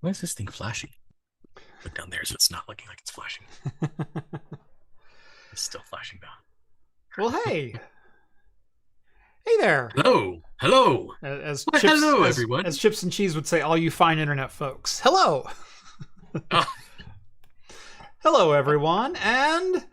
Why is this thing flashing? Look down there, so it's not looking like it's flashing. It's still flashing down. Well, hey. Hey there. Hello. Hello. Hello, everyone. As Chips and Cheese would say, all you fine internet folks. Hello. Oh. Hello, everyone. And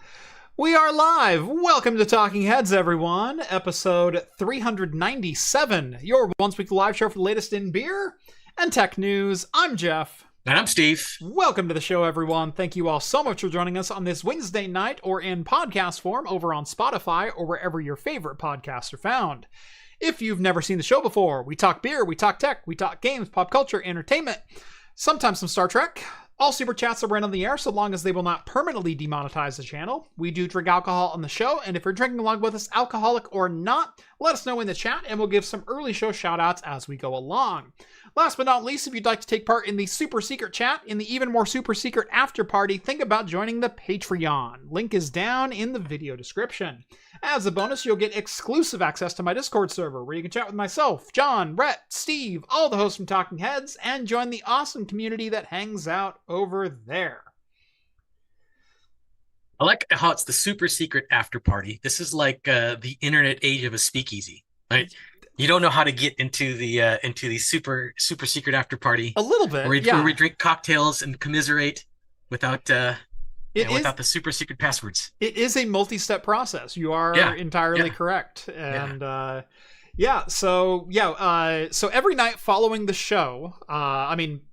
we are live. Welcome to Talking Heads, everyone. Episode 397. Your once weekly live show for the latest in beer and tech news. I'm Jeff. And I'm Steve. Welcome to the show, everyone. Thank you all so much for joining us on this Wednesday night or in podcast form over on Spotify or wherever your favorite podcasts are found. If you've never seen the show before, we talk beer, we talk tech, we talk games, pop culture, entertainment, sometimes some Star Trek. All super chats are right on the air so long as they will not permanently demonetize the channel. We do drink alcohol on the show, and if you're drinking along with us, alcoholic or not, let us know in the chat and we'll give some early show shoutouts as we go along. Last but not least, if you'd like to take part in the super secret chat, in the even more super secret after party, think about joining the Patreon. Link is down in the video description. As a bonus, you'll get exclusive access to my Discord server, where you can chat with myself, John, Rhett, Steve, all the hosts from Talking Heads, and join the awesome community that hangs out over there. I like how it's the super secret after party. This is like the internet age of a speakeasy, right? You don't know how to get into the super secret after party. A little bit, where we drink cocktails and commiserate without the super secret passwords. It is a multi-step process. You are entirely correct. And so every night following the show,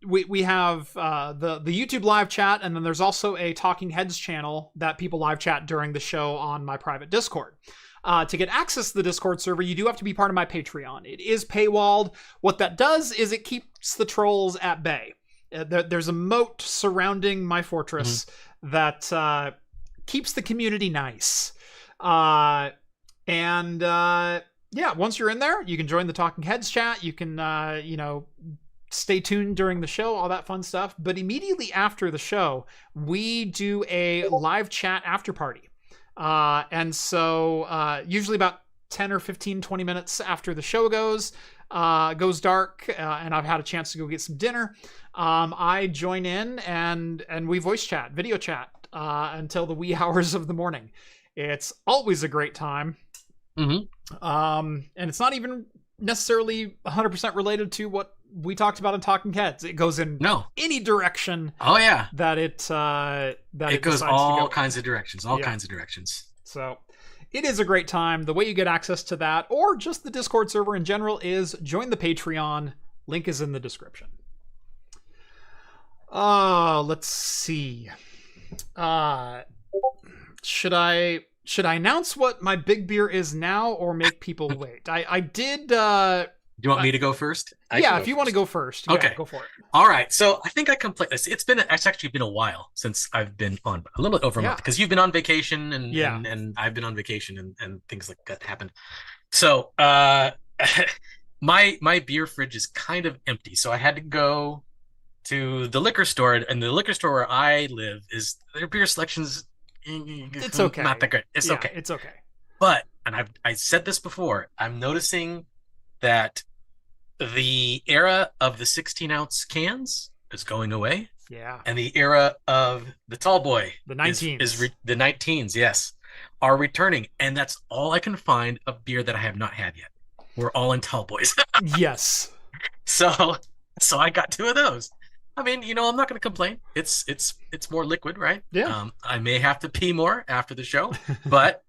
we have the YouTube live chat, and then there's also a Talking Heads channel that people live chat during the show on my private Discord. To get access to the Discord server, you do have to be part of my Patreon. It is paywalled. What that does is it keeps the trolls at bay. There's a moat surrounding my fortress that keeps the community nice. Once you're in there, you can join the Talking Heads chat. You can, stay tuned during the show, all that fun stuff. But immediately after the show, we do a live chat after party. Usually about 10 or 15, 20 minutes after the show goes dark, and I've had a chance to go get some dinner, I join in and we voice chat, video chat, until the wee hours of the morning. It's always a great time. Mm-hmm. And it's not even necessarily 100% related to what we talked about in Talking Heads. It goes in any direction. Oh yeah, that it goes all kinds of directions. Kinds of directions. So it is a great time. The way you get access to that, or just the Discord server in general, is join the Patreon. Link is in the description. Let's see. Should I announce what my big beer is now, or make people wait? I did. Do you want me to go first? If you want to go first. Okay. Yeah, go for it. All right. So I think I can play this. It's actually been a while since I've been on, a little bit over a month, because you've been on vacation and I've been on vacation and things like that happened. So my beer fridge is kind of empty. So I had to go to the liquor store, and the liquor store where I live their beer selection's it's okay. Not that good. It's okay. It's okay. But, and I said this before, I'm noticing that the era of the 16-ounce cans is going away. Yeah. And the era of the tall boy, the 19s, the 19s, yes, are returning. And that's all I can find of beer that I have not had yet. We're all in tall boys. Yes. So I got two of those. I mean, I'm not going to complain. It's more liquid, right? Yeah. I may have to pee more after the show, but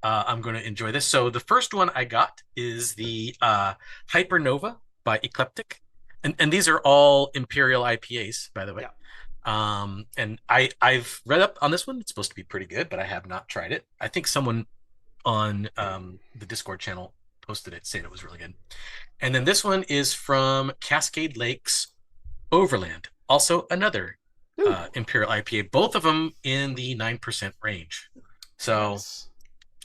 I'm going to enjoy this. So the first one I got is the Hypernova by Eclectic. And these are all Imperial IPAs, by the way. Yeah. And I've read up on this one. It's supposed to be pretty good, but I have not tried it. I think someone on the Discord channel posted it, saying it was really good. And then this one is from Cascade Lakes Overland. Also another Imperial IPA. Both of them in the 9% range. So... Nice.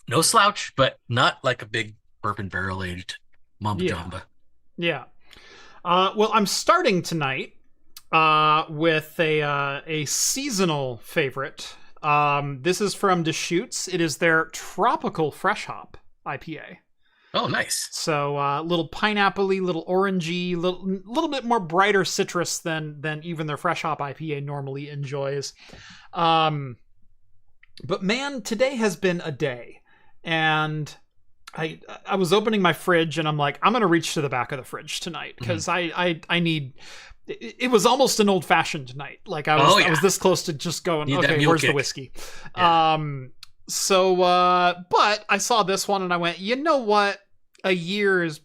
No slouch, but not like a big bourbon barrel-aged Mamba Jamba. Yeah. Well, I'm starting tonight with a seasonal favorite. This is from Deschutes. It is their Tropical Fresh Hop IPA. Oh, nice. So little pineapple-y, little orangey, little bit more brighter citrus than even their fresh hop IPA normally enjoys. But man, today has been a day. And I was opening my fridge and I'm like, I'm going to reach to the back of the fridge tonight because I need... It was almost an old-fashioned night. Like I was this close to just going, okay, where's the whiskey? Yeah. But I saw this one and I went, you know what? A year is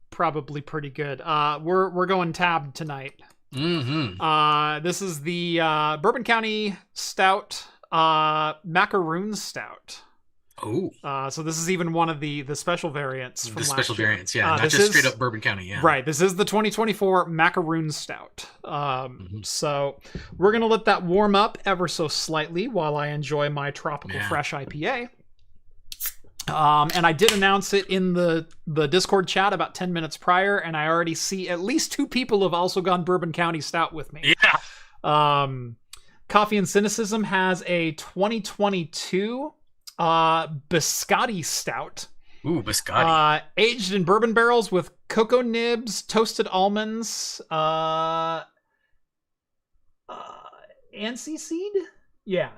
probably pretty good. We're going Tab tonight. This is the Bourbon County Stout, Macaroon Stout. Oh. So this is even one of the special variants from last year. The special variants, yeah. Not just straight up Bourbon County, yeah. Right. This is the 2024 Macaroon Stout. So we're going to let that warm up ever so slightly while I enjoy my Tropical Fresh IPA. And I did announce it in the Discord chat about 10 minutes prior, and I already see at least 2 people have also gone Bourbon County Stout with me. Yeah. Coffee and Cynicism has a 2022 Biscotti Stout. Ooh, Biscotti. Aged in bourbon barrels with cocoa nibs, toasted almonds, anise seed? Yeah.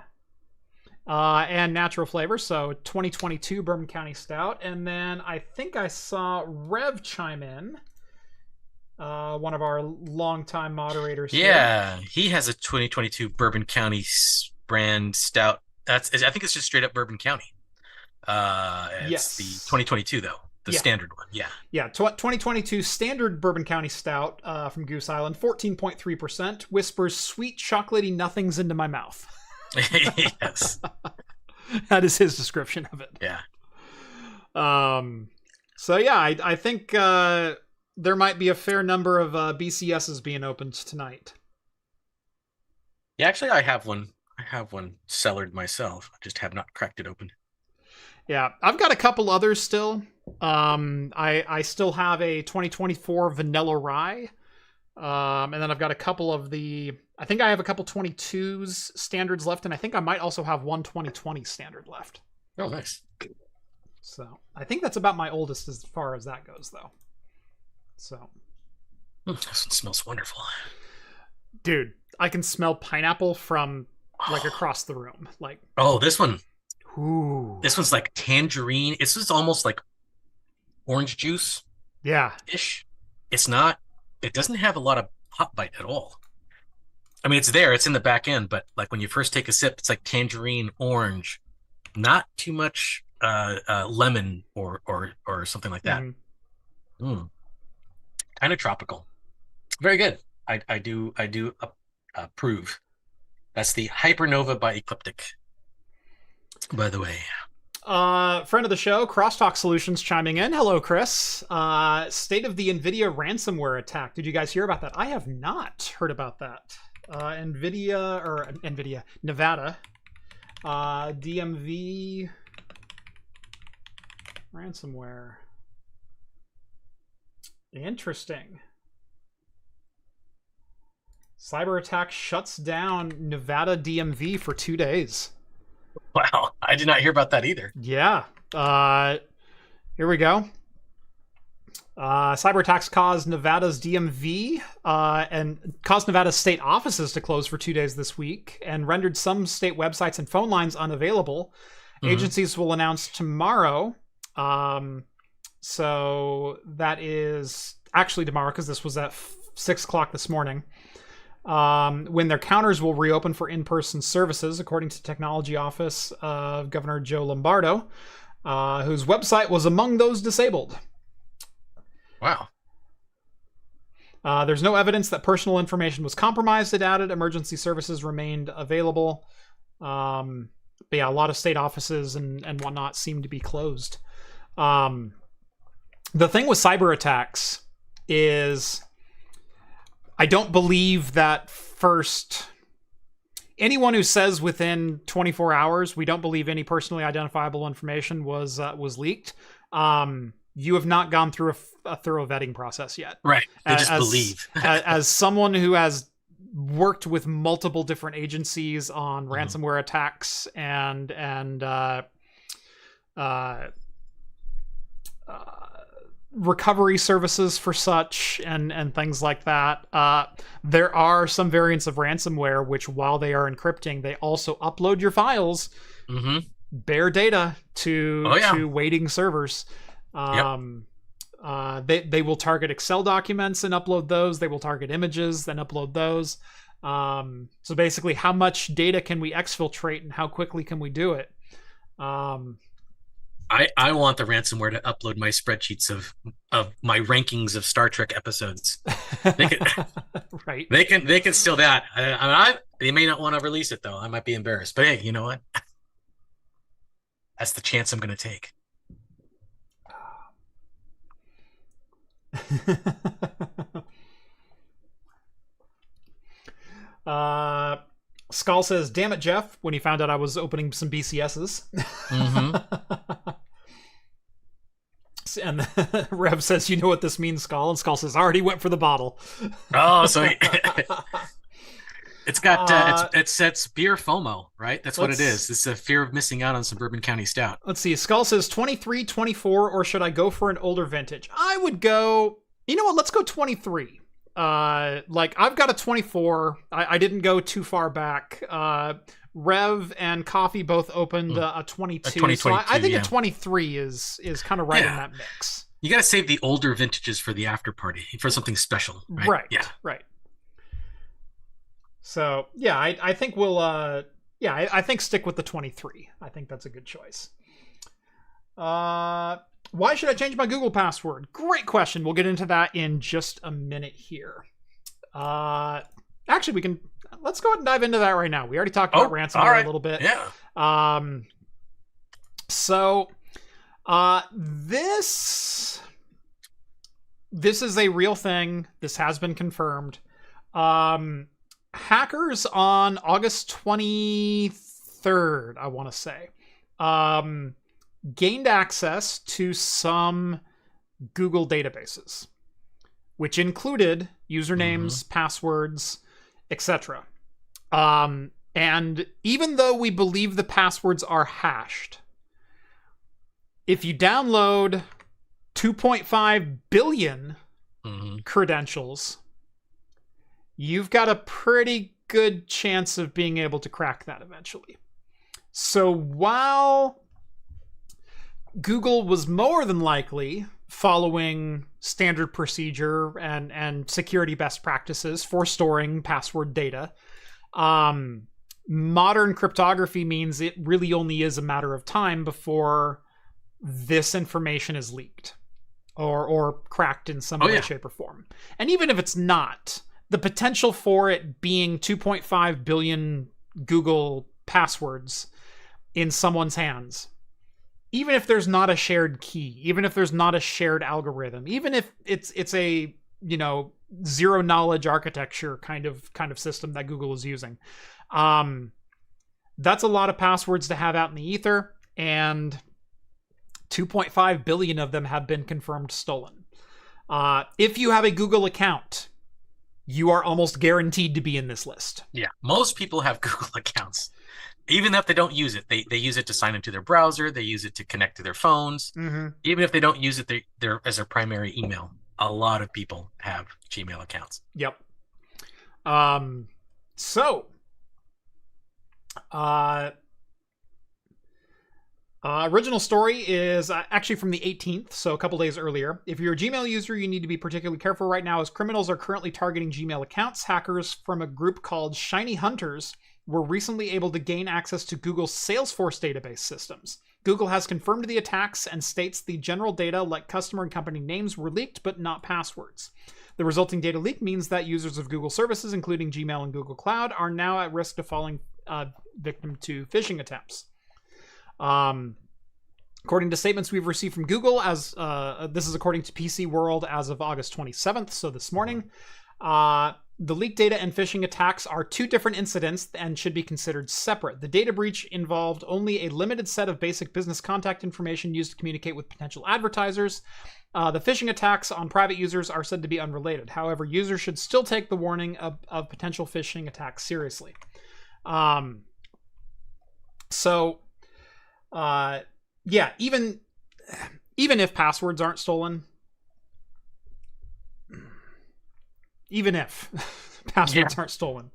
And natural flavor. So 2022 Bourbon County Stout. And then I think I saw Rev chime in. One of our longtime moderators. Yeah, he has a 2022 Bourbon County brand stout. I think it's just straight up Bourbon County. It's the 2022 though, the standard one. Yeah. Yeah, 2022 standard Bourbon County Stout from Goose Island, 14.3%. Whispers sweet chocolatey nothings into my mouth. Yes. That is his description of it. Yeah. So yeah, I think there might be a fair number of BCSs being opened tonight. Yeah, actually I have one. I have one cellared myself. I just have not cracked it open. Yeah, I've got a couple others still. I still have a 2024 Vanilla Rye. And then I've got a couple of I think I have a couple 22s standards left, and I think I might also have one 2020 standard left. Oh, nice. So I think that's about my oldest as far as that goes, though. So. This one smells wonderful. Dude, I can smell pineapple from like across the room. Like, oh, this one. Ooh. This one's like tangerine. It's just almost like orange juice. Yeah. Ish. It's not. It doesn't have a lot of hop bite at all. I mean, it's there. It's in the back end, but like when you first take a sip, it's like tangerine, orange, not too much lemon or something like that. Kind of tropical. Very good. I do approve. That's the Hypernova by Ecliptic, by the way. Friend of the show, Crosstalk Solutions chiming in. Hello, Chris. State of the NVIDIA ransomware attack. Did you guys hear about that? I have not heard about that. Nevada. DMV ransomware. Interesting. Cyber attack shuts down Nevada DMV for 2 days. Wow, I did not hear about that either. Yeah. Here we go. Cyber attacks caused Nevada's DMV and caused Nevada's state offices to close for 2 days this week and rendered some state websites and phone lines unavailable. Agencies will announce tomorrow. So that is actually tomorrow because this was at 6 o'clock this morning. When their counters will reopen for in-person services, according to Technology Office of Governor Joe Lombardo, whose website was among those disabled. Wow. There's no evidence that personal information was compromised, it added. Emergency services remained available. But yeah, a lot of state offices and whatnot seem to be closed. The thing with cyber attacks is I don't believe that first... Anyone who says within 24 hours, we don't believe any personally identifiable information was leaked, you have not gone through a thorough vetting process yet. Right. They just believe. As someone who has worked with multiple different agencies on ransomware attacks and recovery services for such and things like that. There are some variants of ransomware which, while they are encrypting, they also upload your files, bare data to waiting servers. They will target Excel documents and upload those. They will target images and upload those. So basically, how much data can we exfiltrate and how quickly can we do it? I want the ransomware to upload my spreadsheets of my rankings of Star Trek episodes. They can, right. They can steal that. They may not want to release it though. I might be embarrassed. But hey, you know what? That's the chance I'm going to take. Skull says, "Damn it, Jeff!" When he found out I was opening some BCSs. And Rev says, "You know what this means, Skull?" And Skull says, "I already went for the bottle." Oh, so it's got it's beer FOMO, right? That's what it is. It's a fear of missing out on some Bourbon County Stout. Let's see. Skull says 23, 24, or should I go for an older vintage? I would go. You know what? Let's go 23. I've got a 24. I didn't go too far back. Rev and Coffee both opened a 22. So I think a 23 is kind of right in that mix. You got to save the older vintages for the after party, for something special. Right. Yeah. Right. So yeah, I think we'll I think stick with the 23. I think that's a good choice. Why should I change my Google password? Great question. We'll get into that in just a minute here. Actually, let's go ahead and dive into that right now. We already talked about ransomware a little bit. Yeah. This is a real thing. This has been confirmed. Hackers on August 23rd, I want to say, gained access to some Google databases, which included usernames, passwords, etc. And even though we believe the passwords are hashed, if you download 2.5 billion credentials, you've got a pretty good chance of being able to crack that eventually. So while Google was more than likely following standard procedure and security best practices for storing password data, modern cryptography means it really only is a matter of time before this information is leaked or cracked in some way, shape, or form. And even if it's not, the potential for it being 2.5 billion Google passwords in someone's hands, even if there's not a shared key, even if there's not a shared algorithm, even if it's a, zero knowledge architecture kind of system that Google is using, that's a lot of passwords to have out in the ether, and 2.5 billion of them have been confirmed stolen. If you have a Google account, you are almost guaranteed to be in this list. Yeah, most people have Google accounts. Even if they don't use it, they use it to sign into their browser. They use it to connect to their phones. Even if they don't use it, they're as their primary email. A lot of people have Gmail accounts. Yep. Original story is actually from the 18th, so a couple days earlier. If you're a Gmail user, you need to be particularly careful right now as criminals are currently targeting Gmail accounts. Hackers from a group called Shiny Hunters were recently able to gain access to Google's Salesforce database systems. Google has confirmed the attacks and states the general data, like customer and company names, were leaked, but not passwords. The resulting data leak means that users of Google services, including Gmail and Google Cloud, are now at risk of falling victim to phishing attempts. According to statements we've received from Google, as this is according to PC World as of August 27th, so this morning, the leaked data and phishing attacks are two different incidents and should be considered separate. The data breach involved only a limited set of basic business contact information used to communicate with potential advertisers. The phishing attacks on private users are said to be unrelated. However, users should still take the warning of potential phishing attacks seriously. Even even if passwords aren't stolen, even if passwords aren't stolen,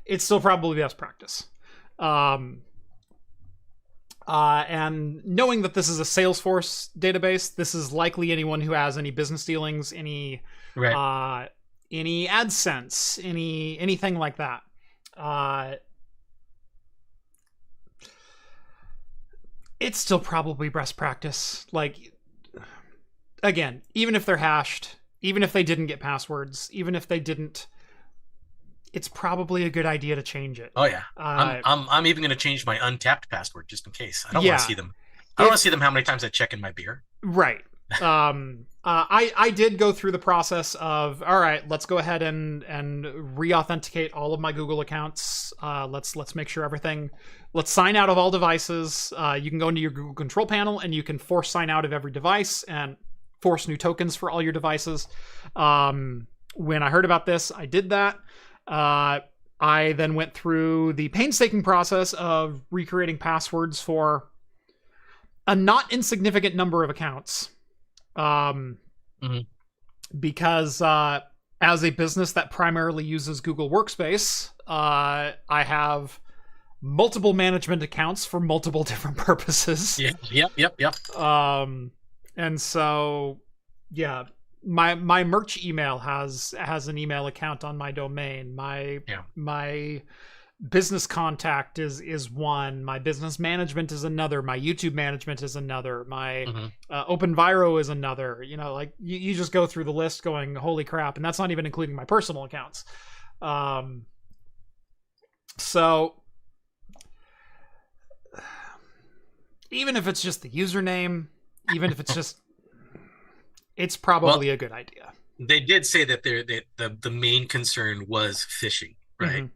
it's still probably best practice. And knowing that this is a Salesforce database, this is likely anyone who has any business dealings, any AdSense, anything like that. It's still probably best practice. Like, again, even if they're hashed, even if they didn't get passwords, even if they didn't, it's probably a good idea to change it. Oh yeah, I'm even going to change my untapped password just in case. I don't want to see them. I don't want to see them how many times I check in my beer. Right. I did go through the process of, all right, let's go ahead and re-authenticate all of my Google accounts. Let's make sure everything. Let's sign out of all devices. You can go into your Google Control Panel and you can force sign out of every device and force new tokens for all your devices. When I heard about this, I did that. I then went through the painstaking process of recreating passwords for a not insignificant number of accounts. Because as a business that primarily uses Google Workspace, I have multiple management accounts for multiple different purposes. Yep. And so, yeah, my merch email has an email account on my domain. My business contact is one. My business management is another. My YouTube management is another. My OpenViro is another. You know, like you just go through the list going, holy crap. And that's not even including my personal accounts. So even if it's just the username, even if it's just, it's probably a good idea. They did say that the main concern was phishing, right?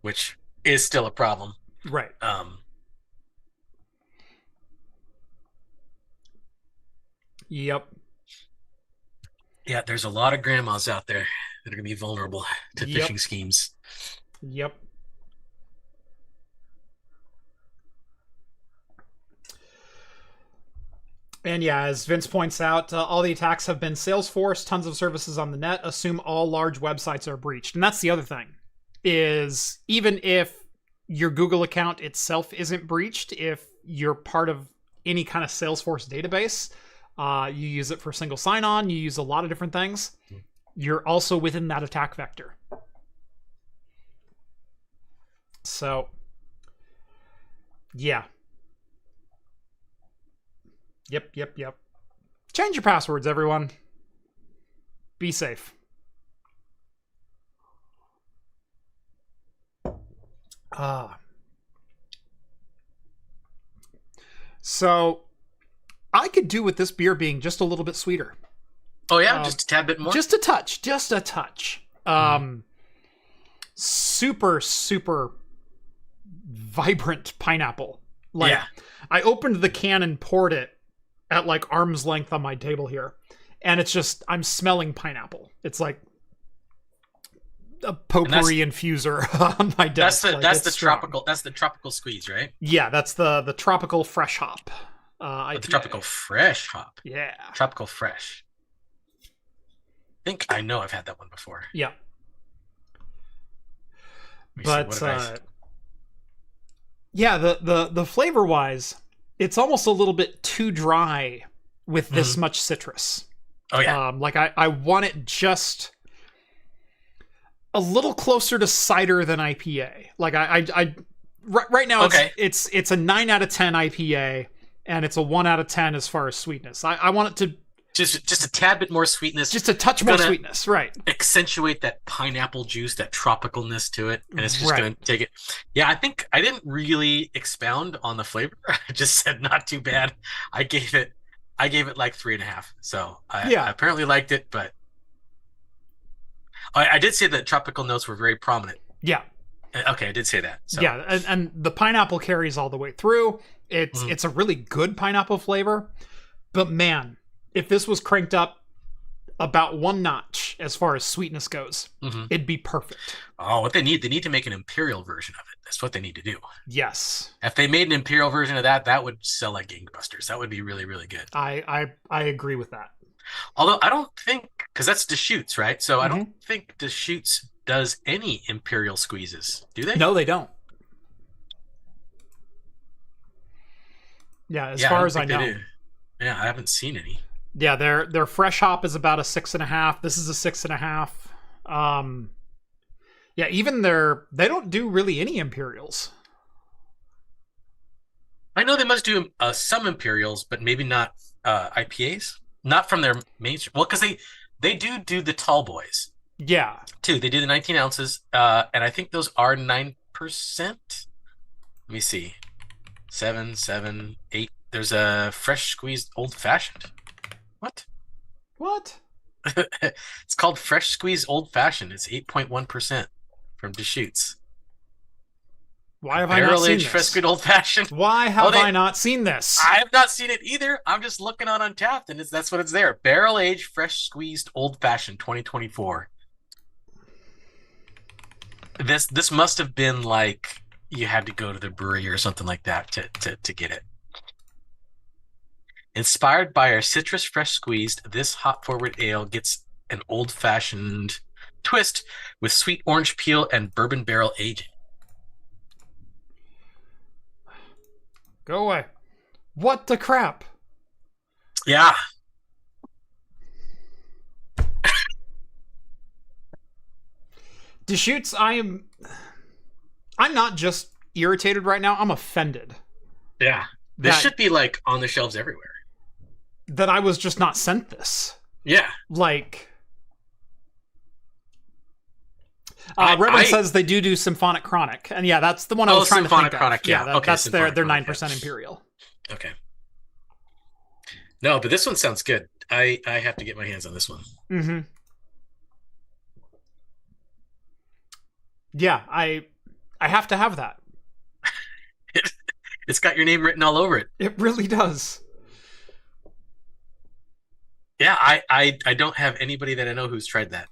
Which is still a problem. Right. Yep. Yeah, there's a lot of grandmas out there that are going to be vulnerable to phishing schemes. Yep. And yeah, as Vince points out, all the attacks have been Salesforce, tons of services on the net, assume all large websites are breached. And that's the other thing, is even if your Google account itself isn't breached, if you're part of any kind of Salesforce database, you use it for single sign-on, you use a lot of different things, you're also within that attack vector. So, yeah. Yep. Change your passwords, everyone. Be safe. So I could do with this beer being just a little bit sweeter. Oh yeah, just a tad bit more. Just a touch. Super vibrant pineapple. Like, I opened the can and poured it at like arm's length on my table here, and it's just, I'm smelling pineapple. It's like a potpourri infuser on my desk. That's the tropical squeeze, right? Yeah, that's the tropical fresh hop. The tropical fresh hop. Yeah. Tropical fresh. I think I know I've had that one before. Yeah. But yeah, the flavor wise, it's almost a little bit too dry with this much citrus. Oh yeah. Like I want it just a little closer to cider than IPA. Like I right now it's a 9 out of 10 IPA, and it's a 1 out of 10 as far as sweetness. I want it to just a tad bit more sweetness, just a touch more sweetness, right? Accentuate that pineapple juice, that tropicalness to it, and it's just going to take it. Yeah, I think I didn't really expound on the flavor. I just said not too bad. I gave it like 3.5. So I apparently liked it, but I did say that tropical notes were very prominent. Yeah. Okay, I did say that. So. Yeah, and the pineapple carries all the way through. It's a really good pineapple flavor, but man, if this was cranked up about one notch as far as sweetness goes. It'd be perfect. Oh, what they need to make an imperial version of it. That's what they need to do. Yes. If they made an imperial version of that, that would sell like gangbusters. That would be really, really good. I agree with that. Although I don't think, because that's Deschutes, right? So I don't think Deschutes does any imperial squeezes. Do they? No, they don't. Yeah, as far as I know. Yeah, I haven't seen any. Yeah, their fresh hop is about a 6.5. This is a 6.5. Yeah, even they don't do really any imperials. I know they must do some imperials, but maybe not IPAs. Not from their mainstream. Well, because they do the tall boys. Yeah. Too. They do the 19 ounces, and I think those are 9%. Let me see. 7, 7, 8. There's a fresh squeezed old fashioned. What? It's called fresh squeezed old fashioned. It's 8.1% from Deschutes. Why have I not seen this? Fresh squeezed old fashioned. Why have I not seen this? I have not seen it either. I'm just looking on Untapped, and that's what it's there. Barrel aged fresh squeezed old fashioned 2024. This must have been like you had to go to the brewery or something like that to get it. Inspired by our citrus fresh squeezed, this hop forward ale gets an old fashioned twist with sweet orange peel and bourbon barrel aging. Go away. What the crap? Yeah. Deschutes, I'm not just irritated right now, I'm offended. Yeah. This should be like on the shelves everywhere. That I was just not sent this. Yeah. Like Reverend says they do Symphonic Chronic. And yeah, that's the one I was trying to think Chronic, of. Yeah, that's their 9% Imperial. Okay. No, but this one sounds good. I have to get my hands on this one. Mm-hmm. Yeah, I have to have that. It's got your name written all over it. It really does. Yeah, I don't have anybody that I know who's tried that.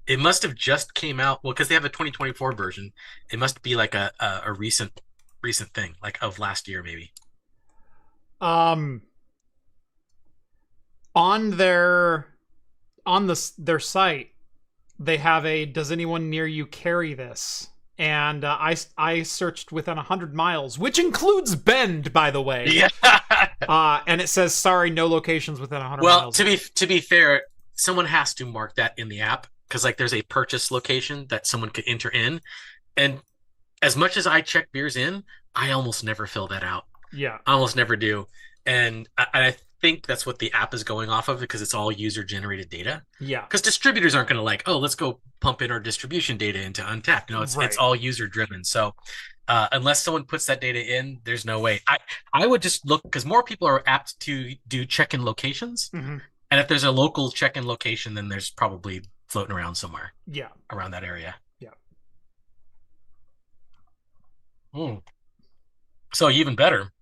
It must have just came out. Well, because they have a 2024 version. It must be like a recent thing, like of last year, maybe. On their site, they have a "Does anyone near you carry this?" And I searched within 100 miles, which includes Bend, by the way. Yeah. And it says, "Sorry, no locations within 100 miles." Well, to be fair, someone has to mark that in the app because like there's a purchase location that someone could enter in, and as much as I check beers in, I almost never fill that out. Yeah, I almost never do, and I think that's what the app is going off of because it's all user generated data. Yeah, because distributors aren't going to like, oh, let's go pump in our distribution data into Untapped. No, it's all user driven. So unless someone puts that data in, there's no way. I would just look because more people are apt to do check-in locations, and if there's a local check-in location, then there's probably floating around somewhere. Yeah, around that area. Yeah. So even better.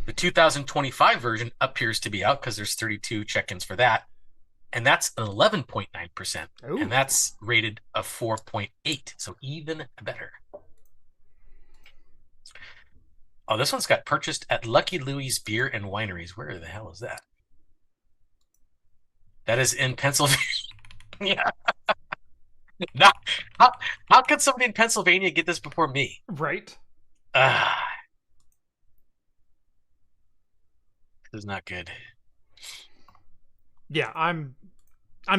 The 2025 version appears to be out because there's 32 check-ins for that. And that's an 11.9%. And that's rated a 4.8. So even better. Oh, this one's got purchased at Lucky Louie's Beer and Wineries. Where the hell is that? That is in Pennsylvania. Not, how could somebody in Pennsylvania get this before me? Right. This is not good. Yeah, I'm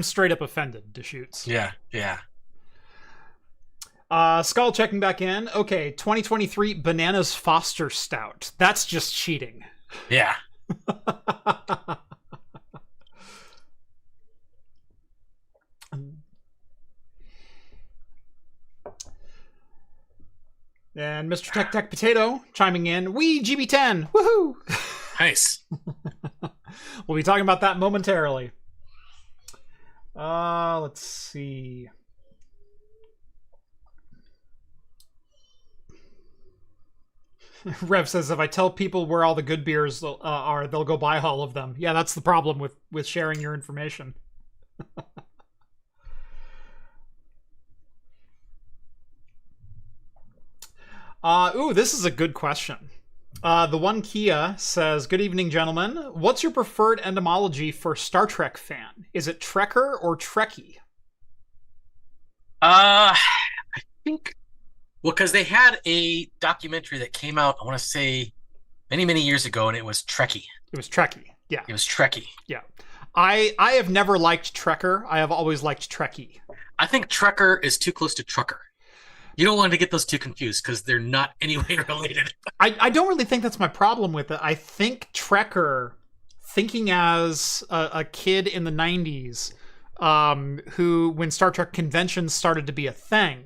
straight up offended, Deschutes. Yeah. Skull checking back in. Okay, 2023 Bananas Foster Stout. That's just cheating. Yeah. And Mr. Tech Potato chiming in. Wee GB10. Woohoo! Nice. We'll be talking about that momentarily. Let's see. Rev says, if I tell people where all the good beers are, they'll go buy all of them. Yeah, that's the problem with sharing your information. This is a good question. The one Kia says, "Good evening, gentlemen. What's your preferred etymology for Star Trek fan? Is it Trekker or Trekkie?" I think, well, because they had a documentary that came out, I want to say many, many years ago, and it was Trekkie. It was Trekkie. Yeah. It was Trekkie. Yeah. I have never liked Trekker. I have always liked Trekkie. I think Trekker is too close to Trucker. You don't want to get those two confused because they're not anyway related. I don't really think that's my problem with it. I think Trekker, thinking as a kid in the 90s, who, when Star Trek conventions started to be a thing,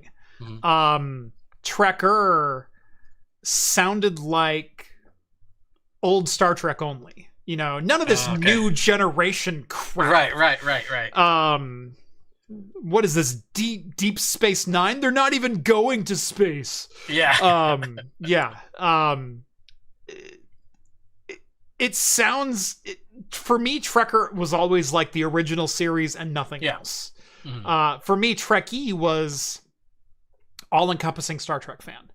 Trekker sounded like old Star Trek only. You know, none of this new generation crap. Right. What is this, Deep Space Nine? They're not even going to space. Yeah. It sounds, for me, Trekker was always like the original series and nothing else. For me, Trekkie was all-encompassing Star Trek fan.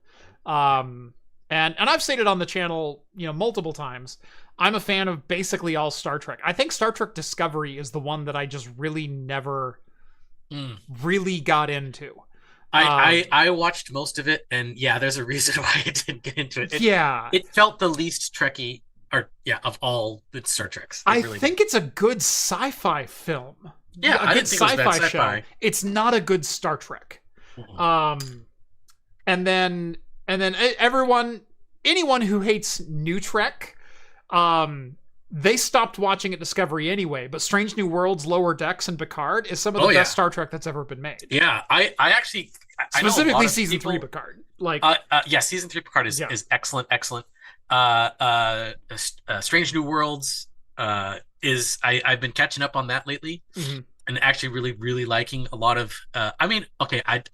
And I've stated on the channel, multiple times, I'm a fan of basically all Star Trek. I think Star Trek Discovery is the one that I just really never really got into. I watched most of it, and there's a reason why I didn't get into it. It felt the least Trekkie, of all the Star Treks. I think it's a good sci-fi film. Yeah, I didn't think it was bad sci-fi. Show. It's not a good Star Trek. And then anyone who hates New Trek, they stopped watching at Discovery anyway, but Strange New Worlds, Lower Decks, and Picard is some of the best Star Trek that's ever been made. Yeah, I actually... Specifically season 3 Picard. Season 3 Picard is excellent. Strange New Worlds I've been catching up on that lately, and actually really, really liking a lot of... I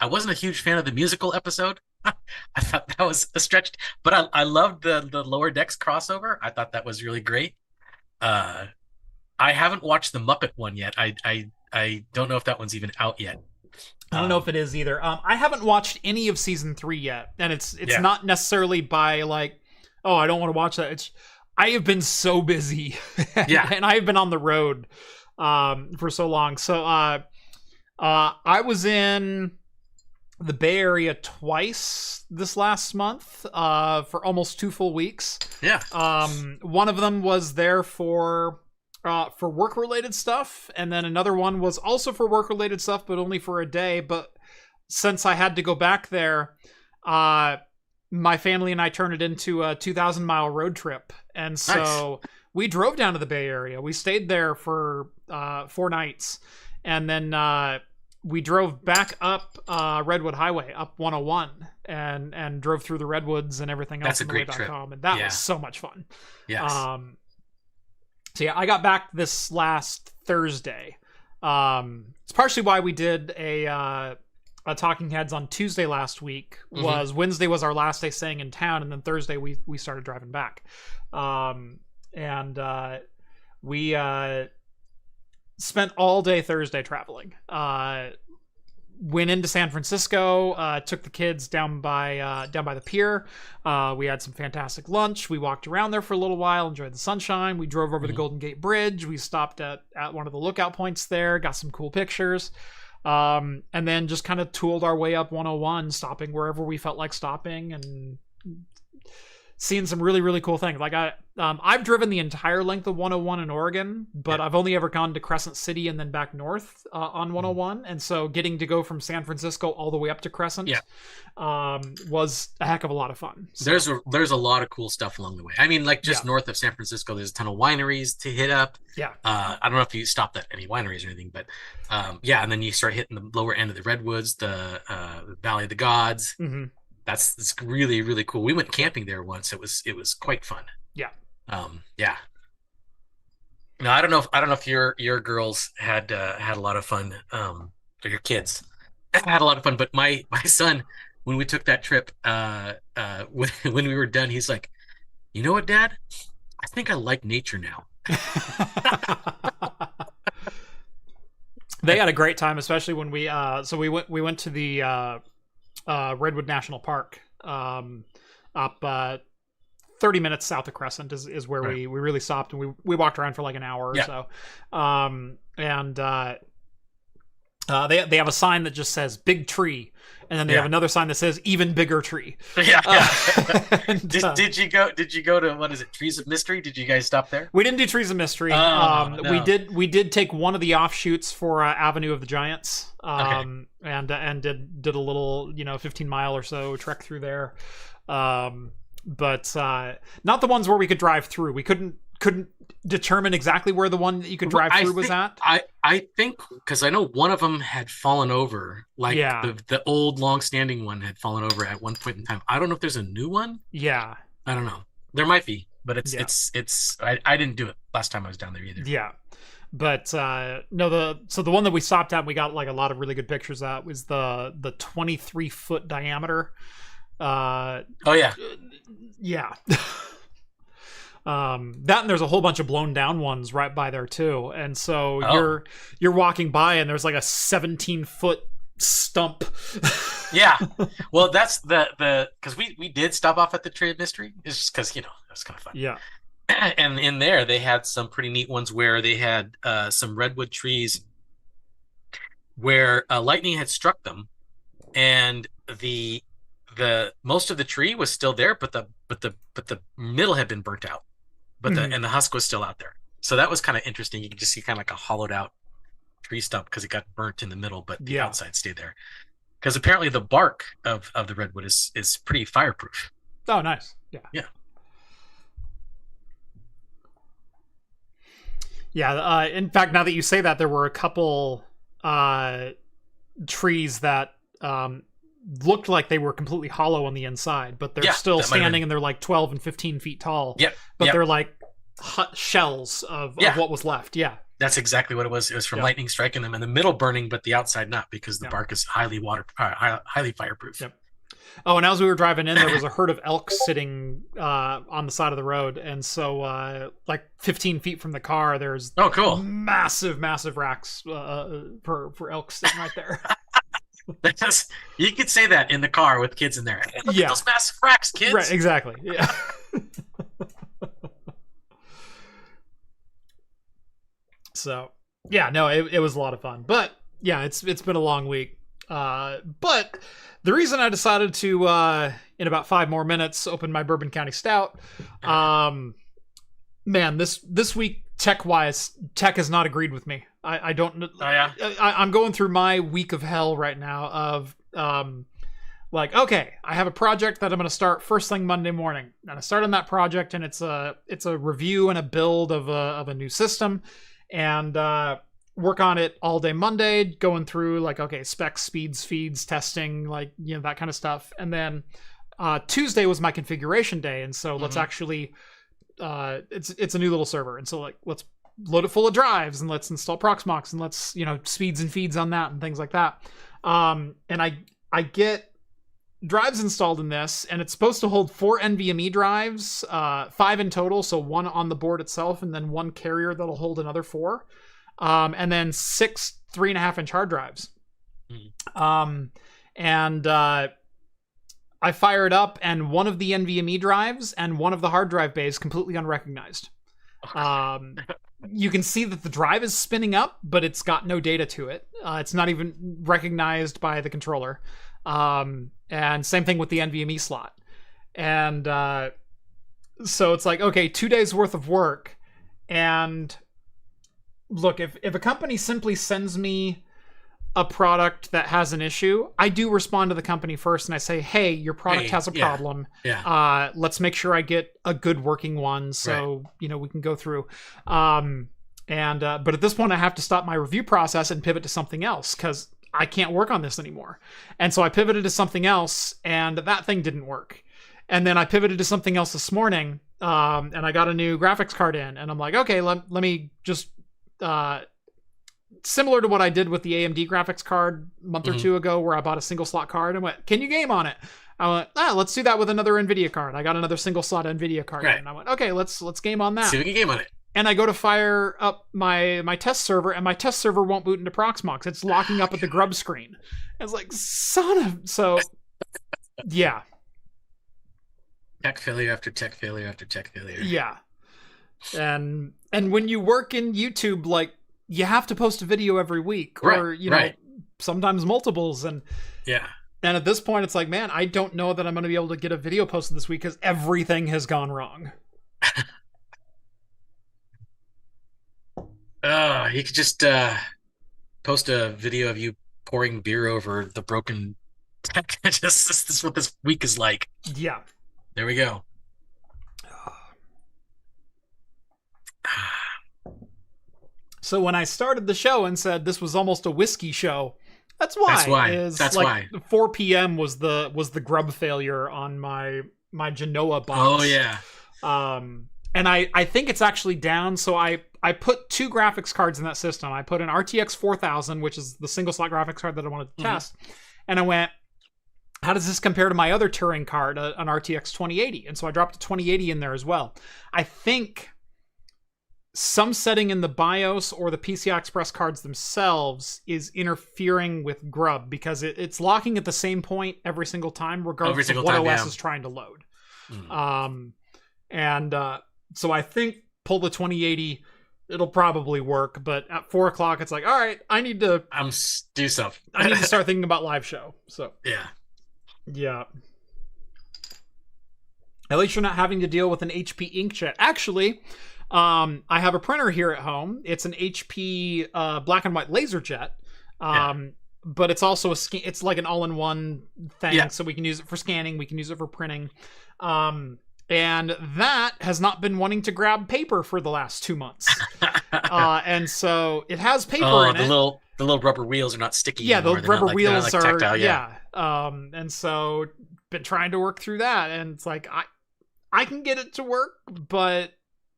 wasn't a huge fan of the musical episode. I thought that was a stretch, but I loved the Lower Decks crossover. I thought that was really great. I haven't watched the Muppet one yet. I don't know if that one's even out yet. I don't know if it is either. I haven't watched any of season 3 yet, and it's not necessarily by I don't want to watch that. I have been so busy, and I have been on the road for so long. So I was in the Bay Area twice this last month for almost 2 full weeks. One of them was there for work-related stuff, and then another one was also for work-related stuff, but only for a day. But since I had to go back there, my family and I turned it into a 2,000-mile road trip, and so we drove down to the Bay Area. We stayed there for 4 nights, and then we drove back up Redwood Highway, up 101, and drove through the redwoods and everything else. That's a great trip. And that was so much fun. Yes. I got back this last Thursday. It's partially why we did a Talking Heads on Tuesday last week. Wednesday was our last day staying in town, and then Thursday we started driving back. We spent all day Thursday traveling. Went into San Francisco, took the kids down by the pier. We had some fantastic lunch. We walked around there for a little while, enjoyed the sunshine. We drove over the Golden Gate Bridge. We stopped at one of the lookout points there, got some cool pictures. And then just kind of tooled our way up 101, stopping wherever we felt like stopping and seeing some really, really cool things. I've driven the entire length of 101 in Oregon, but I've only ever gone to Crescent City and then back north on 101. And so getting to go from San Francisco all the way up to Crescent was a heck of a lot of fun. So, there's a lot of cool stuff along the way. I mean, north of San Francisco, there's a ton of wineries to hit up. I don't know if you stopped at any wineries or anything, but and then you start hitting the lower end of the Redwoods, the Valley of the Gods. It's really, really cool. We went camping there once. It was quite fun. No, I don't know if your girls had a lot of fun, or your kids had a lot of fun. But my son, when we took that trip, when we were done, he's like, "You know what, Dad? I think I like nature now." They had a great time, especially when we went to the Redwood National Park up 30 minutes south of Crescent is where we really stopped, and we walked around for like an hour or so. They have a sign that just says "Big Tree," and then they have another sign that says "Even Bigger Tree." Did you go to, what is it, Trees of Mystery? Did you guys stop there? We didn't do Trees of Mystery. No. We did take one of the offshoots for Avenue of the Giants, and did a little 15-mile or so trek through there, but not the ones where we could drive through. We couldn't determine exactly where the one that you could drive through was at. I think because I know one of them had fallen over, the old long-standing one had fallen over at one point in time. I don't know if there's a new one. I don't know. There might be, but I didn't do it last time I was down there either. But no, the one that we stopped at, we got like a lot of really good pictures at, was the 23-foot diameter. That, and there's a whole bunch of blown down ones right by there too, and so you're walking by and there's like a 17-foot stump. Well, that's the because we did stop off at the Tree of Mystery. It's just because it was kind of fun. And in there they had some pretty neat ones where they had some redwood trees where lightning had struck them, and the most of the tree was still there, but the middle had been burnt out, but and the husk was still out there. So that was kind of interesting. You could just see kind of like a hollowed out tree stump because it got burnt in the middle, but the outside stayed there. Because apparently the bark of the redwood is pretty fireproof. Oh, nice. In fact, now that you say that, there were a couple trees that looked like they were completely hollow on the inside, but they're still standing, and they're like 12 and 15 feet tall. But they're like shells of what was left. That's exactly what it was. It was from lightning striking them, and the middle burning, but the outside not, because the bark is highly fireproof. Oh, and as we were driving in, there was a herd of elk sitting on the side of the road, and so like 15 feet from the car, there's massive racks for elk sitting right there. You could say that in the car with kids in there. Hey, look at those massive racks, kids. Right, exactly. Yeah. So, it was a lot of fun. But it's been a long week. But the reason I decided to in about 5 more minutes open my Bourbon County Stout, this week tech has not agreed with me. I don't. I'm going through my week of hell right now of okay, I have a project that I'm going to start first thing Monday morning, and I start on that project, and it's a review and a build of a new system, and work on it all day Monday, going through specs, speeds, feeds, testing, that kind of stuff, and then Tuesday was my configuration day, and so let's actually it's a new little server, and so let's load it full of drives, and let's install Proxmox, and let's speeds and feeds on that and things like that. And I get drives installed in this, and it's supposed to hold 4 NVMe drives, 5 in total, so 1 on the board itself, and then 1 carrier that'll hold another 4, and then 6 3.5-inch hard drives. I fire it up, and one of the NVMe drives and one of the hard drive bays completely unrecognized. You can see that the drive is spinning up, but it's got no data to it. It's not even recognized by the controller. And same thing with the NVMe slot. And so it's like, okay, 2 days worth of work. And look, if a company simply sends me a product that has an issue, I do respond to the company first, and I say, hey, your product has a problem. Let's make sure I get a good working one, so we can go through. But at this point, I have to stop my review process and pivot to something else, because I can't work on this anymore. And so I pivoted to something else, and that thing didn't work. And then I pivoted to something else this morning, and I got a new graphics card in, and I'm like, okay, let me just similar to what I did with the AMD graphics card a month or 2 ago, where I bought a single slot card and went, can you game on it? I went, let's do that with another NVIDIA card. I got another single slot NVIDIA card in, and I went, okay, let's game on that. See if we can game on it. And I go to fire up my test server, and my test server won't boot into Proxmox. It's locking up at the grub screen. It's like, so yeah. Tech failure after tech failure after tech failure. Yeah. And when you work in YouTube, like, you have to post a video every week, Right, or right. sometimes multiples. Yeah. And at this point, it's like, man, I don't know that I'm going to be able to get a video posted this week because everything has gone wrong. You could just post a video of you pouring beer over the broken tech. This is what this week is like. Yeah. There we go. So when I started the show and said this was almost a whiskey show, that's why. That's why. 4 p.m. was the grub failure on my Genoa box. Oh yeah. And I think it's actually down. So I put 2 graphics cards in that system. I put an RTX 4000, which is the single slot graphics card that I wanted to test, and I went, how does this compare to my other Turing card, an RTX 2080? And so I dropped a 2080 in there as well. I think some setting in the BIOS or the PCI Express cards themselves is interfering with Grub, because it's locking at the same point every single time, regardless of what OS is trying to load. So I think pull the 2080, it'll probably work. But at 4 o'clock, it's like, all right, I need to do something. I need to start thinking about live show. So yeah. At least you're not having to deal with an HP inkjet. Actually, I have a printer here at home. It's an HP black and white LaserJet. But it's also it's like an all-in-one thing. Yeah. So we can use it for scanning. We can use it for printing. And that has not been wanting to grab paper for the last 2 months. And so it has paper in it. The little rubber wheels are not sticky. Yeah, anymore. The rubber wheels are tactile, and so been trying to work through that, and it's like I can get it to work, but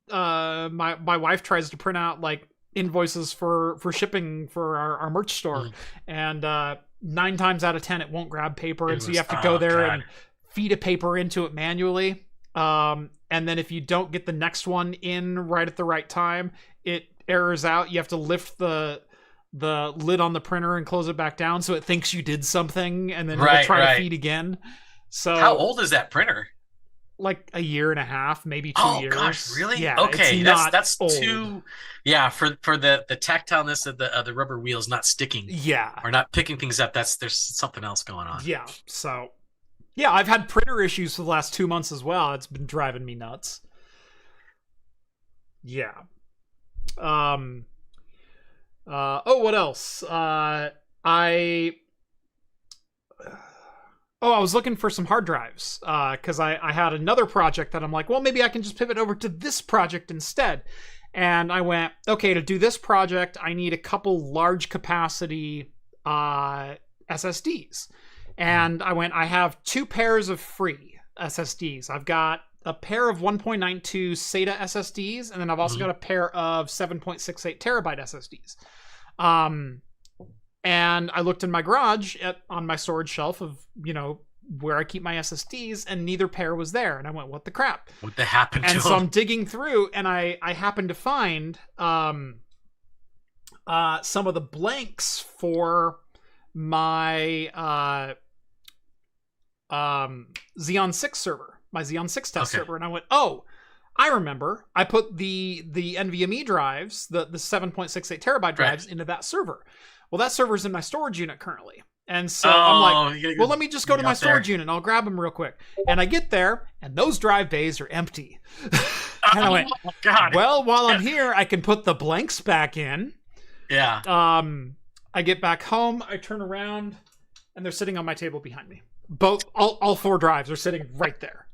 my wife tries to print out like invoices for shipping for our merch store, and 9 times out of 10 it won't grab paper, and so you have to go there and feed a paper into it manually. And then if you don't get the next one in right at the right time, it errors out. You have to lift the lid on the printer and close it back down so it thinks you did something, and then it'll try to feed again. So how old is that printer? Like a year and a half, maybe 2 years. Oh gosh, really? Yeah. Okay, that's old. Too. Yeah, for the tactileness of the rubber wheels not sticking. Yeah. Or not picking things up. There's something else going on. Yeah. So yeah, I've had printer issues for the last 2 months as well. It's been driving me nuts. Yeah. What else? I was looking for some hard drives, because I had another project that I'm like, well, maybe I can just pivot over to this project instead. And I went, okay, to do this project, I need a couple large capacity SSDs. And I went, I have 2 pairs of free SSDs. I've got a pair of 1.92 SATA SSDs, and then I've also got a pair of 7.68 terabyte SSDs. And I looked in my garage on my storage shelf of, where I keep my SSDs, and neither pair was there. And I went, what the crap? What the happened to them? And so I'm digging through, and I happened to find some of the blanks for my Xeon 6 server, my Xeon 6 test server. And I went, oh, I remember. I put the NVMe drives, the 7.68 terabyte drives into that server. Well, that server's in my storage unit currently. And so I'm like, well, let me just go to my storage unit and I'll grab them real quick. And I get there, and those drive bays are empty. And I went, well, while I'm here, I can put the blanks back in. Yeah. I get back home, I turn around, and they're sitting on my table behind me. All 4 drives are sitting right there.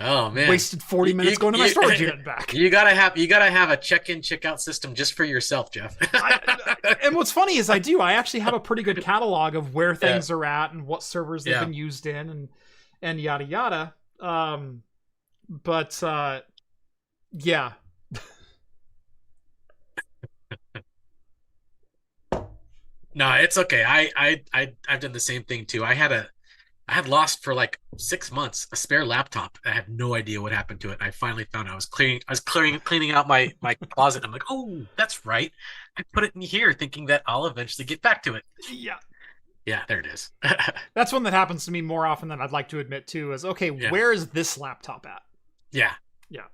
Oh man! Wasted 40 minutes going to my storage unit and back. You gotta have a check-in, check-out system just for yourself, Jeff. And what's funny is I actually have a pretty good catalog of where things are at and what servers they've been used in and yada yada. But yeah. No, it's okay. I've done the same thing too. I had lost for like 6 months a spare laptop. I have no idea what happened to it. I finally found it. I was cleaning out my closet. I'm like, oh, that's right. I put it in here thinking that I'll eventually get back to it. Yeah. Yeah, there it is. That's one that happens to me more often than I'd like to admit too, is okay, Yeah. where is this laptop at? Yeah. Yeah.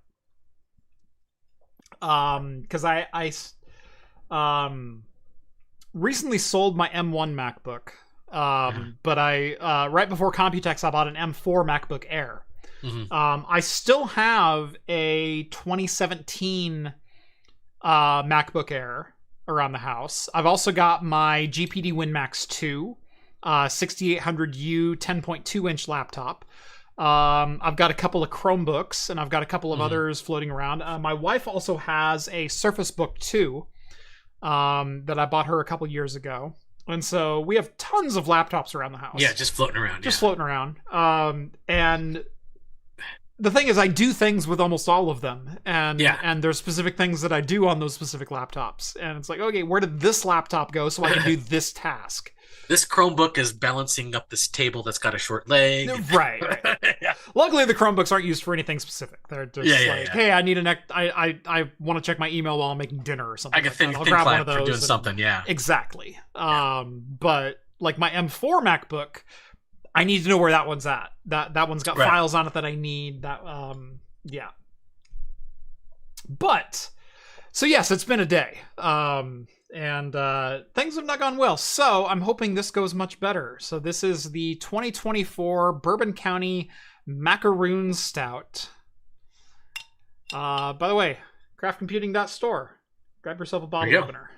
Because I recently sold my M1 MacBook. But I right before Computex I bought an M4 MacBook Air. I still have a 2017 MacBook Air around the house. I've also got my GPD WinMax 2 6800U 10.2 inch laptop. I've got a couple of Chromebooks, and I've got a couple of others floating around. My wife also has a Surface Book 2 that I bought her a couple years ago. And so we have tons of laptops around the house. Yeah, just floating around. Just floating around. And the thing is, I do things with almost all of them. And there's specific things that I do on those specific laptops. And it's like, okay, where did this laptop go so I can do this task? This Chromebook is balancing up this table that's got a short leg. Right. Yeah. Luckily, the Chromebooks aren't used for anything specific. They're just hey, I need I want to check my email while I'm making dinner or something. I can think client for doing something. Yeah, exactly. But like my M4 MacBook, I need to know where that one's at. That one's got files on it that I need. That yeah. But so yes, it's been a day. And things have not gone well. So I'm hoping this goes much better. So this is the 2024 Bourbon County Macaroon Stout. By the way, craftcomputing.store. Grab yourself a bottle opener.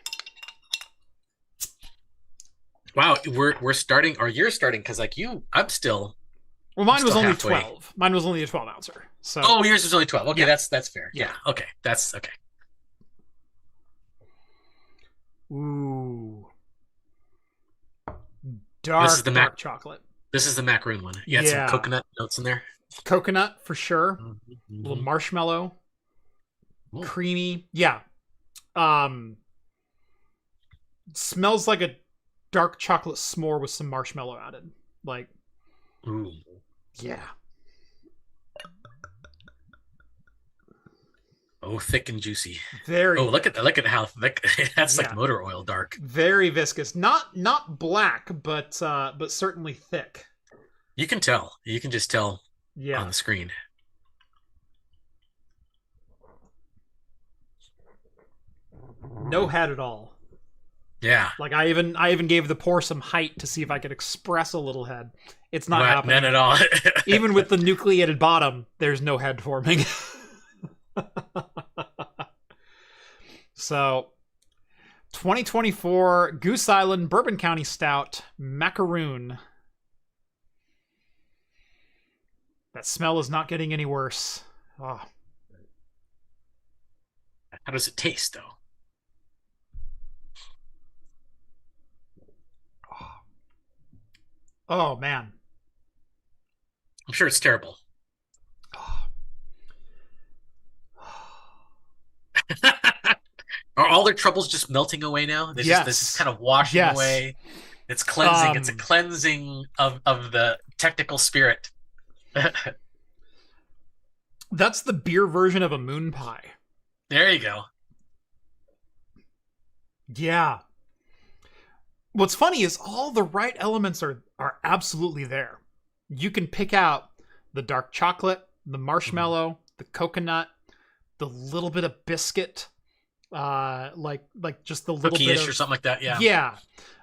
Wow, we're starting, or you're starting, because like I'm still. Well, mine was only halfway. 12. Mine was only a 12 ouncer. So. Oh, yours was only 12. Okay, that's fair. Yeah. Okay, that's okay. Ooh. Dark chocolate. This is the macaroon one. You had some coconut notes in there. Coconut for sure. A little marshmallow. Ooh. Creamy. Yeah. Smells like a dark chocolate s'more with some marshmallow added. Like. Ooh. Yeah. Oh, thick and juicy. Very. Oh, look at how thick. That's like motor oil dark. Very viscous. Not black, but certainly thick. You can tell. You can just tell on the screen. No head at all. Yeah. Like I even gave the pour some height to see if I could express a little head. It's not happening. None at all. Even with the nucleated bottom, there's no head forming. So 2024 Goose Island Bourbon County Stout Macaroon. That smell is not getting any worse. Oh. How does it taste though? Oh man. I'm sure it's terrible. Are all their troubles just melting away now? This is kind of washing away. It's cleansing. It's a cleansing of the technical spirit. That's the beer version of a moon pie. There you go. Yeah. What's funny is all the right elements are absolutely there. You can pick out the dark chocolate, the marshmallow, the coconut, the little bit of biscuit, like just the little cookie-ish bit of, or something like that. Yeah.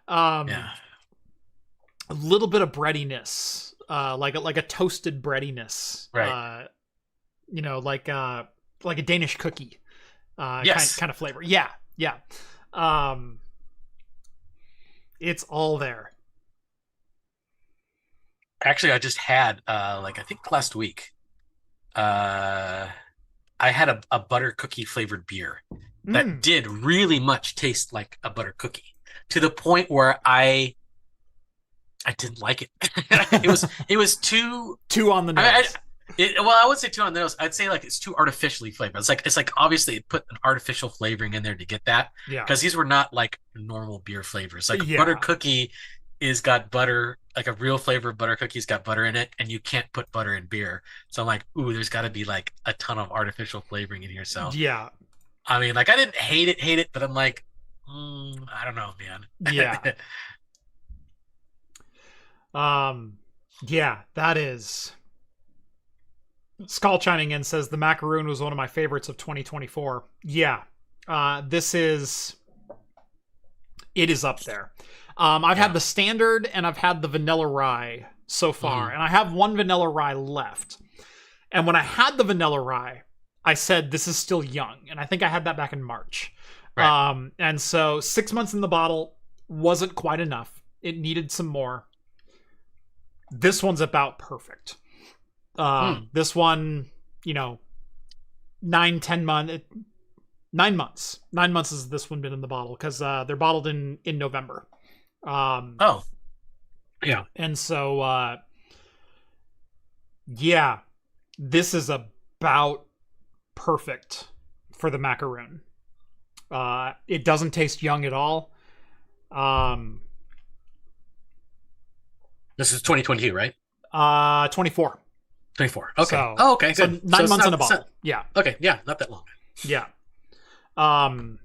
A little bit of breadiness, like a toasted breadiness, right? Like a Danish cookie, kind of flavor. Yeah. It's all there. Actually, I just had I think last week, I had a butter cookie flavored beer that did really much taste like a butter cookie, to the point where I didn't like it. it was too on the nose. I wouldn't say too on the nose. I'd say like it's too artificially flavored. It's like obviously it put an artificial flavoring in there to get that. Yeah. Because these were not like normal beer flavors. Like butter cookie is got butter, like a real flavor of butter cookie's got butter in it, and you can't put butter in beer. So I'm like, ooh, there's got to be like a ton of artificial flavoring in here. So yeah. I mean, like I didn't hate it, but I'm like, I don't know, man. Yeah. Yeah, that is. Skull chiming in says the macaroon was one of my favorites of 2024. Yeah, it is up there. I've had the standard and I've had the vanilla rye so far, and I have one vanilla rye left. And when I had the vanilla rye, I said this is still young, and I think I had that back in March. Right. And so 6 months in the bottle wasn't quite enough. It needed some more. This one's about perfect. This one, 9 months. 9 months. 9 months has this one been in the bottle because they're bottled in November. Yeah. And so, yeah, this is about perfect for the macaroon. It doesn't taste young at all. This is 2022, right? 24. 24. Okay. So, okay. Good. So 9 months in a bottle. Yeah. Okay. Yeah. Not that long. Yeah. The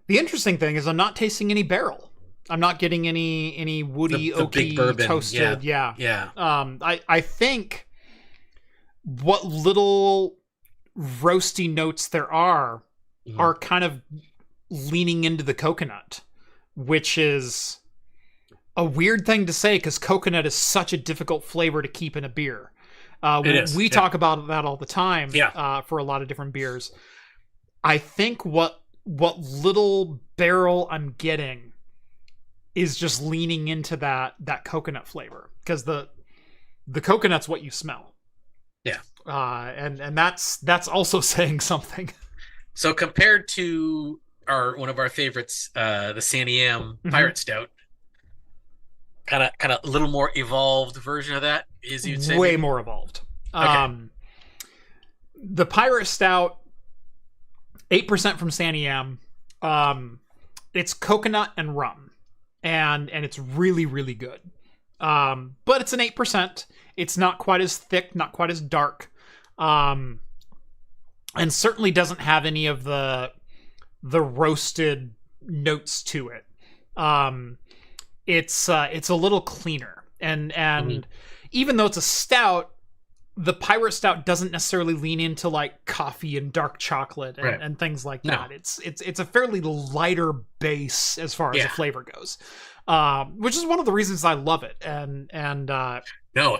interesting thing is I'm not tasting any barrel. I'm not getting any woody, the oaky, big bourbon. toasted. Yeah. Yeah. I think what little roasty notes there are kind of leaning into the coconut, which is a weird thing to say because coconut is such a difficult flavor to keep in a beer. We talk about that all the time for a lot of different beers. I think what little barrel I'm getting is just leaning into that coconut flavor because the coconut's what you smell. Yeah. And that's also saying something. So compared to one of our favorites, the San Am Pirate Stout, kind of a little more evolved version of that, is you'd say? Way more evolved. Okay. The Pirate Stout, 8% from San Am. It's coconut and rum, and it's really, really good. But it's an 8%. It's not quite as thick, not quite as dark, and certainly doesn't have any of the roasted notes to it. It's a little cleaner, and even though it's a stout, the Pirate Stout doesn't necessarily lean into like coffee and dark chocolate and things like that. It's a fairly lighter base as far as the flavor goes, which is one of the reasons I love it. And no,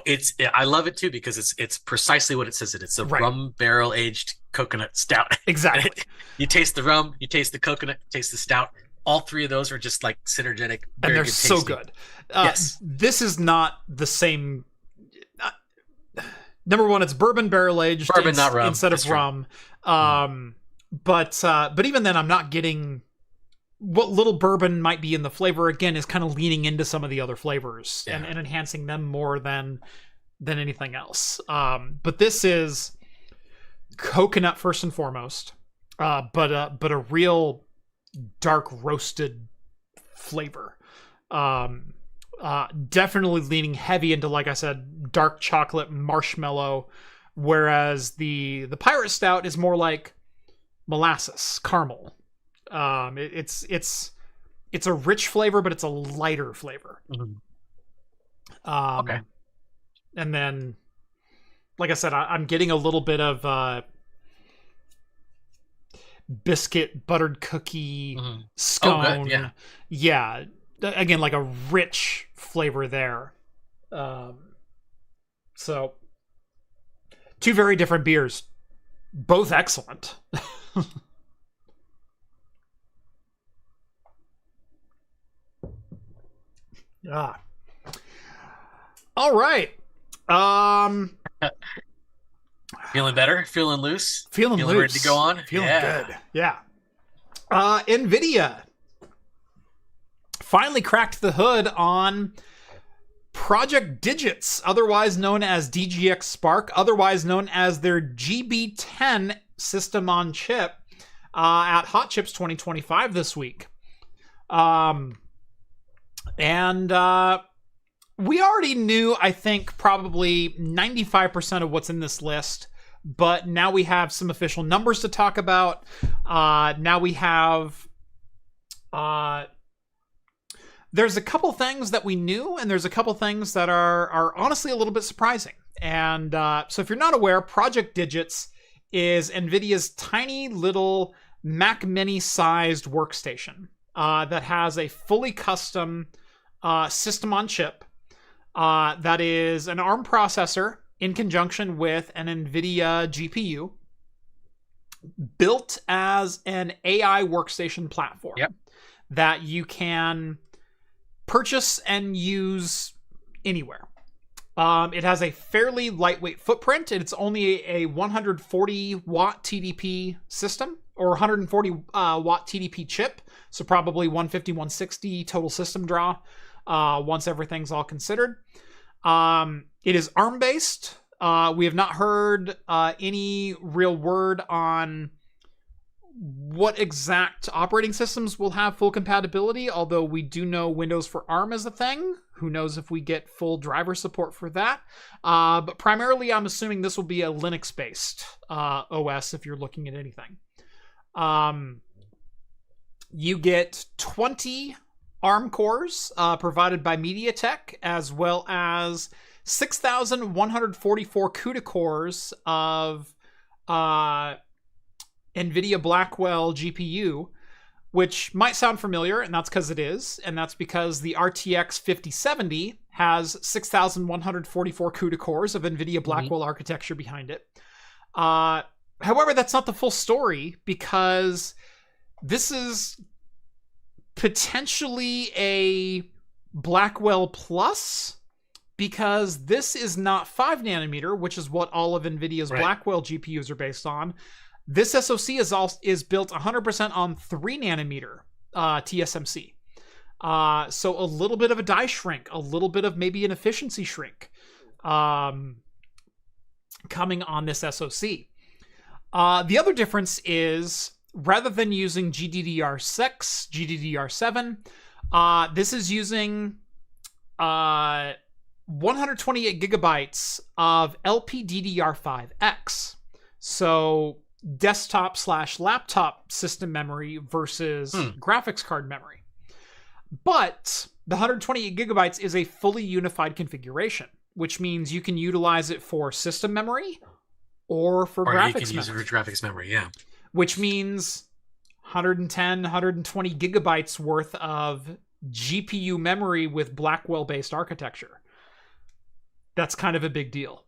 I love it too because it's precisely what it says. It's a rum barrel aged coconut stout. Exactly. You taste the rum, you taste the coconut, you taste the stout. All three of those are just like synergetic, and they're so good. Yes, this is not the same. Number one, it's bourbon barrel aged, not rum instead of rum. But even then, I'm not getting what little bourbon might be in the flavor. Again, is kind of leaning into some of the other flavors and enhancing them more than anything else. But this is coconut first and foremost, but a real dark roasted flavor. Definitely leaning heavy into, like I said, dark chocolate marshmallow, whereas the Pirate Stout is more like molasses caramel. It's a rich flavor, but it's a lighter flavor. Okay. And then, like I said, I'm getting a little bit of biscuit buttered cookie scone. Oh, good. Yeah. Again, like a rich flavor there. So, two very different beers, both excellent. All right. Feeling better? Feeling loose? Feeling loose. Ready to go on? Feeling good. Yeah. NVIDIA finally cracked the hood on Project Digits, otherwise known as DGX Spark, otherwise known as their GB10 system on chip, at HotChips 2025 this week. And we already knew, I think, probably 95% of what's in this list, but now we have some official numbers to talk about. Now we have there's a couple things that we knew, and there's a couple things that are honestly a little bit surprising. And so if you're not aware, Project Digits is NVIDIA's tiny little Mac Mini-sized workstation that has a fully custom system on chip that is an ARM processor in conjunction with an NVIDIA GPU built as an AI workstation platform that you can purchase and use anywhere. It has a fairly lightweight footprint, and it's only a 140 watt TDP system, or 140 watt TDP chip, so probably 150, 160 total system draw once everything's all considered. It is ARM based. We have not heard any real word on what exact operating systems will have full compatibility, although we do know Windows for ARM is a thing. Who knows if we get full driver support for that. But primarily, I'm assuming this will be a Linux-based OS if you're looking at anything. You get 20 ARM cores provided by MediaTek, as well as 6,144 CUDA cores of NVIDIA Blackwell GPU, which might sound familiar, and that's because it is, and that's because the RTX 5070 has 6,144 CUDA cores of NVIDIA Blackwell architecture behind it. However, that's not the full story, because this is potentially a Blackwell Plus, because this is not 5 nanometer, which is what all of NVIDIA's Blackwell GPUs are based on. This SoC is built 100% on 3 nanometer TSMC. So a little bit of a die shrink, a little bit of maybe an efficiency shrink coming on this SoC. The other difference is, rather than using GDDR6, GDDR7, this is using 128 gigabytes of LPDDR5X. So desktop / laptop system memory versus graphics card memory. But the 128 gigabytes is a fully unified configuration, which means you can utilize it for system memory or for graphics memory. Or you can use it for graphics memory, yeah. Which means 110, 120 gigabytes worth of GPU memory with Blackwell-based architecture. That's kind of a big deal.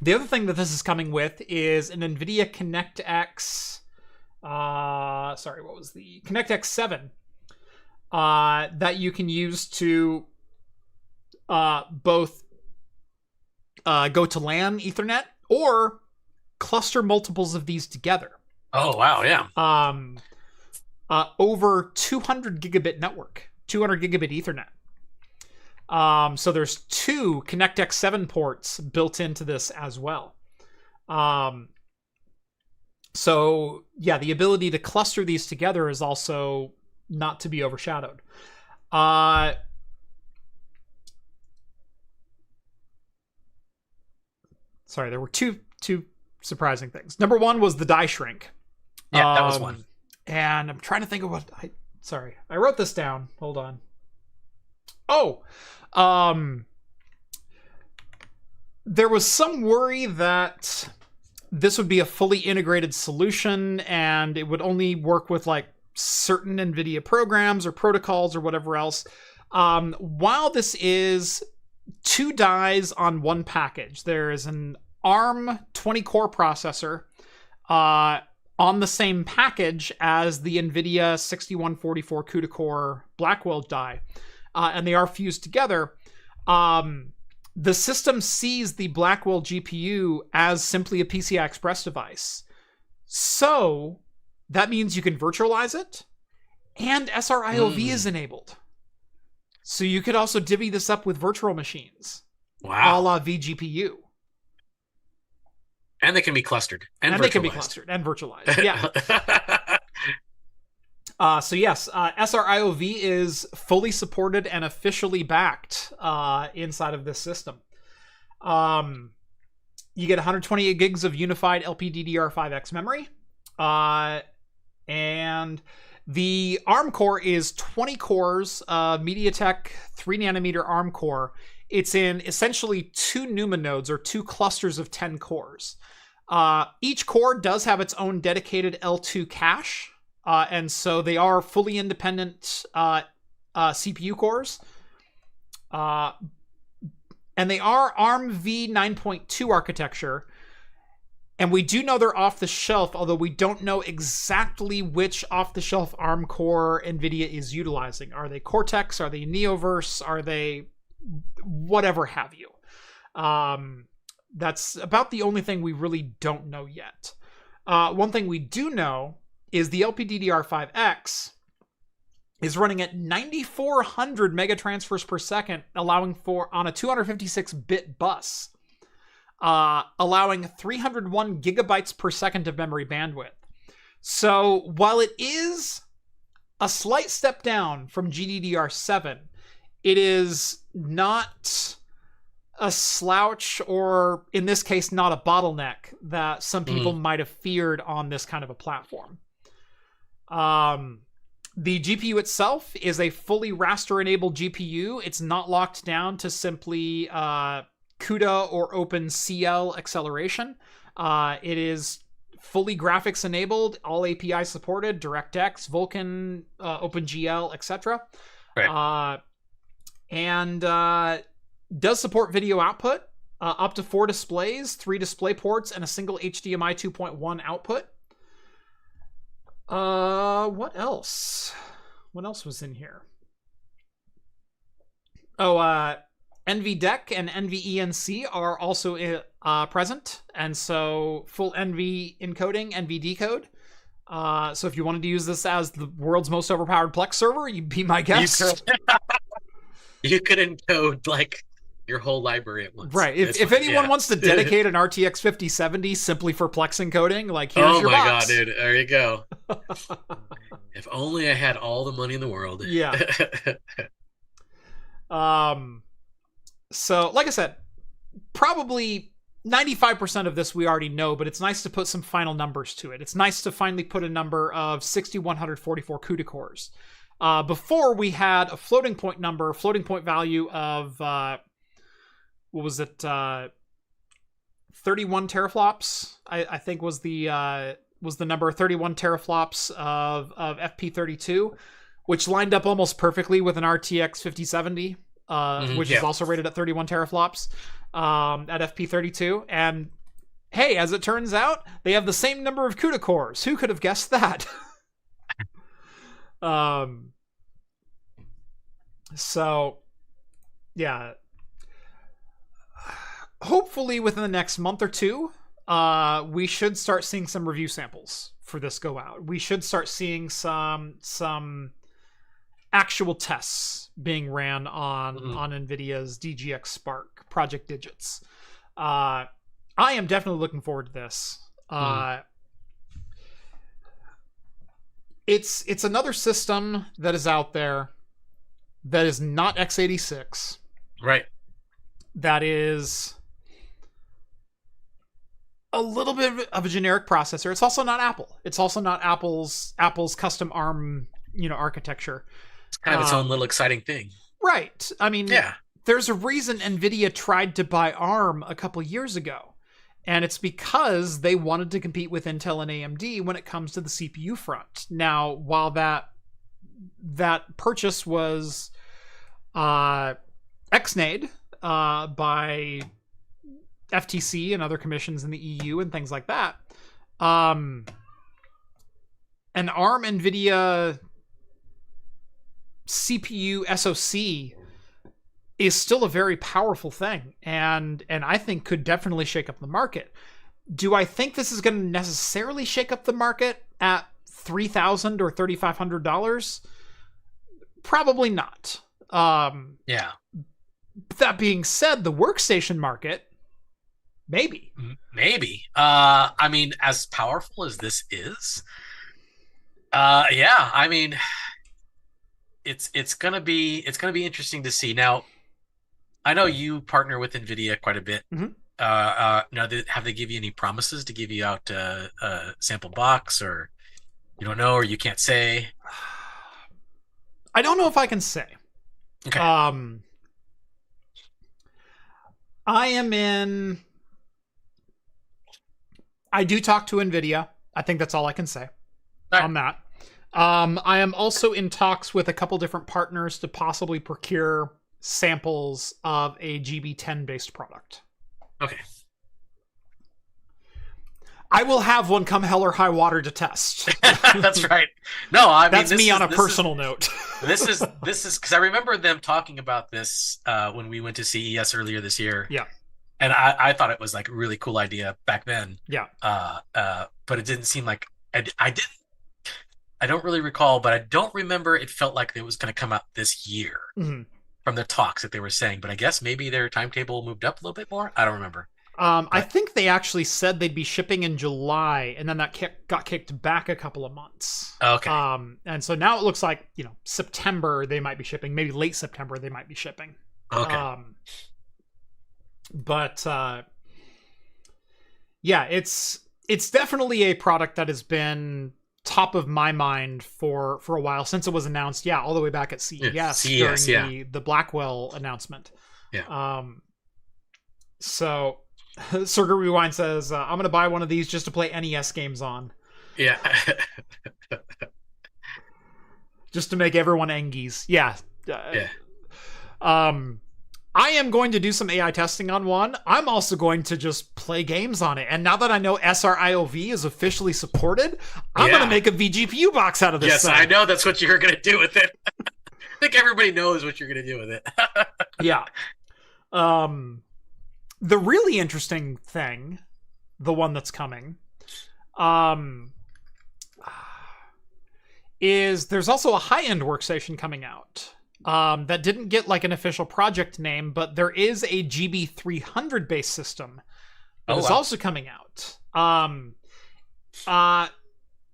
The other thing that this is coming with is an NVIDIA ConnectX. ConnectX 7 that you can use to both go to LAN Ethernet or cluster multiples of these together. Oh wow, yeah. Over 200 gigabit network, 200 gigabit Ethernet. So there's 2 ConnectX 7 ports built into this as well. So yeah, the ability to cluster these together is also not to be overshadowed. Sorry, there were two surprising things. Number one was the die shrink. Yeah, that was one. And I'm trying to think of what I wrote this down. Hold on. Oh, there was some worry that this would be a fully integrated solution and it would only work with like certain NVIDIA programs or protocols or whatever else. While this is 2 dies on one package, there is an ARM 20-core processor on the same package as the NVIDIA 6144 CUDA core Blackwell die. And they are fused together. The system sees the Blackwell GPU as simply a PCI Express device. So that means you can virtualize it, and SRIOV is enabled. So you could also divvy this up with virtual machines. Wow. A la vGPU. And they can be clustered. And they can be clustered and virtualized. Yeah. So yes, SRIOV is fully supported and officially backed inside of this system. You get 128 gigs of unified LPDDR5X memory. And The ARM core is 20 cores, MediaTek 3 nanometer ARM core. It's in essentially 2 NUMA nodes, or 2 clusters of 10 cores. Each core does have its own dedicated L2 cache, and so they are fully independent CPU cores. And they are ARM v9.2 architecture. And we do know they're off the shelf, although we don't know exactly which off-the-shelf ARM core NVIDIA is utilizing. Are they Cortex? Are they Neoverse? Are they whatever have you? That's about the only thing we really don't know yet. One thing we do know is the LPDDR5X is running at 9,400 megatransfers per second, allowing for on a 256-bit bus, allowing 301 gigabytes per second of memory bandwidth. So while it is a slight step down from GDDR7, it is not a slouch, or in this case, not a bottleneck that some people might have feared on this kind of a platform. The GPU itself is a fully raster-enabled GPU. It's not locked down to simply CUDA or OpenCL acceleration. It is fully graphics-enabled, all API supported, DirectX, Vulkan, OpenGL, etc. Right. And does support video output, up to 4 displays, 3 display ports, and a single HDMI 2.1 output. What else? What else was in here? Oh, NVDEC and NVENC are also present, and so full NV encoding, NV decode. So if you wanted to use this as the world's most overpowered Plex server, you'd be my guest. You could encode like your whole library at once. Right. If anyone wants to dedicate an RTX 5070 simply for Plex encoding, like, here's your box. Oh my god, dude. There you go. If only I had all the money in the world. Yeah. So, like I said, probably 95% of this we already know, but it's nice to put some final numbers to it. It's nice to finally put a number of 6,144 CUDA cores. Before, we had a floating point value of, what was it, 31 teraflops, I think was the number, 31 teraflops of FP32, which lined up almost perfectly with an RTX 5070, which is also rated at 31 teraflops at FP32. And hey, as it turns out, they have the same number of CUDA cores. Who could have guessed that? So, yeah. Hopefully within the next month or two, we should start seeing some review samples for this go out. We should start seeing some actual tests being ran on NVIDIA's DGX Spark, Project Digits. I am definitely looking forward to this. It's another system that is out there that is not x86. Right. That is a little bit of a generic processor. It's also not Apple. It's also not Apple's custom ARM, architecture. It's kind of its own little exciting thing. Right. I mean, yeah. There's a reason NVIDIA tried to buy ARM a couple years ago. And it's because they wanted to compete with Intel and AMD when it comes to the CPU front. Now, while that purchase was ex-nayed by FTC and other commissions in the EU and things like that, an ARM NVIDIA CPU SoC is still a very powerful thing, and I think could definitely shake up the market. Do I think this is going to necessarily shake up the market at $3,000 or $3,500? Probably not. Yeah. That being said, the workstation market, maybe. I mean, as powerful as this is, yeah. I mean, it's gonna be interesting to see. Now, I know you partner with NVIDIA quite a bit. Now, have they give you any promises to give you out a sample box or? You don't know, or you can't say? I don't know if I can say. Okay. I do talk to NVIDIA. I think that's all I can say All right. on that. I am also in talks with a couple different partners to possibly procure samples of a GB10 based product. Okay. I will have one come hell or high water to test. That's right. No, I mean, that's me on a personal note. This is because I remember them talking about this when we went to CES earlier this year. Yeah. And I thought it was like a really cool idea back then. Yeah. But it didn't seem like I don't really recall, but I don't remember it felt like it was going to come out this year from the talks that they were saying. But I guess maybe their timetable moved up a little bit more. I don't remember. I think they actually said they'd be shipping in July, and then that got kicked back a couple of months. Okay. And so now it looks like, September they might be shipping, maybe late September they might be shipping. Okay. Yeah, it's definitely a product that has been top of my mind for a while since it was announced. Yeah, all the way back at CES, during the Blackwell announcement. Yeah. So Serger Rewind says, I'm going to buy one of these just to play NES games on. Yeah. Just to make everyone Engies. Yeah. Yeah. I am going to do some AI testing on one. I'm also going to just play games on it. And now that I know SRIOV is officially supported, I'm going to make a vGPU box out of this thing. I know that's what you're going to do with it. I think everybody knows what you're going to do with it. Yeah. The really interesting thing, the one that's coming, is there's also a high-end workstation coming out that didn't get like an official project name, but there is a GB300 based system that is also coming out.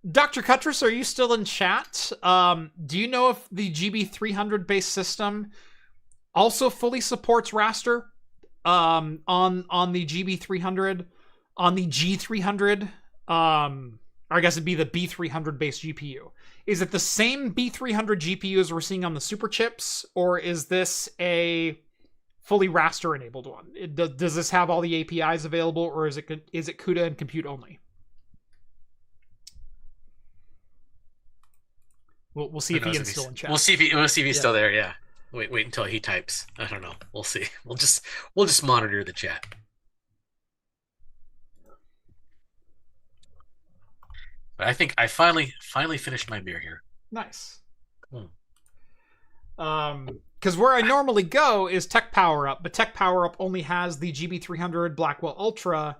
Dr. Cuttress, are you still in chat? Do you know if the GB300 based system also fully supports raster? On the GB300, on the G300, or I guess it'd be the B300 based GPU. Is it the same B300 GPU as we're seeing on the super chips, or is this a fully raster enabled one? Does this have all the APIs available, or is it CUDA and compute only? We'll see if Ian's still in chat. We'll see if he's still there. Yeah. Wait until he types. I don't know. We'll see. We'll just monitor the chat. But I think I finally finished my beer here. Nice. Because where I normally go is Tech Power Up, but Tech Power Up only has the GB300 Blackwell Ultra,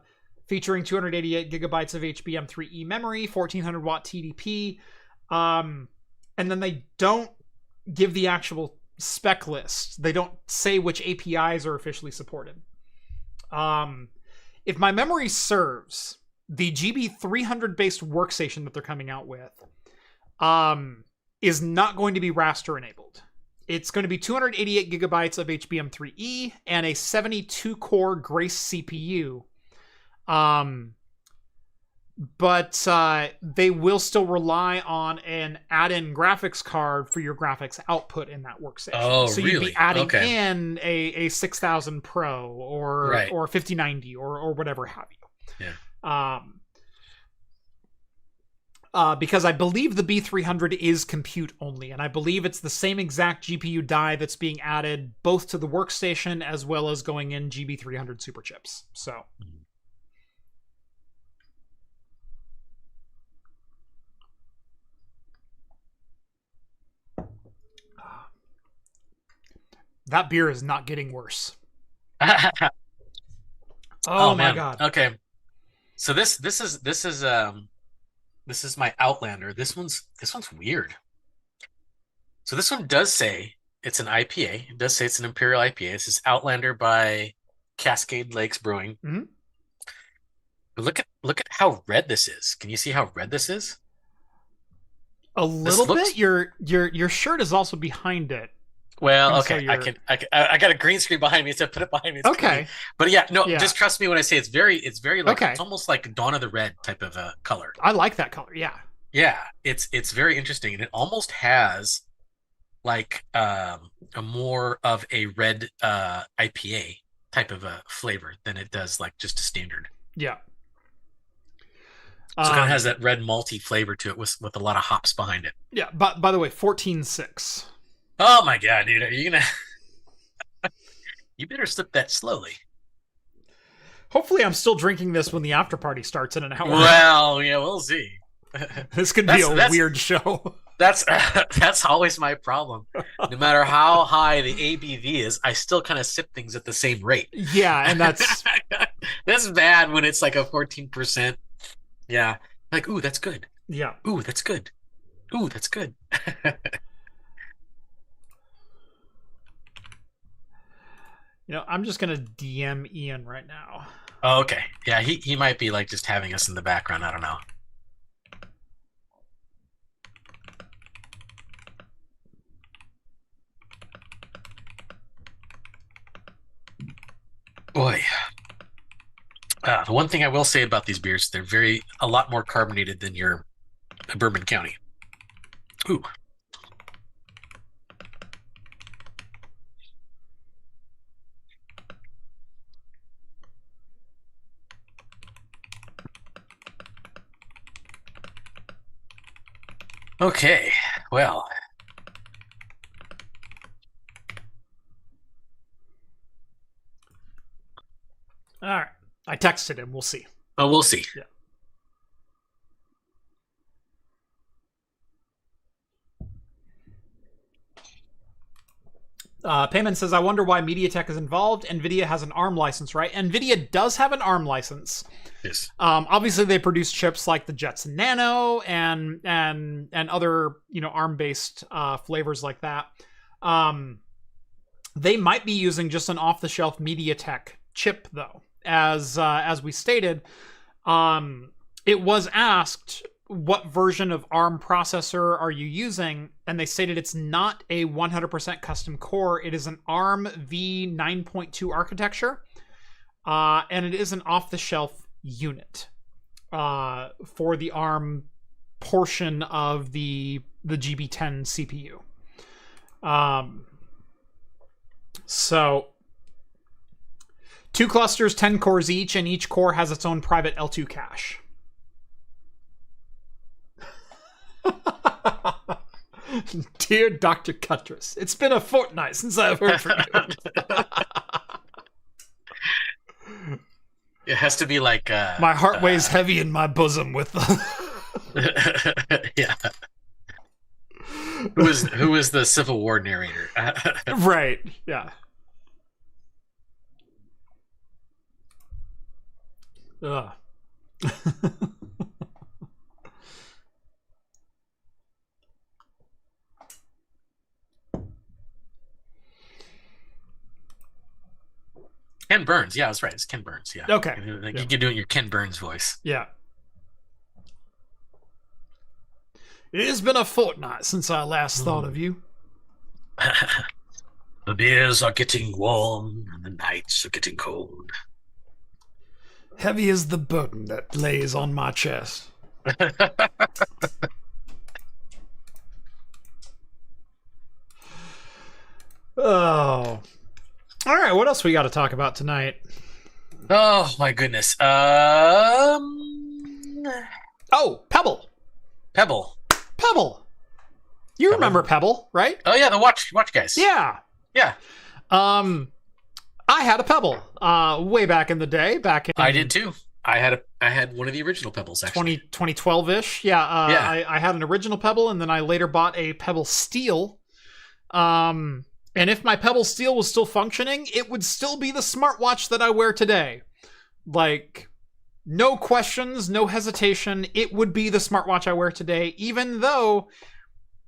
featuring 288 gigabytes of HBM3E memory, 1400 watt TDP, and then they don't give the actual spec list. They don't say which APIs are officially supported. If my memory serves, the GB300 based workstation that they're coming out with is not going to be raster enabled. It's going to be 288 gigabytes of HBM3E and a 72 core Grace CPU. But they will still rely on an add-in graphics card for your graphics output in that workstation. Oh, so really? You'd be adding in a 6000 Pro or 5090 or whatever have you. Yeah. Because I believe the B300 is compute only, and I believe it's the same exact GPU die that's being added both to the workstation as well as going in GB300 super chips. So. That beer is not getting worse. Oh my god. Okay. So this is my Outlander. This one's weird. So this one does say it's an IPA. It does say it's an Imperial IPA. This is Outlander by Cascade Lakes Brewing. Mm-hmm. But look at how red this is. Can you see how red this is? A little bit. Your shirt is also behind it. Well, okay, so I got a green screen behind me, so I put it behind me. It's okay, green. But yeah, just trust me when I say it's very like it's almost like Dawn of the Red type of color. I like that color. Yeah. Yeah, it's very interesting, and it almost has like a more of a red IPA type of a flavor than it does like just a standard. Yeah. So it kind of has that red malty flavor to it with a lot of hops behind it. Yeah. But by the way, 14.6. Oh my god, dude! Are you gonna? You better sip that slowly. Hopefully, I'm still drinking this when the after party starts in an hour. Well, yeah, we'll see. This could be a weird show. That's always my problem. No matter how high the ABV is, I still kind of sip things at the same rate. Yeah, and that's bad when it's like a 14%. Yeah, like ooh, that's good. Yeah, ooh, that's good. Ooh, that's good. I'm just gonna DM Ian right now. Oh, okay. Yeah, he might be like just having us in the background. I don't know. Boy. The one thing I will say about these beers, they're a lot more carbonated than your Bourbon County. Ooh. Okay, well. All right. I texted him. We'll see. Oh, we'll see. Yeah. Payman says, I wonder why MediaTek is involved. NVIDIA has an ARM license, right? NVIDIA does have an ARM license. Yes. Obviously, they produce chips like the Jetson Nano and other ARM-based flavors like that. They might be using just an off-the-shelf MediaTek chip, though. As we stated, it was asked, what version of ARM processor are you using? And they stated it's not a 100% custom core. It is an ARM v9.2 architecture. And it is an off-the-shelf unit for the ARM portion of the GB10 CPU. So 2 clusters, 10 cores each, and each core has its own private L2 cache. Dear Dr. Cuttress, it's been a fortnight since I've heard from you. It has to be like my heart weighs heavy in my bosom with yeah. Who is the Civil War narrator? Right. Yeah. Ugh. Ken Burns. Yeah, that's right. It's Ken Burns. Yeah. Okay. Like you can do it in your Ken Burns voice. Yeah. It has been a fortnight since I last thought of you. The beers are getting warm and the nights are getting cold. Heavy is the burden that lays on my chest. Oh. All right, what else we got to talk about tonight? Oh, my goodness. Oh, Pebble. Pebble. You remember Pebble, right? Oh, yeah, the watch guys. Yeah. Yeah. I had a Pebble way back in the day. I did too. I had one of the original Pebbles, actually. 2012-ish. Yeah. I had an original Pebble, and then I later bought a Pebble Steel. And if my Pebble Steel was still functioning, it would still be the smartwatch that I wear today. Like, no questions, no hesitation. It would be the smartwatch I wear today, even though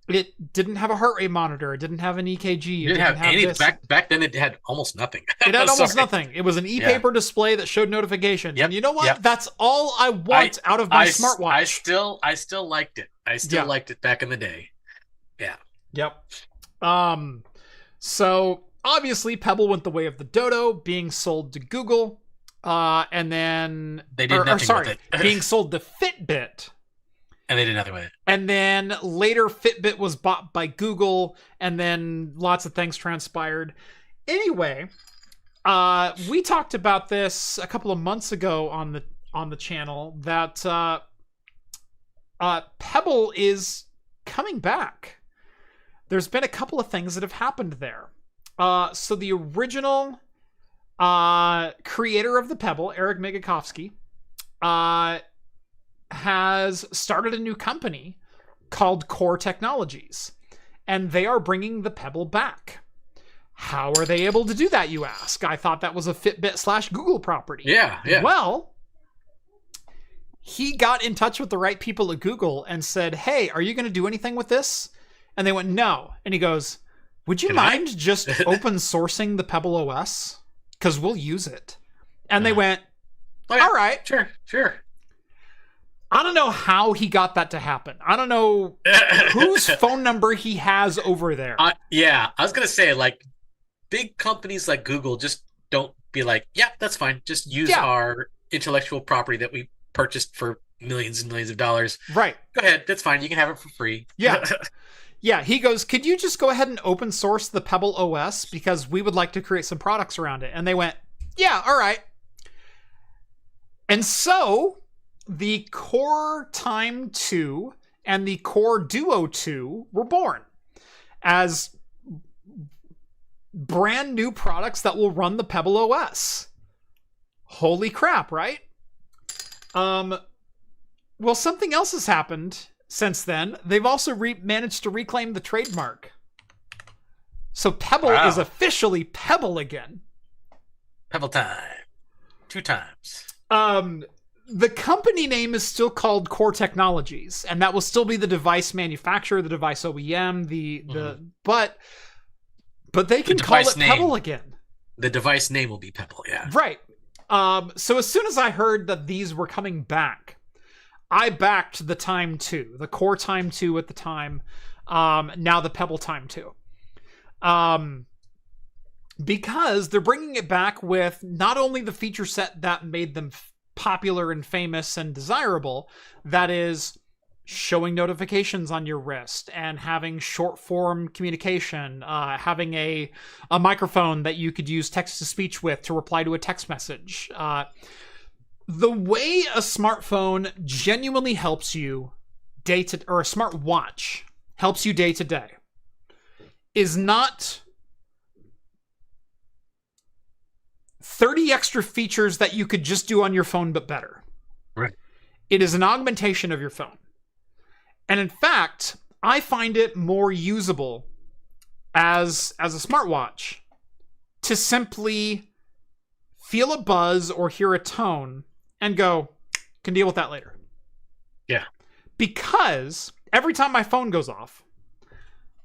it didn't have a heart rate monitor. It didn't have an EKG. It didn't have anything. Back then, it had almost nothing. It had almost nothing. It was an e-paper display that showed notifications. Yep. And you know what? Yep. That's all I want out of my smartwatch. I still liked it. I still liked it back in the day. Yeah. Yep. So obviously Pebble went the way of the Dodo, being sold to Google, and then they did nothing with it. being sold to Fitbit, And they did nothing with it. And then later Fitbit was bought by Google, and then lots of things transpired. Anyway, we talked about this a couple of months ago on the channel that Pebble is coming back. There's been a couple of things that have happened there. So the original creator of the Pebble, Eric Megakovsky, has started a new company called Core Technologies, and they are bringing the Pebble back. How are they able to do that, you ask? I thought that was a Fitbit / Google property. Yeah. Well, he got in touch with the right people at Google and said, hey, are you going to do anything with this? And they went, no. And he goes, would you mind just open sourcing the Pebble OS? Because we'll use it. And they went, all right. Sure. I don't know how he got that to happen. I don't know whose phone number he has over there. Yeah, I was going to say, like, big companies like Google just don't be like, yeah, that's fine. Just use our intellectual property that we purchased for millions and millions of dollars. Right. Go ahead. That's fine. You can have it for free. Yeah. Yeah, he goes, could you just go ahead and open source the Pebble OS? Because we would like to create some products around it. And they went, yeah, all right. And so the Core Time 2 and the Core Duo 2 were born as brand new products that will run the Pebble OS. Holy crap, right? Well, something else has happened since then. They've also managed to reclaim the trademark. So Pebble is officially Pebble again. Pebble Time. 2 times. The company name is still called Core Technologies, and that will still be the device manufacturer, the device OEM, but they can call it Pebble again. The device name will be Pebble, yeah. Right. So as soon as I heard that these were coming back, I backed the Time 2, the Core Time 2 at the time, now the Pebble Time 2. Because they're bringing it back with not only the feature set that made them popular and famous and desirable, that is showing notifications on your wrist and having short form communication, having a microphone that you could use text to speech with to reply to a text message. The way a smartphone genuinely helps you or a smartwatch helps you day to day is not 30 extra features that you could just do on your phone, but better. Right. It is an augmentation of your phone. And in fact, I find it more usable as a smartwatch to simply feel a buzz or hear a tone and go, can deal with that later. Yeah. Because every time my phone goes off,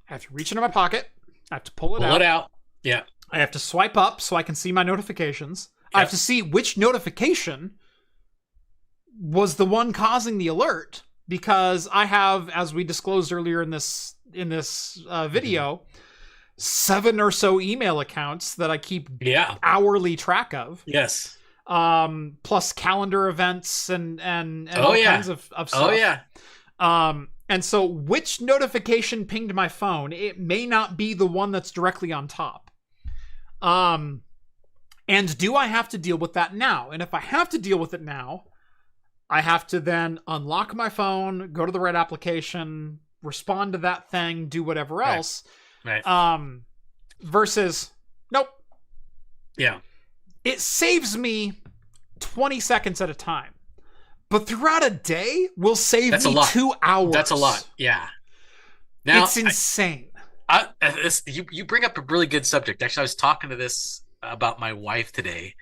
I have to reach into my pocket, I have to pull it out. Yeah. I have to swipe up so I can see my notifications. Yep. I have to see which notification was the one causing the alert, because I have, as we disclosed earlier in this video, 7 or so email accounts that I keep hourly track of. Yes. Plus calendar events and all kinds of stuff. Oh yeah. And so which notification pinged my phone? It may not be the one that's directly on top. And do I have to deal with that now? And if I have to deal with it now, I have to then unlock my phone, go to the right application, respond to that thing, do whatever else. Right. Versus, nope. Yeah. It saves me 20 seconds at a time. But throughout a day, will save me 2 hours. That's a lot. Yeah. Now, it's insane. You bring up a really good subject. Actually, I was talking to this about my wife today,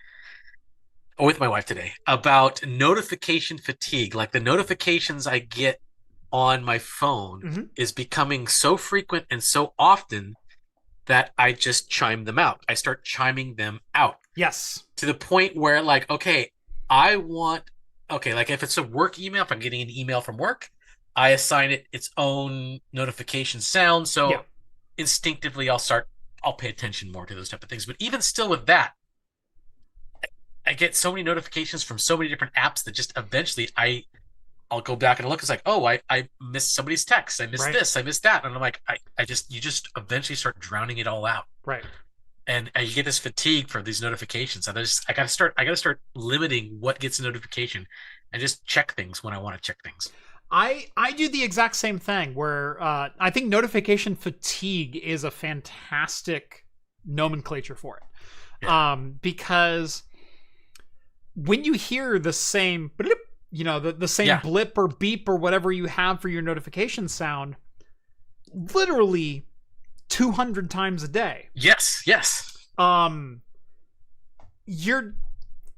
with my wife today, about notification fatigue. Like, the notifications I get on my phone is becoming so frequent and so often that I just chime them out. I start chiming them out. Yes. To the point where, like, okay, like if it's a work email, if I'm getting an email from work, I assign it its own notification sound. So instinctively I'll pay attention more to those type of things. But even still with that, I get so many notifications from so many different apps that just eventually I'll go back and look. It's like, oh, I missed somebody's text. I missed Right. this. I missed that. And I'm like, you just eventually start drowning it all out. Right. And you get this fatigue for these notifications. And I gotta start limiting what gets a notification, and just check things when I want to check things. I do the exact same thing where I think notification fatigue is a fantastic nomenclature for it. Yeah. Because when you hear the same blip, the same blip or beep or whatever you have for your notification sound, literally 200 times a day. Yes. You're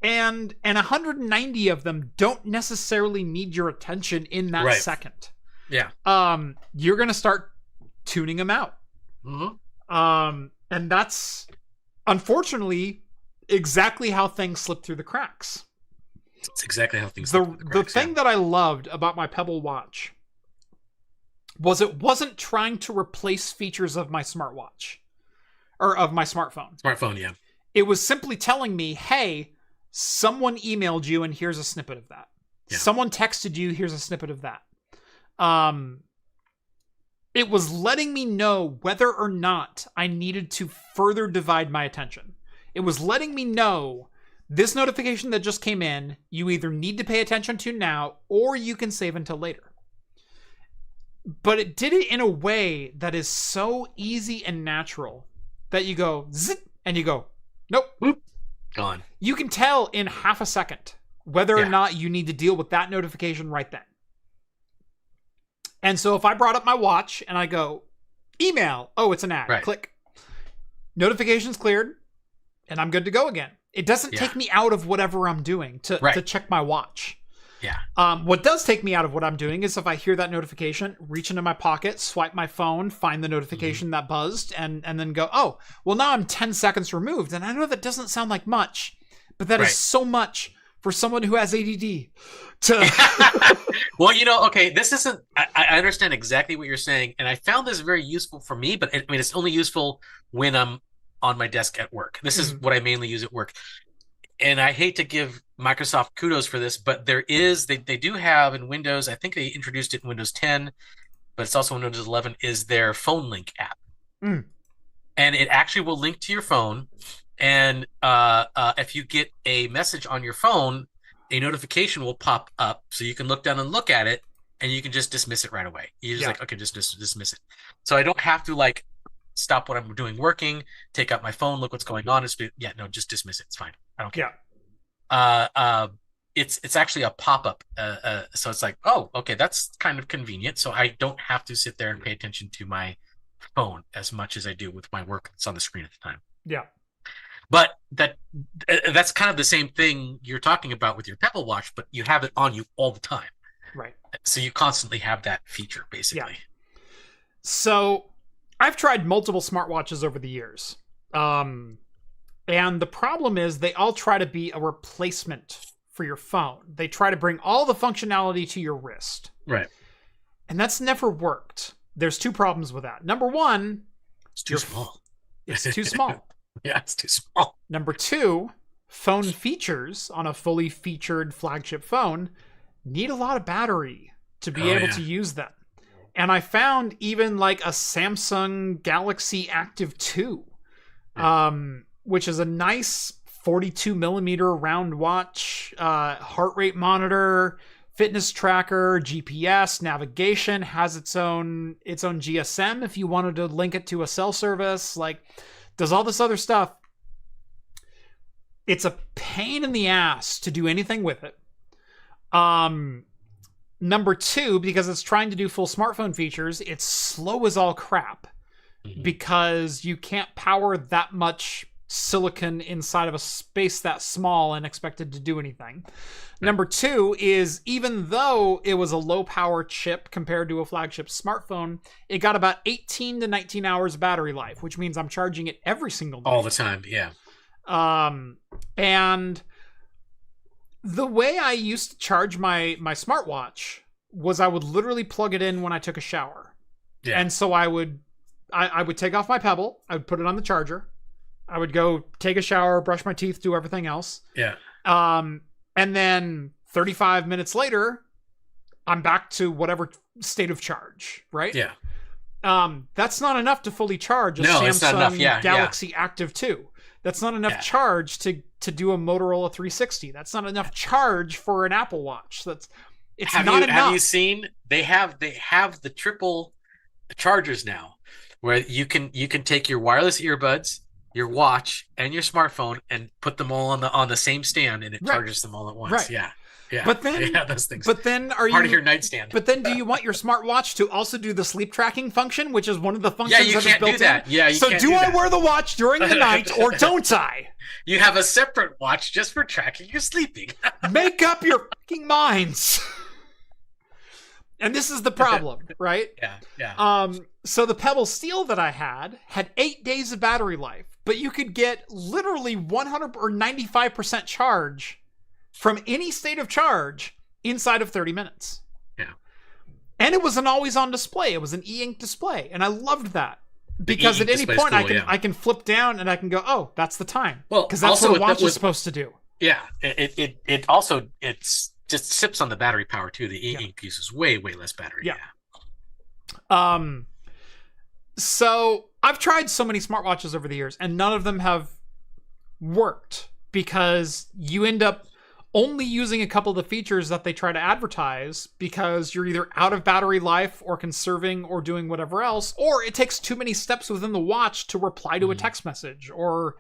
and 190 of them don't necessarily need your attention in that second. Yeah. You're gonna start tuning them out. Mm-hmm. And that's unfortunately exactly how things slip through the cracks. It's exactly how things slip through the cracks. The thing that I loved about my Pebble Watch was it wasn't trying to replace features of my smartwatch or of my smartphone. Yeah. It was simply telling me, hey, someone emailed you and here's a snippet of that. Yeah. Someone texted you, here's a snippet of that. It was letting me know whether or not I needed to further divide my attention. It was letting me know this notification that just came in, you either need to pay attention to now or you can save until later. But it did it in a way that is so easy and natural that you go zip and you go, nope. Boop. Gone. You can tell in half a second whether or not you need to deal with that notification right then. And so if I brought up my watch and I go, email, oh, it's an ad, click. Notifications cleared, and I'm good to go again. It doesn't take me out of whatever I'm doing to check my watch. Yeah. What does take me out of what I'm doing is if I hear that notification, reach into my pocket, swipe my phone, find the notification that buzzed, and then go, oh, well, now I'm 10 seconds removed. And I know that doesn't sound like much, but that is so much for someone who has ADD. Well, okay, this isn't, I understand exactly what you're saying, and I found this very useful for me, but it's only useful when I'm on my desk at work. This is what I mainly use at work. And I hate to give Microsoft kudos for this, but they do have in Windows, I think they introduced it in Windows 10, but it's also in Windows 11, is their phone link app. And it actually will link to your phone. And if you get a message on your phone, a notification will pop up so you can look down and look at it, and you can just dismiss it right away. You're just okay, just dismiss it. So I don't have to stop what I'm doing working, take out my phone, look what's going on. Just dismiss it. It's fine. I don't care. It's actually a pop-up. So it's like, oh, okay, that's kind of convenient. So I don't have to sit there and pay attention to my phone as much as I do with my work that's on the screen at the time. Yeah. But that's kind of the same thing you're talking about with your Pebble Watch, but you have it on you all the time. Right. So you constantly have that feature, basically. Yeah. So I've tried multiple smartwatches over the years. And the problem is they all try to be a replacement for your phone. They try to bring all the functionality to your wrist. Right. And that's never worked. There's two problems with that. Number one, it's too small. It's too small. Yeah, it's too small. Number two, phone features on a fully featured flagship phone need a lot of battery to be able to use them. And I found even like a Samsung Galaxy Active 2, which is a nice 42 millimeter round watch, heart rate monitor, fitness tracker, GPS, navigation, has its own GSM if you wanted to link it to a cell service, does all this other stuff. It's a pain in the ass to do anything with it. Number two, because it's trying to do full smartphone features, it's slow as all crap because you can't power that much silicon inside of a space that small and expect it to do anything. Number two is, even though it was a low power chip compared to a flagship smartphone, it got about 18 to 19 hours battery life, which means I'm charging it every single day. All the time, yeah. And the way I used to charge my smartwatch was I would literally plug it in when I took a shower. Yeah. And so I would take off my Pebble, I would put it on the charger, I would go take a shower, brush my teeth, do everything else. Yeah. And then 35 minutes later, I'm back to whatever state of charge, right? Yeah. That's not enough to fully charge a it's not enough. Samsung Galaxy Active 2. That's not enough charge to do a Motorola 360. That's not enough charge for an Apple Watch. Not enough. Have you seen they have the triple chargers now, where you can take your wireless earbuds, your watch, and your smartphone and put them all on the same stand, and it charges them all at once. Right. Yeah. Yeah. But then, those things. But then, part of your nightstand? But then, do you want your smartwatch to also do the sleep tracking function, which is one of the functions you that can't is built do that. in? Yeah, you so can't do do I that. wear the watch during the night or don't I? You have a separate watch just for tracking your sleeping. Make up your fucking minds. And this is the problem, right? Yeah. So the Pebble Steel that I had 8 days of battery life, but you could get literally 100 or 95% charge from any state of charge inside of 30 minutes. Yeah. And it was an always-on display. It was an e-ink display, and I loved that. Because at any point I can flip down and I can go, oh, that's the time. Well, because that's what a watch is supposed to do. Yeah. It also just sips on the battery power too. The e-ink uses way less battery. Yeah. So I've tried so many smartwatches over the years, and none of them have worked because you end up only using a couple of the features that they try to advertise because you're either out of battery life or conserving or doing whatever else, or it takes too many steps within the watch to reply to a text message or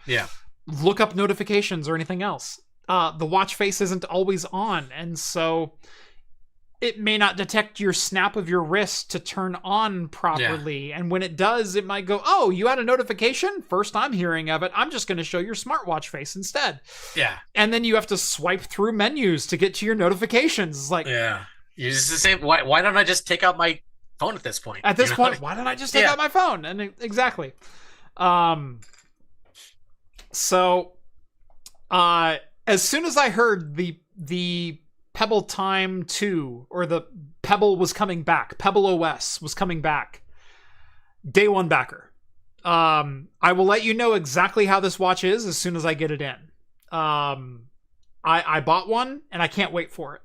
look up notifications or anything else. The watch face isn't always on, and so it may not detect your snap of your wrist to turn on properly. And when it does, it might go, oh, you had a notification? First I'm hearing of it. I'm just going to show your smartwatch face instead. Yeah. And then you have to swipe through menus to get to your notifications. It's like, yeah. You're just the same. Why don't I just take out my phone at this point? At this point, why don't I just take out my phone? And exactly. So, as soon as I heard the Pebble Time 2, or the Pebble was coming back, Pebble OS was coming back, day one backer. I will let you know exactly how this watch is as soon as I get it in. I bought one and I can't wait for it.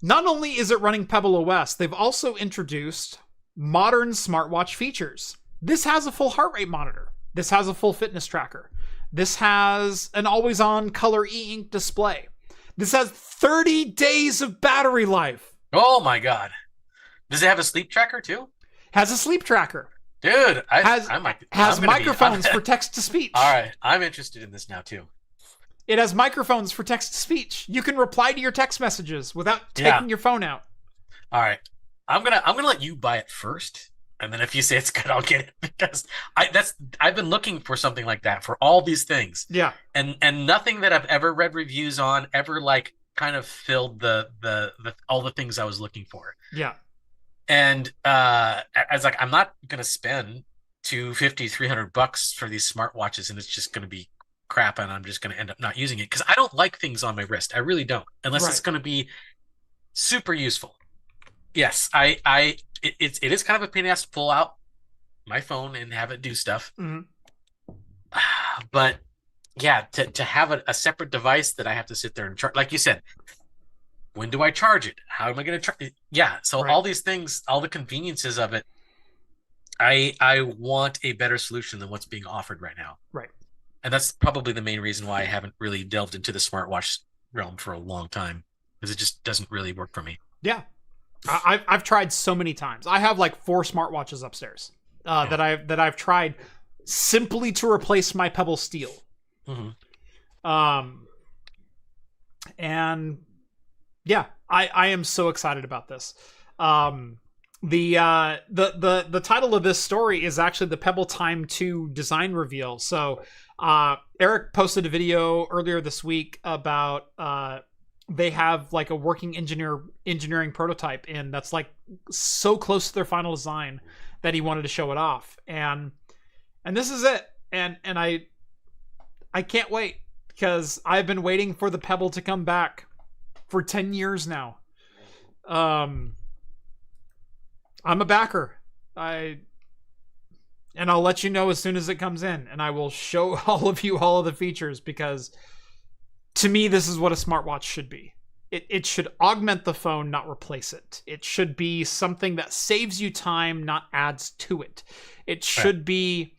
Not only is it running Pebble OS, they've also introduced modern smartwatch features. This has a full heart rate monitor. This has a full fitness tracker. This has an always-on color e-ink display. This has 30 days of battery life. Oh my god. Does it have a sleep tracker too? Has a sleep tracker. Dude, has microphones for text-to-speech. All right, I'm interested in this now too. It has microphones for text-to-speech. You can reply to your text messages without taking your phone out. All right. I'm gonna let you buy it first, and then if you say it's good, I'll get it, because I've been looking for something like that for all these things. Yeah. And nothing that I've ever read reviews on ever like kind of filled the all the things I was looking for. Yeah. And I was like, I'm not gonna spend $250-$300 for these smartwatches, and it's just gonna be crap, and I'm just gonna end up not using it because I don't like things on my wrist. I really don't, unless it's gonna be super useful. Yes, it is kind of a pain in the ass to pull out my phone and have it do stuff. Mm-hmm. But yeah, to have a separate device that I have to sit there and charge, like you said, when do I charge it? How am I going to charge it? Yeah, so all these things, all the conveniences of it, I want a better solution than what's being offered right now. Right. And that's probably the main reason why I haven't really delved into the smartwatch realm for a long time, because it just doesn't really work for me. Yeah. I've tried so many times. I have like 4 smartwatches upstairs that I've tried simply to replace my Pebble Steel. Mm-hmm. And yeah, I am so excited about this. The title of this story is actually the Pebble Time 2 design reveal. So Eric posted a video earlier this week about they have like a working engineering prototype in that's like so close to their final design that he wanted to show it off. And this is it. And I can't wait, because I've been waiting for the Pebble to come back for 10 years now. I'm a backer. And I'll let you know as soon as it comes in, and I will show all of you all of the features, because to me, this is what a smartwatch should be. it should augment the phone, not replace it. It should be something that saves you time, not adds to it. It should be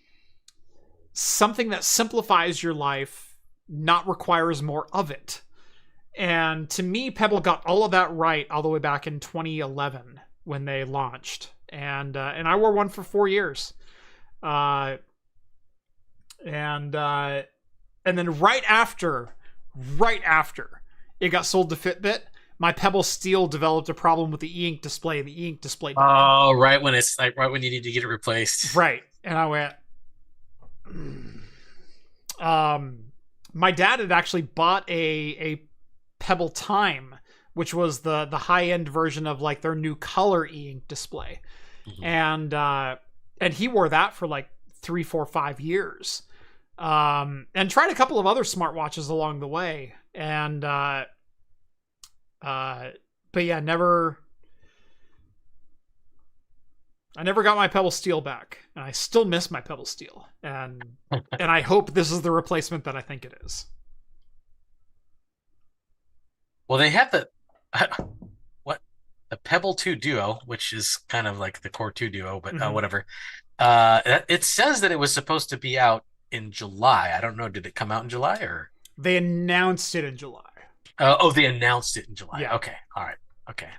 something that simplifies your life, not requires more of it. And to me, Pebble got all of that right all the way back in 2011 when they launched. And I wore one for 4 years. And then right after it got sold to Fitbit, my Pebble Steel developed a problem with the e-ink display. The e-ink display. Oh, right when it's like right when you need to get it replaced. Right. And I went, my dad had actually bought a Pebble Time, which was the high-end version of like their new color e-ink display. Mm-hmm. And he wore that for like 3, 4, 5 years. And tried a couple of other smartwatches along the way. And but yeah, I never got my Pebble Steel back, and I still miss my Pebble Steel, and I hope this is the replacement that I think it is. Well, they have the Pebble 2 Duo, which is kind of like the Core 2 Duo, but whatever. It says that it was supposed to be out in July. I don't know. Did it come out in July or? They announced it in July. They announced it in July. Yeah. Okay. All right. Okay.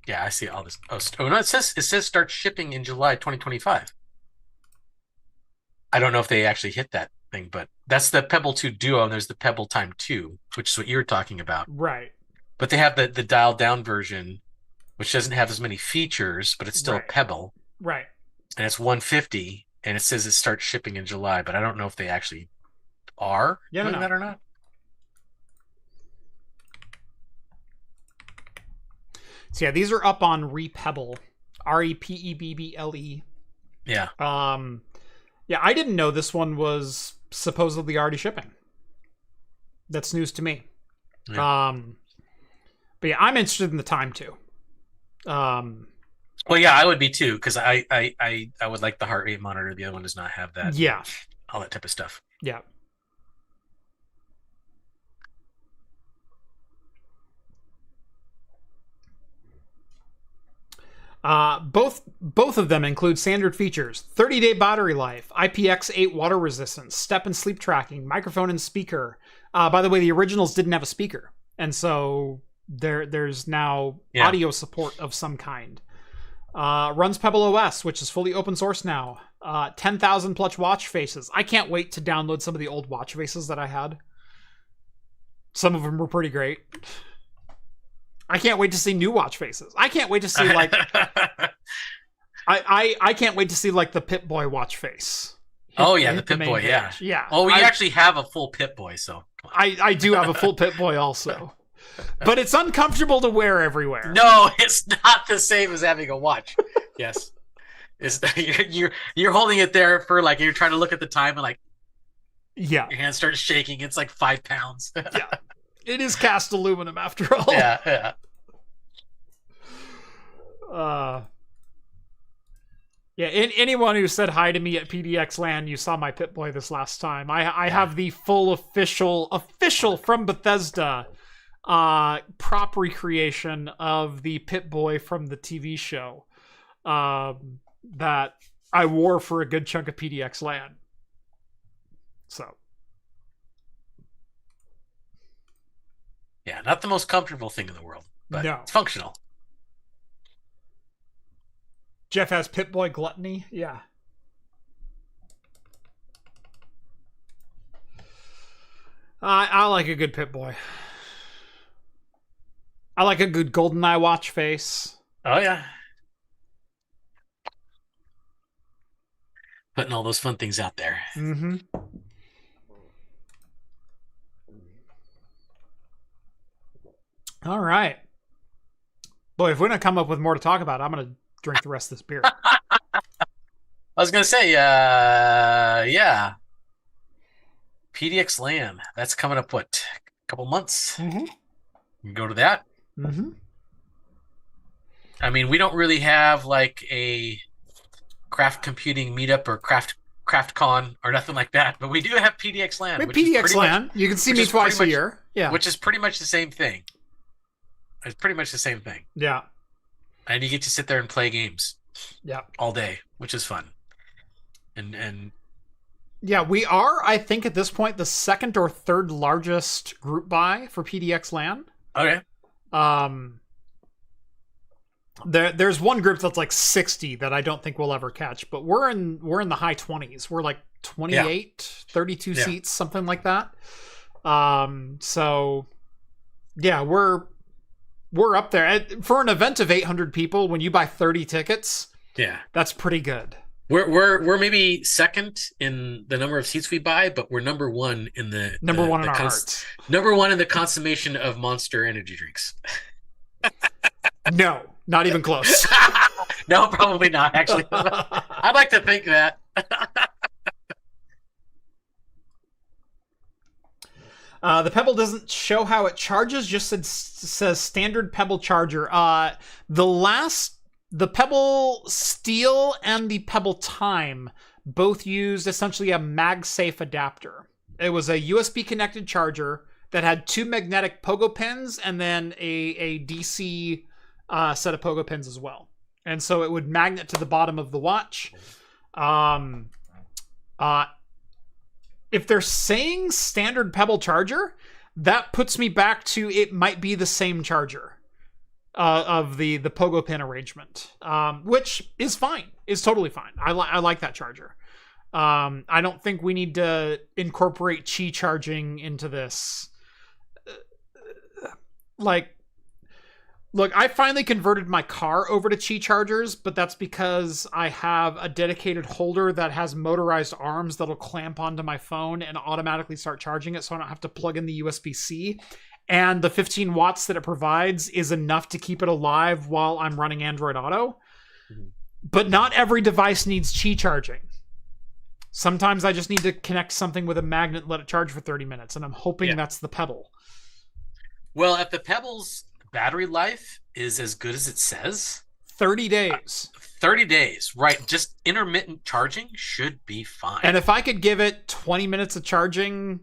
Yeah, I see all this. Oh no, it says start shipping in July 2025. I don't know if they actually hit that thing, but that's the Pebble 2 Duo, and there's the Pebble Time 2, which is what you were talking about. Right. But they have the dialed down version, which doesn't have as many features, but it's still a Pebble. Right. And it's $150, and it says it starts shipping in July, but I don't know if they actually are doing that or not. So yeah, these are up on Repebble, REPEBBLE. Yeah. Yeah, I didn't know this one was supposedly already shipping. That's news to me. Yeah. But yeah, I'm interested in the Time too. Well, yeah, I would be too, because I would like the heart rate monitor. The other one does not have that. Yeah. All that type of stuff. Yeah. Both of them include standard features: 30-day battery life, IPX8 water resistance, step and sleep tracking, microphone and speaker. By the way, the originals didn't have a speaker, and so there's now audio support of some kind. Runs Pebble OS, which is fully open source now. 10,000 plus watch faces. I can't wait to download some of the old watch faces that I had. Some of them were pretty great. I can't wait to see new watch faces. I can't wait to see like I can't wait to see like the Pip-Boy watch face. Oh yeah, the Pip-Boy, yeah. Oh, we actually have a full Pip-Boy, so I do have a full Pip-Boy also. But it's uncomfortable to wear everywhere. No, it's not the same as having a watch. Yes. It's you're holding it there for like you're trying to look at the time and like your hand starts shaking. It's like 5 pounds. Yeah. It is cast aluminum after all. Yeah. Anyone who said hi to me at PDX Land, you saw my Pip-Boy this last time. I have the full official from Bethesda prop recreation of the Pip-Boy from the TV show that I wore for a good chunk of PDX Land. So. Yeah, not the most comfortable thing in the world, but no. It's functional. Jeff has Pip-Boy gluttony. Yeah. I like a good Pip-Boy. I like a good GoldenEye watch face. Oh, yeah. Putting all those fun things out there. Mm-hmm. All right. Boy, if we don't come up with more to talk about, I'm going to drink the rest of this beer. I was going to say, yeah. PDX Land. That's coming up, what, a couple months? Mm-hmm. You can go to that. Mm-hmm. I mean, we don't really have like a craft computing meetup or craft CraftCon or nothing like that, but we do have PDX LAN. We have PDX LAN. You can see me twice a year. Yeah. Which is pretty much the same thing. It's pretty much the same thing. Yeah. And you get to sit there and play games. Yeah. All day, which is fun. And yeah, we are, I think at this point, the second or third largest group buy for PDX LAN. Okay. There's one group that's like 60 that I don't think we'll ever catch, but we're in the high 20s. We're like 28, 32 seats, something like that. So yeah, we're up there. For an event of 800 people, when you buy 30 tickets, that's pretty good. We're maybe second in the number of seats we buy, but we're number one in the number one in our hearts. Number one in the consummation of Monster energy drinks. No, not even close. No, probably not. Actually, I'd like to think that. The Pebble doesn't show how it charges. Just says standard Pebble charger. The Pebble Steel and the Pebble Time both used essentially a MagSafe adapter. It was a USB connected charger that had 2 magnetic pogo pins and then a DC set of pogo pins as well. And so it would magnet to the bottom of the watch. If they're saying standard Pebble charger, that puts me back to it might be the same charger. Of the pogo pin arrangement, which is fine, is totally fine. I like that charger. I don't think we need to incorporate Qi charging into this. Look, I finally converted my car over to Qi chargers, but that's because I have a dedicated holder that has motorized arms that'll clamp onto my phone and automatically start charging it, so I don't have to plug in the USB-C. And the 15 watts that it provides is enough to keep it alive while I'm running Android Auto. Mm-hmm. But not every device needs Qi charging. Sometimes I just need to connect something with a magnet and let it charge for 30 minutes, and I'm hoping that's the Pebble. Well, if the Pebble's battery life is as good as it says... 30 days. 30 days, right. Just intermittent charging should be fine. And if I could give it 20 minutes of charging...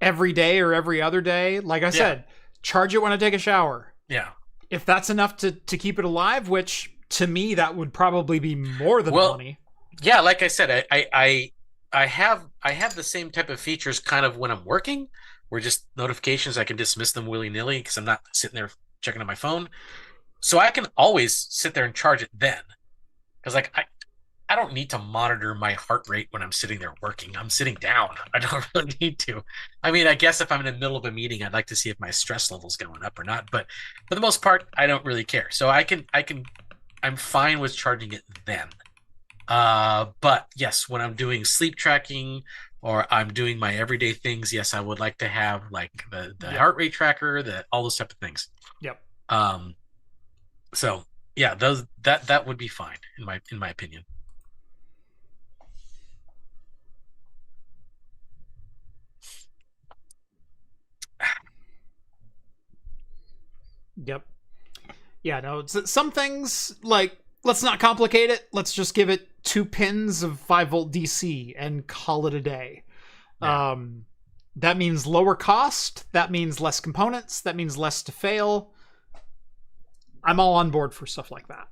every day or every other day, like I said, charge it when I take a shower. Yeah. If that's enough to keep it alive, which to me that would probably be more than plenty. Yeah, like I said, I have the same type of features kind of when I'm working, where just notifications I can dismiss them willy-nilly because I'm not sitting there checking on my phone. So I can always sit there and charge it then. Because like I don't need to monitor my heart rate when I'm sitting there working. I'm sitting down. I don't really need to. I mean, I guess if I'm in the middle of a meeting, I'd like to see if my stress level's going up or not. But for the most part, I don't really care. So I'm fine with charging it then. But yes, when I'm doing sleep tracking or I'm doing my everyday things, yes, I would like to have like the heart rate tracker, all those type of things. Yep. So yeah, that would be fine in my opinion. Yep. Yeah, no, some things, like, let's not complicate it. Let's just give it 2 pins of 5-volt DC and call it a day. Yeah. That means lower cost. That means less components. That means less to fail. I'm all on board for stuff like that.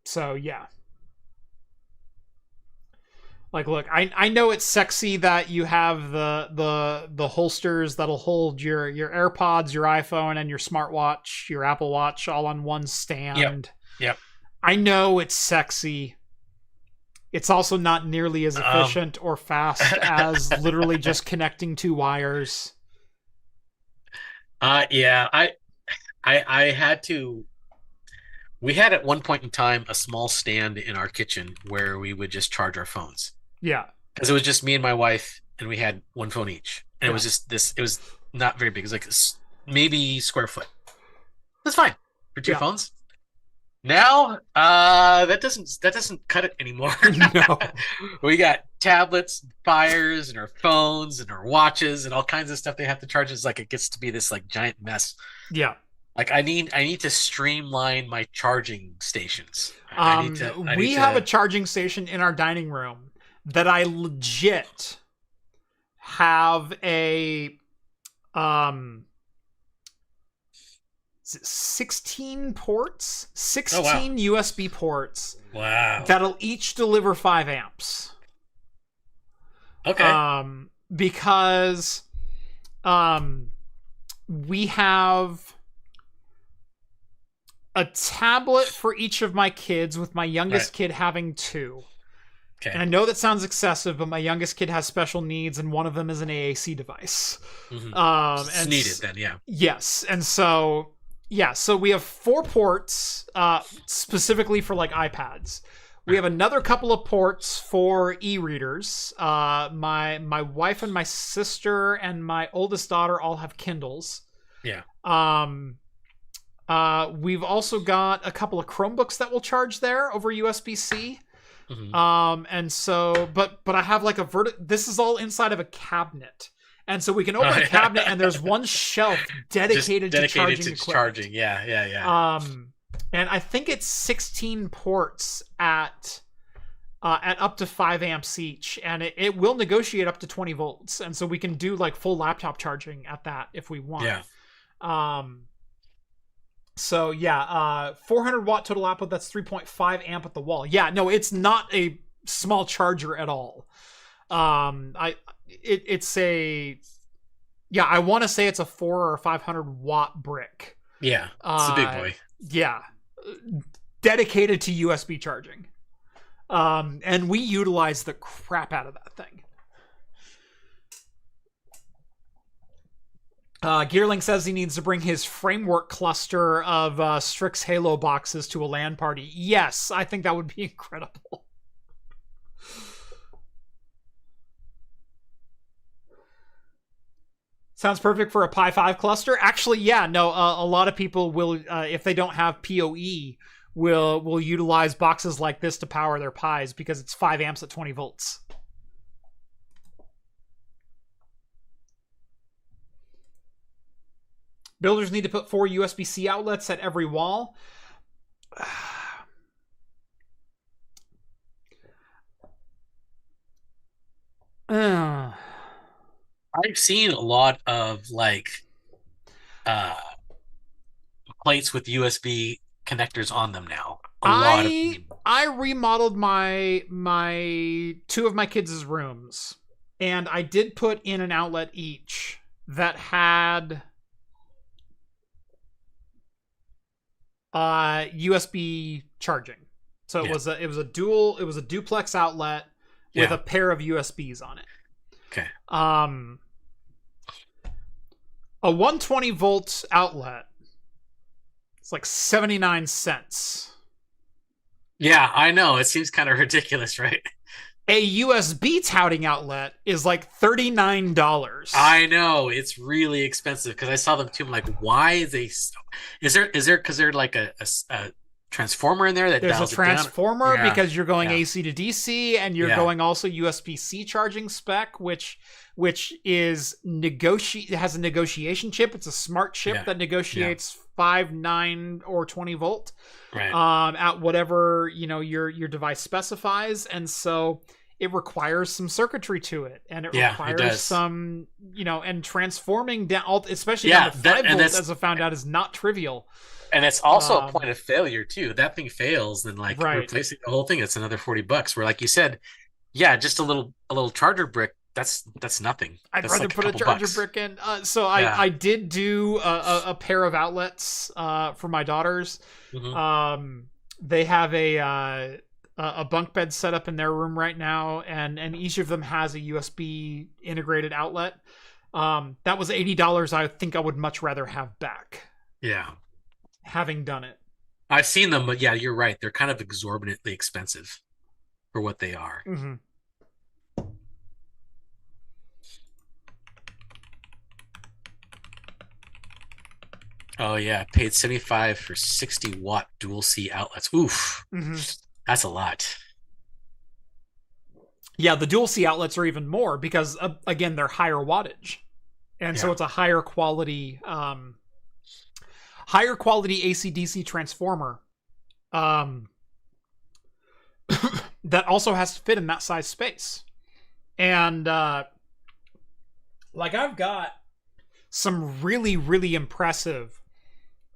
So, yeah. Like, look, I know it's sexy that you have the holsters that'll hold your AirPods, your iPhone, and your smartwatch, your Apple Watch all on one stand. Yep. I know it's sexy. It's also not nearly as efficient or fast as literally just connecting 2 wires. Yeah, I had to. We had at one point in time a small stand in our kitchen where we would just charge our phones. Yeah. Because it was just me and my wife, and we had 1 phone each. And it was just this, it was not very big. It was like maybe square foot. That's fine for 2 phones. Now, that doesn't cut it anymore. No. We got tablets, Fires, and our phones, and our watches, and all kinds of stuff they have to charge. It's like it gets to be this like giant mess. Yeah. Like I need to streamline my charging stations. I We need have a to. charging station in our dining room that I legit have a um 16 ports, Oh wow, 16 USB ports wow. that'll each deliver 5 amps. Okay, Because we have a tablet for each of my kids, with my right. youngest kid having 2. And Okay. I know that sounds excessive, but my youngest kid has special needs, and one of them is an AAC device. Mm-hmm. It's And needed then, yeah. yes, and so yeah, so we have 4 ports specifically for like iPads. We have another couple of ports for e-readers. My wife and my sister and my oldest daughter all have Kindles. Yeah. We've also got a couple of Chromebooks that will charge there over USB-C. Mm-hmm. And so, but I have like this is all inside of a cabinet. And so we can open Oh, a yeah. cabinet and there's one shelf Just dedicated to dedicated charging to equipment. charging. Yeah, yeah, yeah. And I think it's 16 ports at up to 5 amps each, and it will negotiate up to 20 volts. And so we can do like full laptop charging at that if we want. Yeah. So yeah, 400 watt total output. That's 3.5 amp at the wall. Yeah, no, it's not a small charger at all. It's a, yeah, I want to say it's a 400 or 500 watt brick. Yeah. It's a big boy. Yeah, dedicated to USB charging. And we utilize the crap out of that thing. Gearling says he needs to bring his framework cluster of Strix Halo boxes to a LAN party. Yes, I think that would be incredible. Sounds perfect for a Pi 5 cluster. Actually, yeah, no, a lot of people will, if they don't have PoE, will utilize boxes like this to power their Pis because it's 5 amps at 20 volts. Builders need to put 4 USB-C outlets at every wall. I've seen a lot of like plates with USB connectors on them now. I remodeled my 2 of my kids' rooms, and I did put in an outlet each that had USB charging. So it was a duplex outlet with a pair of USBs on it. Okay. A 120 volt outlet. It's like 79 cents. Yeah, I know. It seems kind of ridiculous, right? A USB touting outlet is like $39. I know. It's really expensive because I saw them too. I'm like, why is they so... Is there because there's like a transformer in there that there's a dials transformer it down? because you're going AC to DC, and you're going also USB-C charging spec, which is it has a negotiation chip. It's a smart chip that negotiates 5, 9, or 20 volt at whatever your device specifies, and so it requires some circuitry to it, and it requires some and transforming down, especially down to 5 volts, as I found out, is not trivial. And it's also a point of failure too. That thing fails, then like replacing the whole thing, it's another $40. Where, like you said, just a little charger brick. That's nothing. I'd that's rather like put a charger brick in. I did do a pair of outlets for my daughters. Mm-hmm. They have a bunk bed set up in their room right now, and each of them has a USB integrated outlet. That was $80. I think I would much rather have back. Yeah. Having done it. I've seen them, but yeah, you're right. They're kind of exorbitantly expensive for what they are. Mm-hmm. Oh yeah, paid $75 for 60 watt dual C outlets. Oof. Mm-hmm. That's a lot. Yeah, the dual C outlets are even more because again, they're higher wattage. And so it's a higher quality higher quality AC/DC transformer that also has to fit in that size space. And like I've got some really, really impressive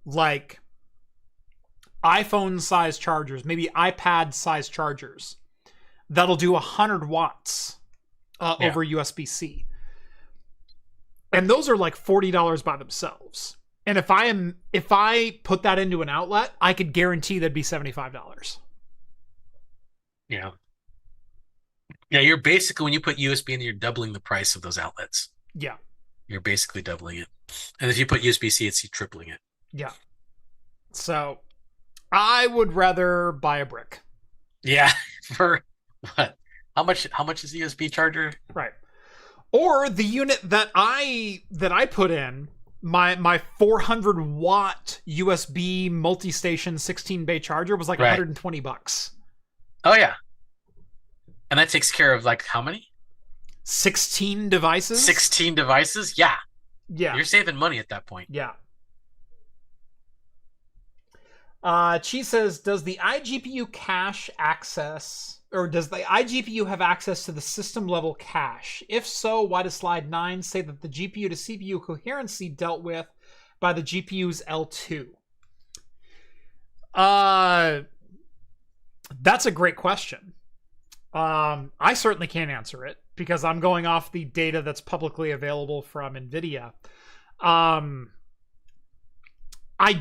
like iPhone size chargers, maybe iPad size chargers that'll do 100 watts over USB-C. And those are like $40 by themselves. And if I put that into an outlet, I could guarantee that'd be $75. Yeah. Yeah, you're basically, when you put USB in, you're doubling the price of those outlets. Yeah. You're basically doubling it. And if you put USB-C, it's tripling it. Yeah. So I would rather buy a brick. Yeah. For what? How much is the USB charger? Right. Or the unit that I put in, my 400 watt USB multi-station 16 bay charger was like $120. Oh yeah. And that takes care of like how many? 16 devices? 16 devices? Yeah. Yeah. You're saving money at that point. Yeah. Chi says, does the iGPU cache access, or does the iGPU have access to the system level cache? If so, why does slide 9 say that the GPU to CPU coherency dealt with by the GPU's L2? That's a great question. I certainly can't answer it because I'm going off the data that's publicly available from NVIDIA. I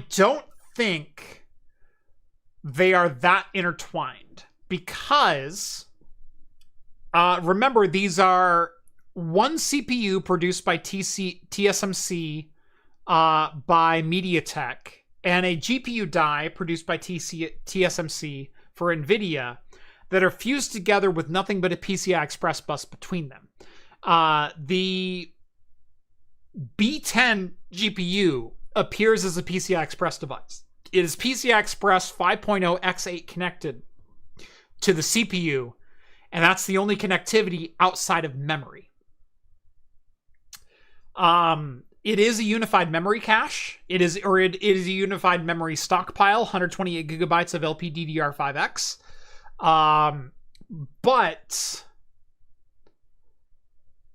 don't think they are that intertwined because remember, these are one CPU produced by TSMC by MediaTek and a GPU die produced by TSMC for NVIDIA that are fused together with nothing but a PCI Express bus between them. The B10 GPU appears as a PCI Express device. It is PCI Express 5.0 X8 connected to the CPU, and that's the only connectivity outside of memory. It is a unified memory cache. It is a unified memory stockpile, 128 gigabytes of LPDDR5X. But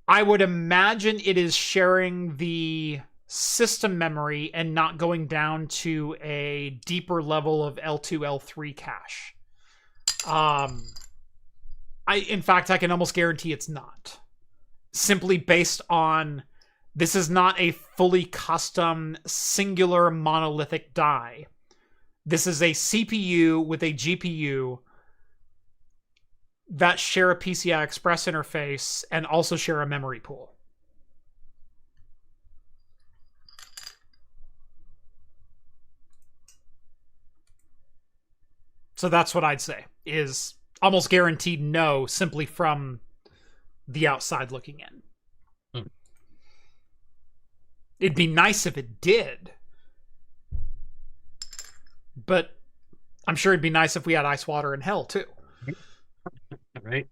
I would imagine it is sharing the system memory and not going down to a deeper level of L2, L3 cache. In fact, I can almost guarantee it's not. Simply based on this is not a fully custom singular monolithic die. This is a CPU with a GPU that share a PCI Express interface and also share a memory pool. So that's what I'd say, is almost guaranteed no, simply from the outside looking in. It'd be nice if it did. But I'm sure it'd be nice if we had ice, water, and hell, too. Right.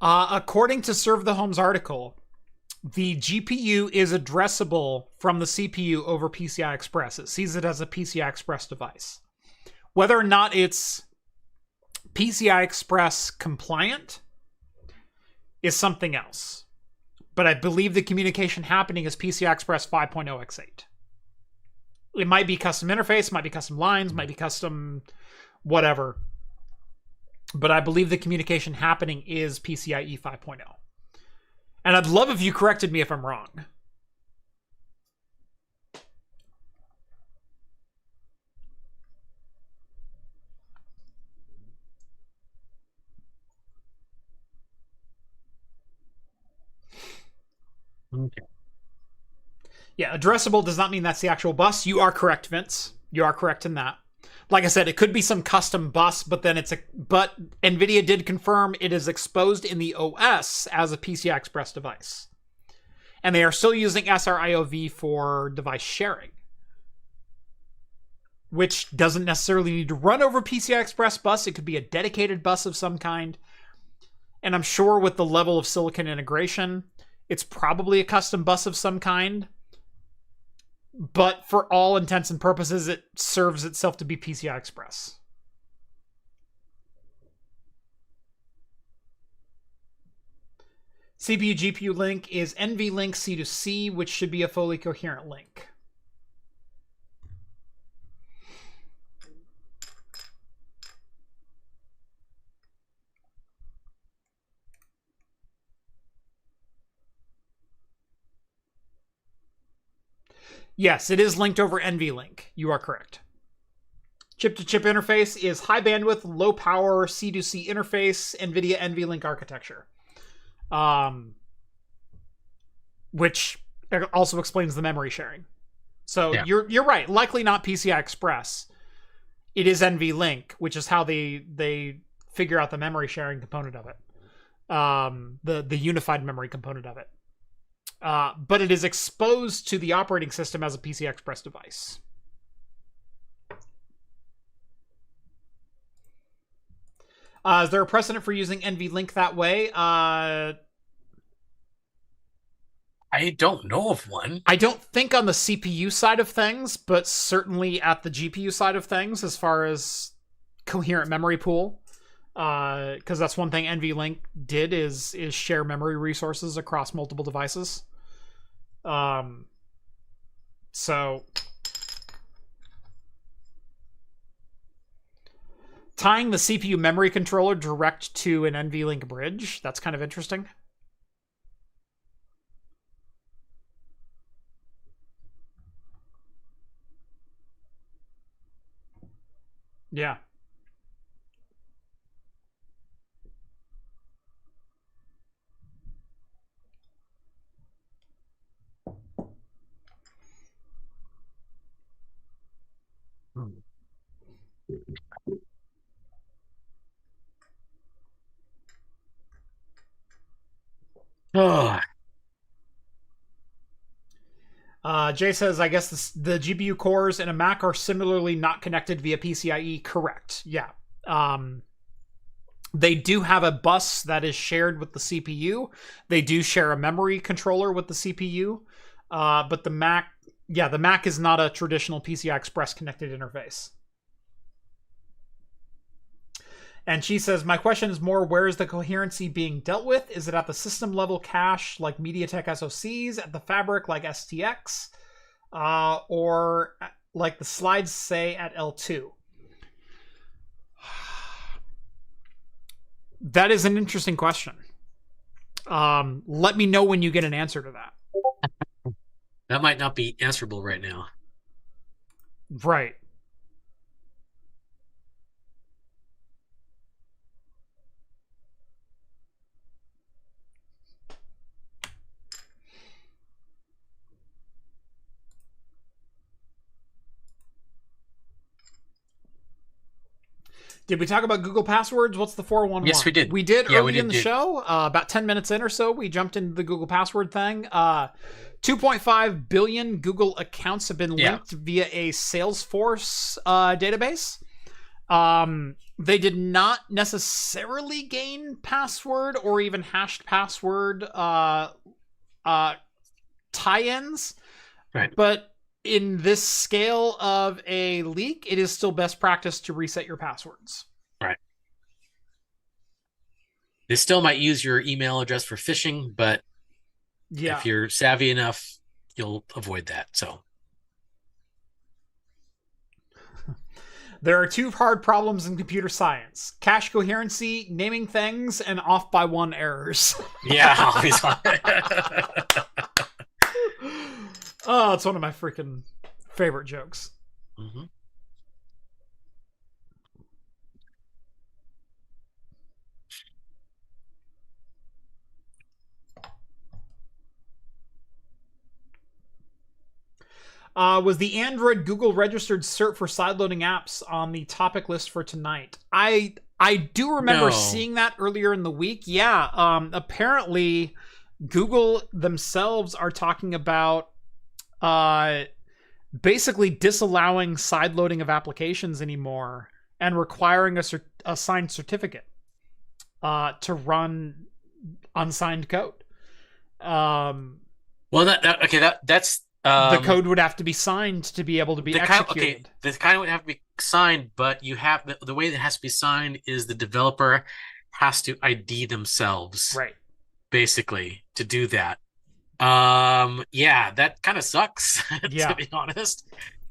According to Serve the Home's article, the GPU is addressable from the CPU over PCI Express. It sees it as a PCI Express device. Whether or not it's PCI Express compliant is something else. But I believe the communication happening is PCI Express 5.0 X8. It might be custom interface, might be custom lines, might be custom whatever. But I believe the communication happening is PCIe 5.0. And I'd love if you corrected me if I'm wrong. Okay. Yeah, addressable does not mean that's the actual bus. You are correct, Vince. You are correct in that. Like I said, it could be some custom bus, but NVIDIA did confirm it is exposed in the OS as a PCI Express device. And they are still using SRIOV for device sharing. which doesn't necessarily need to run over PCI Express bus. It could be a dedicated bus of some kind. And I'm sure with the level of silicon integration, it's probably a custom bus of some kind. But for all intents and purposes, it serves itself to be PCI Express. CPU GPU link is NVLink C2C, which should be a fully coherent link. Yes, it is linked over NVLink. You are correct. Chip-to-chip interface is high bandwidth, low power C2C interface, NVIDIA NVLink architecture. Which also explains the memory sharing. So yeah. You're right. Likely not PCI Express. It is NVLink, which is how they figure out the memory sharing component of it. The unified memory component of it. But it is exposed to the operating system as a PCI Express device. Is there a precedent for using NVLink that way? I don't know of one. I don't think on the CPU side of things, but certainly at the GPU side of things, as far as coherent memory pool. Because that's one thing NVLink did is share memory resources across multiple devices. So tying the CPU memory controller direct to an NVLink bridge, that's kind of interesting. Yeah. Oh. Jay says, I guess the GPU cores in a Mac are similarly not connected via PCIe. Correct. Yeah. They do have a bus that is shared with the CPU. They do share a memory controller with the CPU. But the Mac is not a traditional PCI Express connected interface. And she says, my question is more, where is the coherency being dealt with? Is it at the system level cache like MediaTek SoCs, at the fabric like STX, or like the slides say at L2? That is an interesting question. Let me know when you get an answer to that. That might not be answerable right now. Right. Did we talk about Google passwords? What's the 411? Yes, we did. We did early in the show. About 10 minutes in or so, we jumped into the Google password thing. 2.5 billion Google accounts have been linked via a Salesforce database. They did not necessarily gain password or even hashed password tie-ins. Right. But in this scale of a leak, it is still best practice to reset your passwords. Right. They still might use your email address for phishing, but if you're savvy enough, you'll avoid that. So there are two hard problems in computer science: cache coherency, naming things, and off by one errors. Yeah, always. Oh, it's one of my freaking favorite jokes. Mm-hmm. Was the Android Google registered cert for sideloading apps on the topic list for tonight? I do remember seeing that earlier in the week. Yeah. Apparently, Google themselves are talking about basically disallowing sideloading of applications anymore and requiring a signed certificate to run unsigned code. Well, that's the code would have to be signed to be able to be executed. The kind would have to be signed, but you have the way that has to be signed is the developer has to ID themselves, right? Basically, to do that. Yeah, that kind of sucks. To be honest.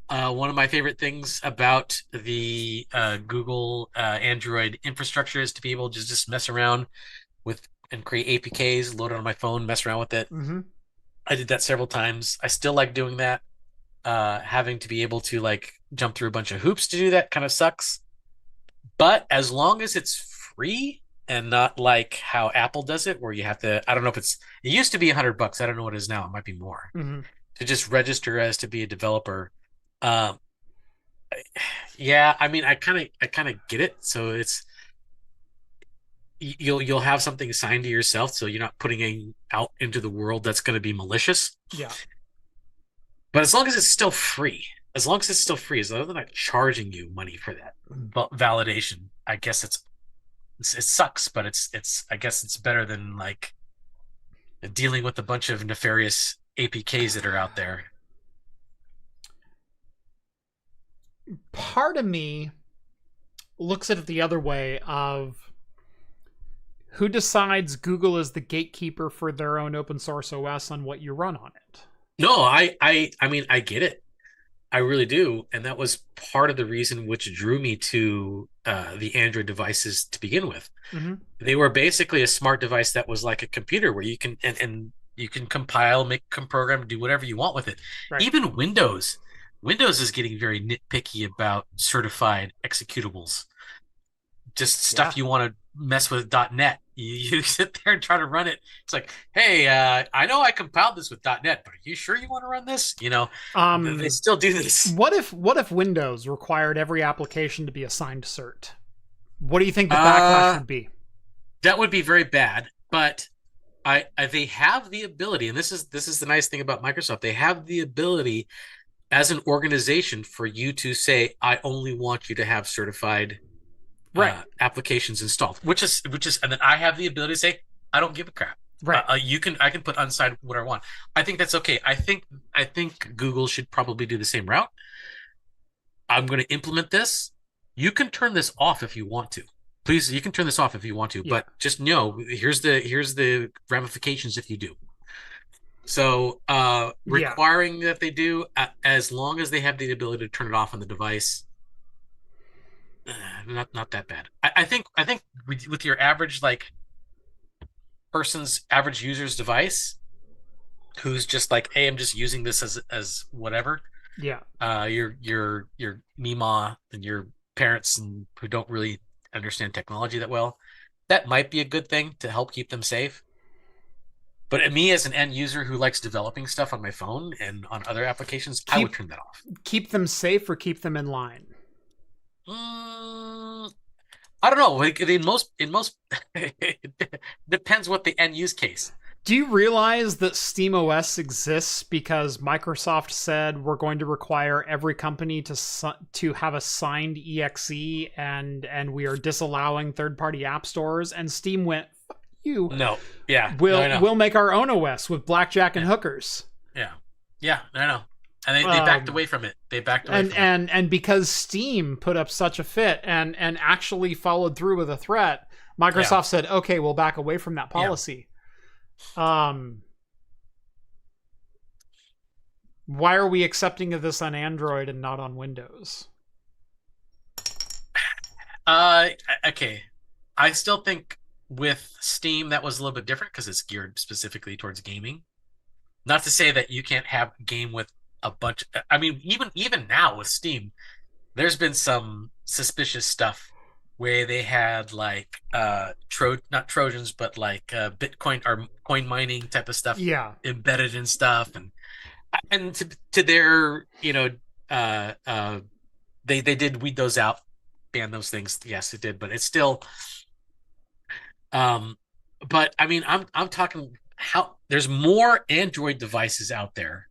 One of my favorite things about the Google Android infrastructure is to be able to just mess around with and create APKs, load it on my phone, mess around with it. Mm-hmm. I did that several times. I still like doing that. Having to be able to like jump through a bunch of hoops to do that kind of sucks. But as long as it's free and not like how Apple does it, where you have to, I don't know if it used to be $100. I don't know what it is now. It might be more to just register as to be a developer. Yeah, I mean, I kind of get it. So it's, you'll have something assigned to yourself, so you're not putting it out into the world that's going to be malicious. Yeah. But as long as it's still free, as long as they're not charging you money for that validation, I guess it sucks, but it's I guess it's better than like dealing with a bunch of nefarious APKs that are out there. Part of me looks at it the other way of who decides Google is the gatekeeper for their own open source OS on what you run on it. No, I mean, I get it. I really do. And that was part of the reason which drew me to the Android devices to begin with. Mm-hmm. They were basically a smart device that was like a computer where you can, and you can compile, make a program, do whatever you want with it. Right. Even Windows is getting very nitpicky about certified executables. Just stuff you want to mess with .NET. You sit there and try to run it. It's like, hey, I know I compiled this with .NET, but are you sure you want to run this? You know, they still do this. What if Windows required every application to be assigned cert? What do you think the backlash would be? That would be very bad, but they have the ability, and this is the nice thing about Microsoft. They have the ability as an organization for you to say, I only want you to have certified applications installed, which is, and then I have the ability to say, I don't give a crap. Right. I can put unsigned what I want. I think that's okay. I think Google should probably do the same route. I'm going to implement this. You can turn this off if you want to. Please, you can turn this off if you want to, but just know here's the ramifications if you do. So requiring that they do, as long as they have the ability to turn it off on the device, not that bad. I think with your average average user's device, who's just like, hey, I'm just using this as whatever. Yeah. Your Mima and your parents and who don't really understand technology that well, that might be a good thing to help keep them safe. But me as an end user who likes developing stuff on my phone and on other applications, I would turn that off. Keep them safe or keep them in line? I don't know. Like in most, it depends what the end use case. Do you realize that SteamOS exists because Microsoft said we're going to require every company to have a signed exe, and we are disallowing third-party app stores? And Steam went, "Fuck you." No, yeah, we'll make our own OS with blackjack and hookers. Yeah, I know. And they backed away from it. And because Steam put up such a fit and actually followed through with a threat, Microsoft said, "Okay, we'll back away from that policy." Why are we accepting of this on Android and not on Windows? Okay. I still think with Steam that was a little bit different because it's geared specifically towards gaming. Not to say that you can't have a game with a bunch. I mean, even now with Steam, there's been some suspicious stuff where they had like not Trojans, but like Bitcoin or coin mining type of stuff embedded in stuff, and to their they did weed those out, ban those things. Yes, it did, but it's still but I mean, I'm talking how there's more Android devices out there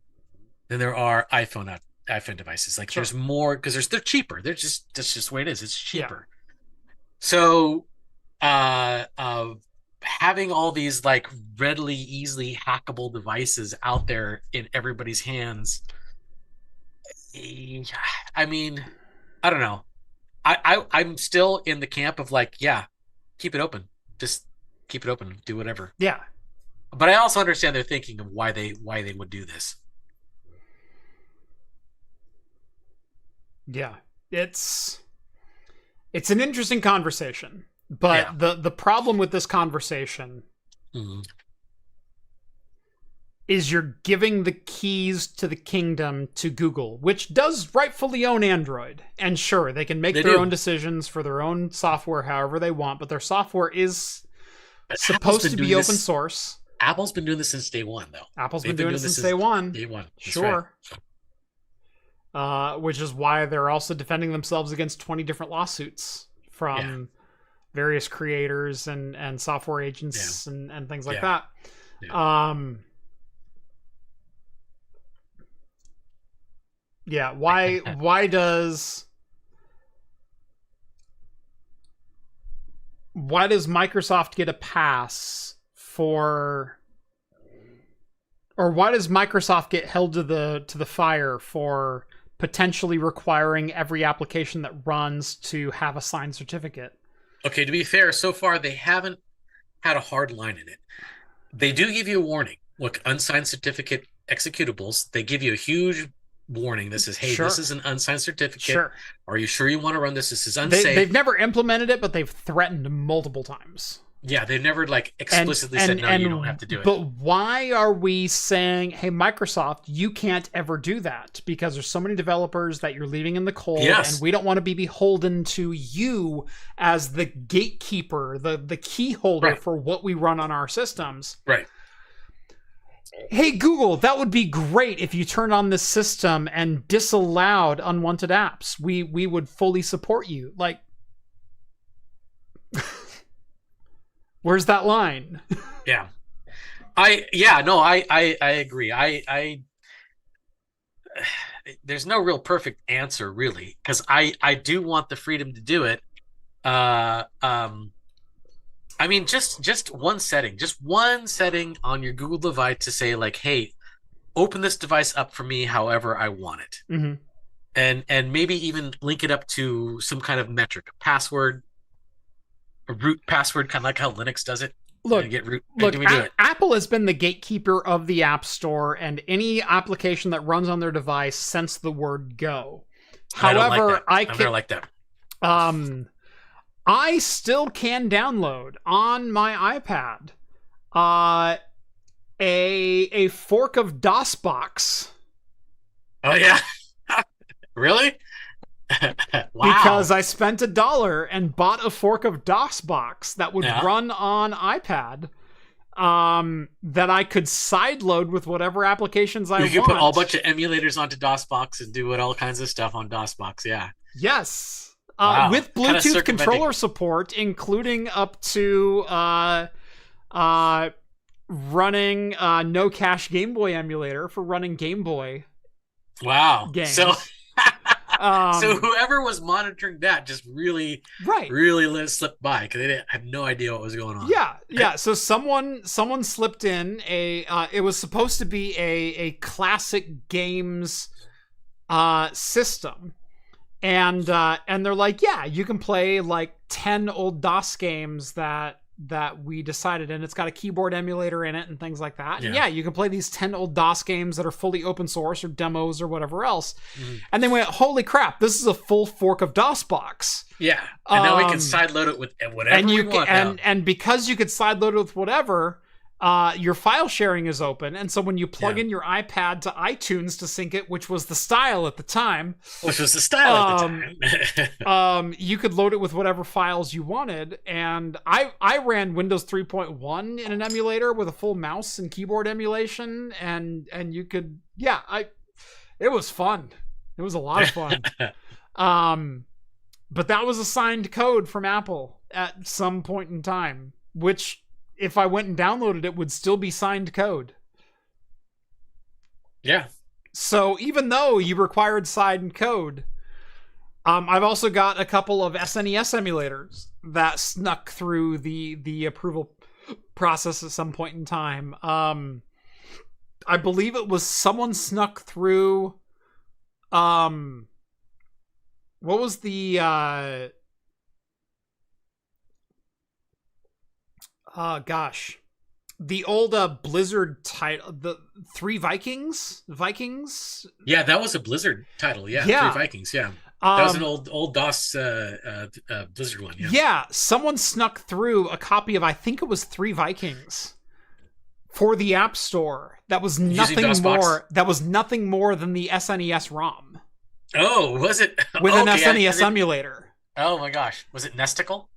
than there are iPhone iPhone devices. Like Sure. there's more because they're cheaper. That's just the way it is. It's cheaper. Yeah. So having all these like readily, easily hackable devices out there in everybody's hands. I mean, I don't know. I'm still in the camp of like, yeah, keep it open. Just keep it open. Do whatever. Yeah. But I also understand their thinking of why they would do this. Yeah. It's an interesting conversation. But the problem with this conversation is you're giving the keys to the kingdom to Google, which does rightfully own Android. And sure, they can make their own decisions for their own software however they want, but their software is supposed to be open source. Apple's been doing this since day one, though. Apple's been doing it since day one. Day one. Sure. Right. Which is why they're also defending themselves against 20 different lawsuits from various creators and software agents and things like that. Yeah. Why does Microsoft get a pass for, or why does Microsoft get held to the fire for potentially requiring every application that runs to have a signed certificate? Okay, to be fair, so far they haven't had a hard line in it. They do give you a warning. Look, unsigned certificate executables, they give you a huge warning. This is, hey, this is an unsigned certificate. Sure. Are you sure you want to run this? This is unsafe. They've never implemented it, but they've threatened multiple times. Yeah, they've never like explicitly said, no, you don't have to do it. But why are we saying, hey, Microsoft, you can't ever do that? Because there's so many developers that you're leaving in the cold, and we don't want to be beholden to you as the gatekeeper, the key holder for what we run on our systems. Right. Hey, Google, that would be great if you turned on this system and disallowed unwanted apps. We would fully support you. Like, where's that line? Yeah. I agree. I there's no real perfect answer really, because I do want the freedom to do it. I mean, just one setting on your Google device to say like, hey, open this device up for me however I want it. Mm-hmm. And maybe even link it up to some kind of metric, a password, a root password, kind of like how Linux does it. Look, it? Apple has been the gatekeeper of the App Store and any application that runs on their device since the word go. However, I don't like that. I still can download on my iPad a fork of DOSBox. Oh yeah. Really? Wow. Because I spent $1 and bought a fork of DOSBox that would run on iPad, that I could sideload with whatever applications I want. You could put a whole bunch of emulators onto DOSBox and do all kinds of stuff on DOSBox, yeah. Yes. Wow. With Bluetooth controller support, including up to running no cache Game Boy emulator for running Game Boy. Wow. Games. So whoever was monitoring that just really let it slip by, because they didn't have no idea what was going on. Yeah. So someone slipped in it was supposed to be a classic games system. And they're like, yeah, you can play like 10 old DOS games that we decided, and it's got a keyboard emulator in it and things like that. Yeah. And you can play these 10 old DOS games that are fully open source or demos or whatever else. Mm-hmm. And they went, holy crap, this is a full fork of DOSBox. Yeah. And now we can sideload it with whatever we want. And because you could sideload it with whatever, your file sharing is open, and so when you plug in your iPad to iTunes to sync it, which was the style at the time, you could load it with whatever files you wanted. And I ran Windows 3.1 in an emulator with a full mouse and keyboard emulation, and you could it was fun. It was a lot of fun. But that was assigned code from Apple at some point in time, which, if I went and downloaded it, would still be signed code. Yeah. So even though you required side and code, I've also got a couple of SNES emulators that snuck through the approval process at some point in time. I believe it was someone snuck through. What was the the old Blizzard title, the Three Vikings? Yeah, that was a Blizzard title. Yeah, Yeah. Three Vikings. Yeah, that was an old DOS Blizzard one. Yeah. Yeah, someone snuck through a copy of, I think it was Three Vikings, for the App Store. That was nothing more. That was nothing more than the SNES ROM. Oh, was it? With an SNES emulator. Oh my gosh, was it Nesticle?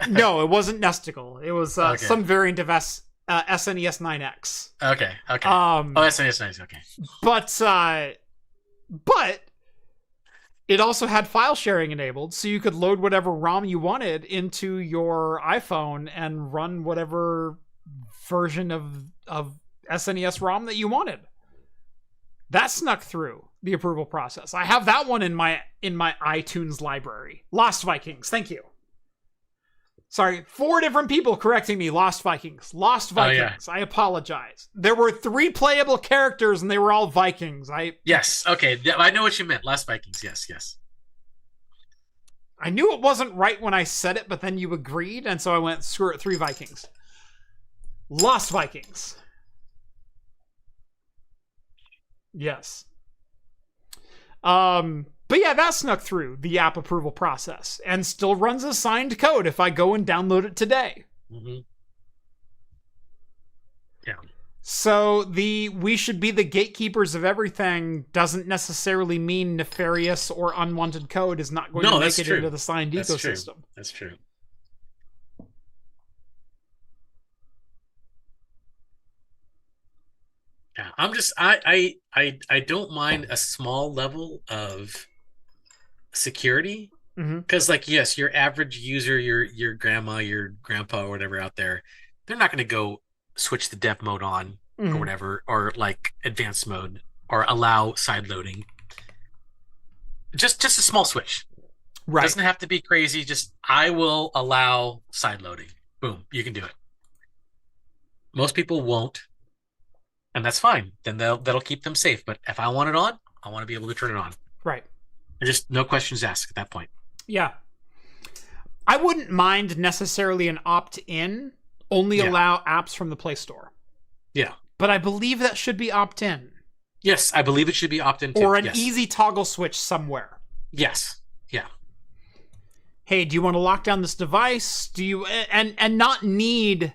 No, it wasn't Nesticle. It was some variant of SNES 9X. Okay. SNES 9X. Okay. But it also had file sharing enabled, so you could load whatever ROM you wanted into your iPhone and run whatever version of SNES ROM that you wanted. That snuck through the approval process. I have that one in my iTunes library. Lost Vikings, thank you. Sorry, 4 different people correcting me. Lost Vikings. Lost Vikings. Oh, yeah. I apologize. There were 3 playable characters and they were all Vikings. Yes, okay. I know what you meant. Lost Vikings. Yes. I knew it wasn't right when I said it, but then you agreed, and so I went, screw it, 3 Vikings. Lost Vikings. Yes. But yeah, that snuck through the app approval process and still runs as signed code if I go and download it today. Mm-hmm. Yeah. So we should be the gatekeepers of everything doesn't necessarily mean nefarious or unwanted code is not going to make it into the signed ecosystem. That's true. Yeah, I don't mind a small level of security, because yes, your average user, your grandma, your grandpa, or whatever out there, they're not going to go switch the dev mode on or whatever, or like advanced mode, or allow side loading. Just a small switch, right? Doesn't have to be crazy. Just I will allow side loading. Boom, you can do it. Most people won't, and that's fine. Then that'll keep them safe. But if I want it on, I want to be able to turn it on. Right. Just no questions asked at that point. Yeah. I wouldn't mind necessarily an opt-in, only allow apps from the Play Store. Yeah. But I believe that should be opt-in. Yes, I believe it should be opt-in too. Or an easy toggle switch somewhere. Yes. Yeah. Hey, do you want to lock down this device? Do you and not need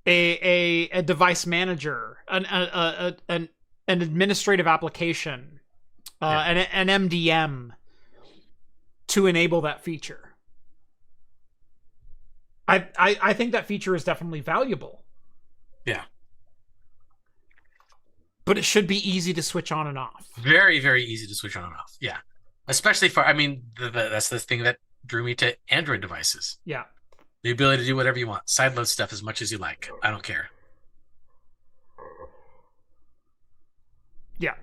a device manager, an administrative application, an MDM to enable that feature. I think that feature is definitely valuable. Yeah. But it should be easy to switch on and off. Very, very easy to switch on and off. Yeah. Especially for, that's the thing that drew me to Android devices. Yeah. The ability to do whatever you want. Sideload stuff as much as you like. I don't care. Yeah.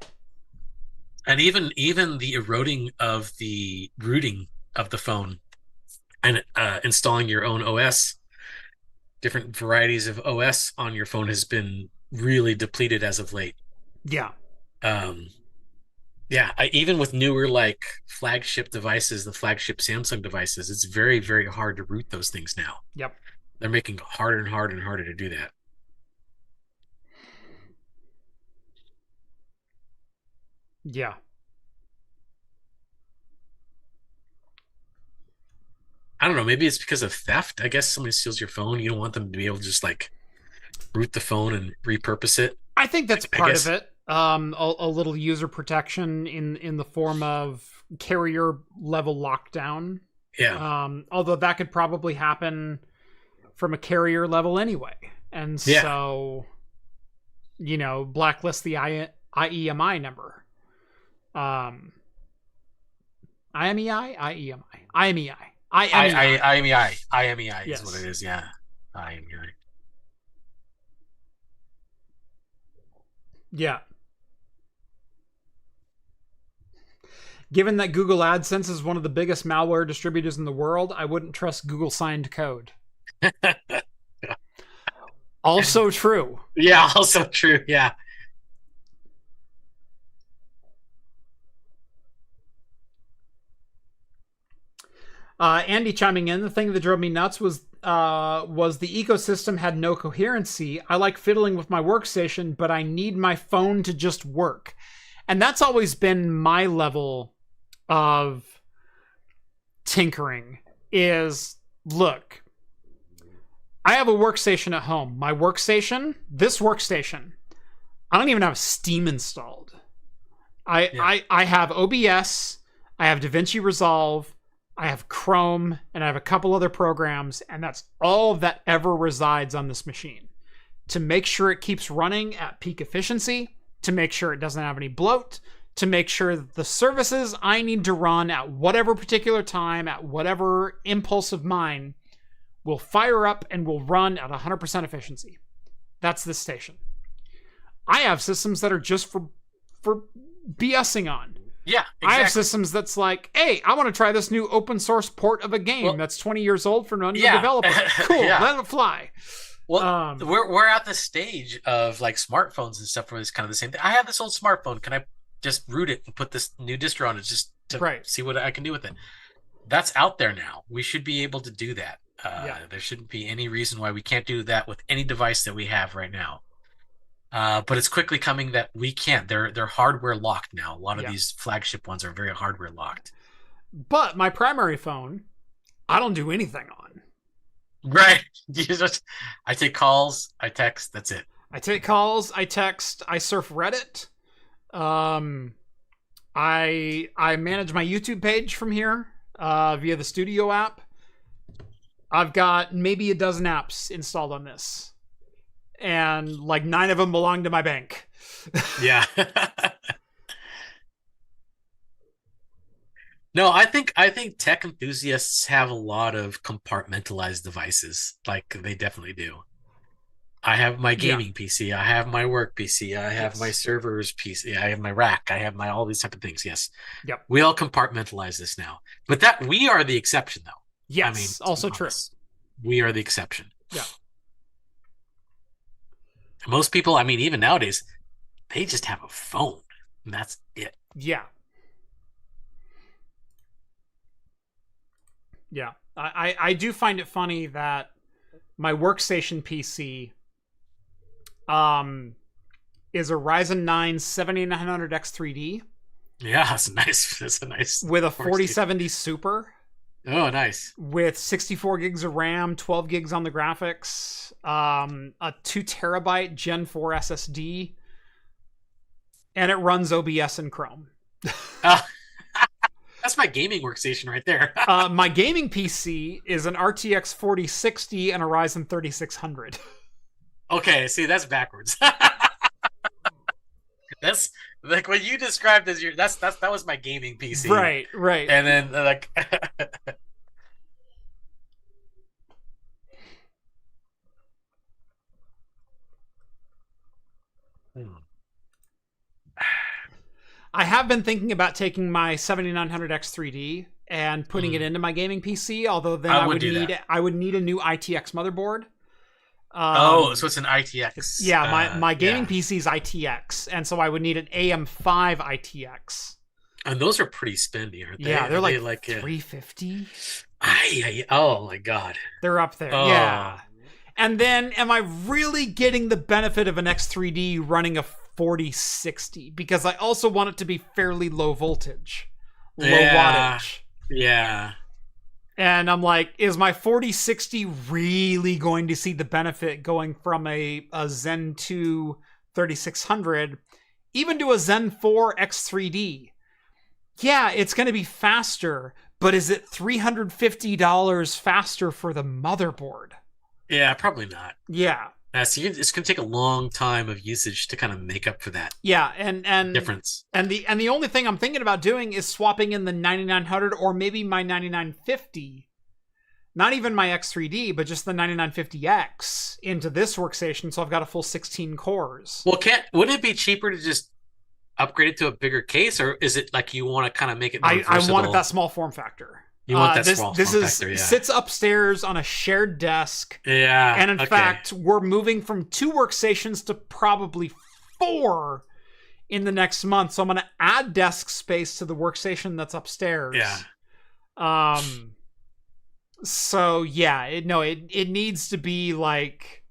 And even the eroding of the rooting of the phone and installing your own OS, different varieties of OS on your phone has been really depleted as of late. Yeah. Even with newer like flagship devices, the flagship Samsung devices, it's very, very hard to root those things now. Yep. They're making it harder and harder and harder to do that. Yeah. I don't know. Maybe it's because of theft. I guess somebody steals your phone. You don't want them to be able to just like root the phone and repurpose it. I think that's part of it. A little user protection in the form of carrier level lockdown. Yeah. Although that could probably happen from a carrier level anyway. And so, blacklist the IEMI number. IMEI? IEMI. IMEI. IMEI is what it is. Yeah. IMEI. Yeah. Given that Google AdSense is one of the biggest malware distributors in the world, I wouldn't trust Google signed code. Also true. Yeah, also true. Yeah. Andy chiming in, the thing that drove me nuts was the ecosystem had no coherency. I like fiddling with my workstation, but I need my phone to just work. And that's always been my level of tinkering is, look, I have a workstation at home. My workstation, this workstation, I don't even have Steam installed. I have OBS, I have DaVinci Resolve, I have Chrome, and I have a couple other programs, and that's all that ever resides on this machine. To make sure it keeps running at peak efficiency, to make sure it doesn't have any bloat, to make sure that the services I need to run at whatever particular time, at whatever impulse of mine, will fire up and will run at 100% efficiency. That's this station. I have systems that are just for BSing on. Yeah, exactly. I have systems that's like, hey, I want to try this new open source port of a game that's 20 years old from another developer. Cool, let it fly. Well, we're at the stage of like smartphones and stuff where it's kind of the same thing. I have this old smartphone. Can I just root it and put this new distro on it just to see what I can do with it? That's out there now. We should be able to do that. There shouldn't be any reason why we can't do that with any device that we have right now. But it's quickly coming that we can't. They're hardware locked now. A lot of these flagship ones are very hardware locked. But my primary phone, I don't do anything on. Right. I take calls, I text, that's it. I take calls, I text, I surf Reddit. I manage my YouTube page from here via the Studio app. I've got maybe a dozen apps installed on this. And like 9 of them belong to my bank. Yeah. No, I think tech enthusiasts have a lot of compartmentalized devices. Like they definitely do. I have my gaming PC. I have my work PC. I have my servers PC. I have my rack. I have my all these type of things. Yes. Yep. We all compartmentalize this now. But that we are the exception, though. Yes. I mean, also true. We are the exception. Yeah. Most people, I mean, even nowadays, they just have a phone. And that's it. Yeah. Yeah. I do find it funny that my workstation PC is a Ryzen 9 7900X3D. Yeah, that's nice. That's a nice. With a 4070 Super. Oh, nice. With 64 gigs of RAM, 12 gigs on the graphics, a 2 terabyte Gen 4 SSD, and it runs OBS and Chrome. That's my gaming workstation right there. My gaming PC is an RTX 4060 and a Ryzen 3600. Okay, see, that's backwards. That's like what you described as your. That was my gaming PC. Right. And then like. I have been thinking about taking my 7900X3D and putting it into my gaming PC. Although then I would need a new ITX motherboard. So it's an ITX. Yeah, my gaming PC is ITX, and so I would need an AM5 ITX. And those are pretty spendy, aren't they? Yeah, they're like $350. Oh my god, they're up there. Oh. Yeah, and then am I really getting the benefit of an X3D running a 4060? Because I also want it to be fairly low voltage, low wattage. Yeah. And I'm like, is my 4060 really going to see the benefit going from a Zen 2 3600 even to a Zen 4 X3D? Yeah, it's going to be faster, but is it $350 faster for the motherboard? Yeah, probably not. Yeah. So it's going to take a long time of usage to kind of make up for that. Yeah, and difference. And the only thing I'm thinking about doing is swapping in the 9900 or maybe my 9950, not even my X3D, but just the 9950X into this workstation. So I've got a full 16 cores. Well, wouldn't it be cheaper to just upgrade it to a bigger case, or is it like you want to kind of make it more I versatile? wanted that small form factor. You want that this small this form is factor, yeah. sits upstairs on a shared desk. Yeah. And in fact, we're moving from 2 workstations to probably 4 in the next month. So I'm going to add desk space to the workstation that's upstairs. Yeah. So yeah, it needs to be like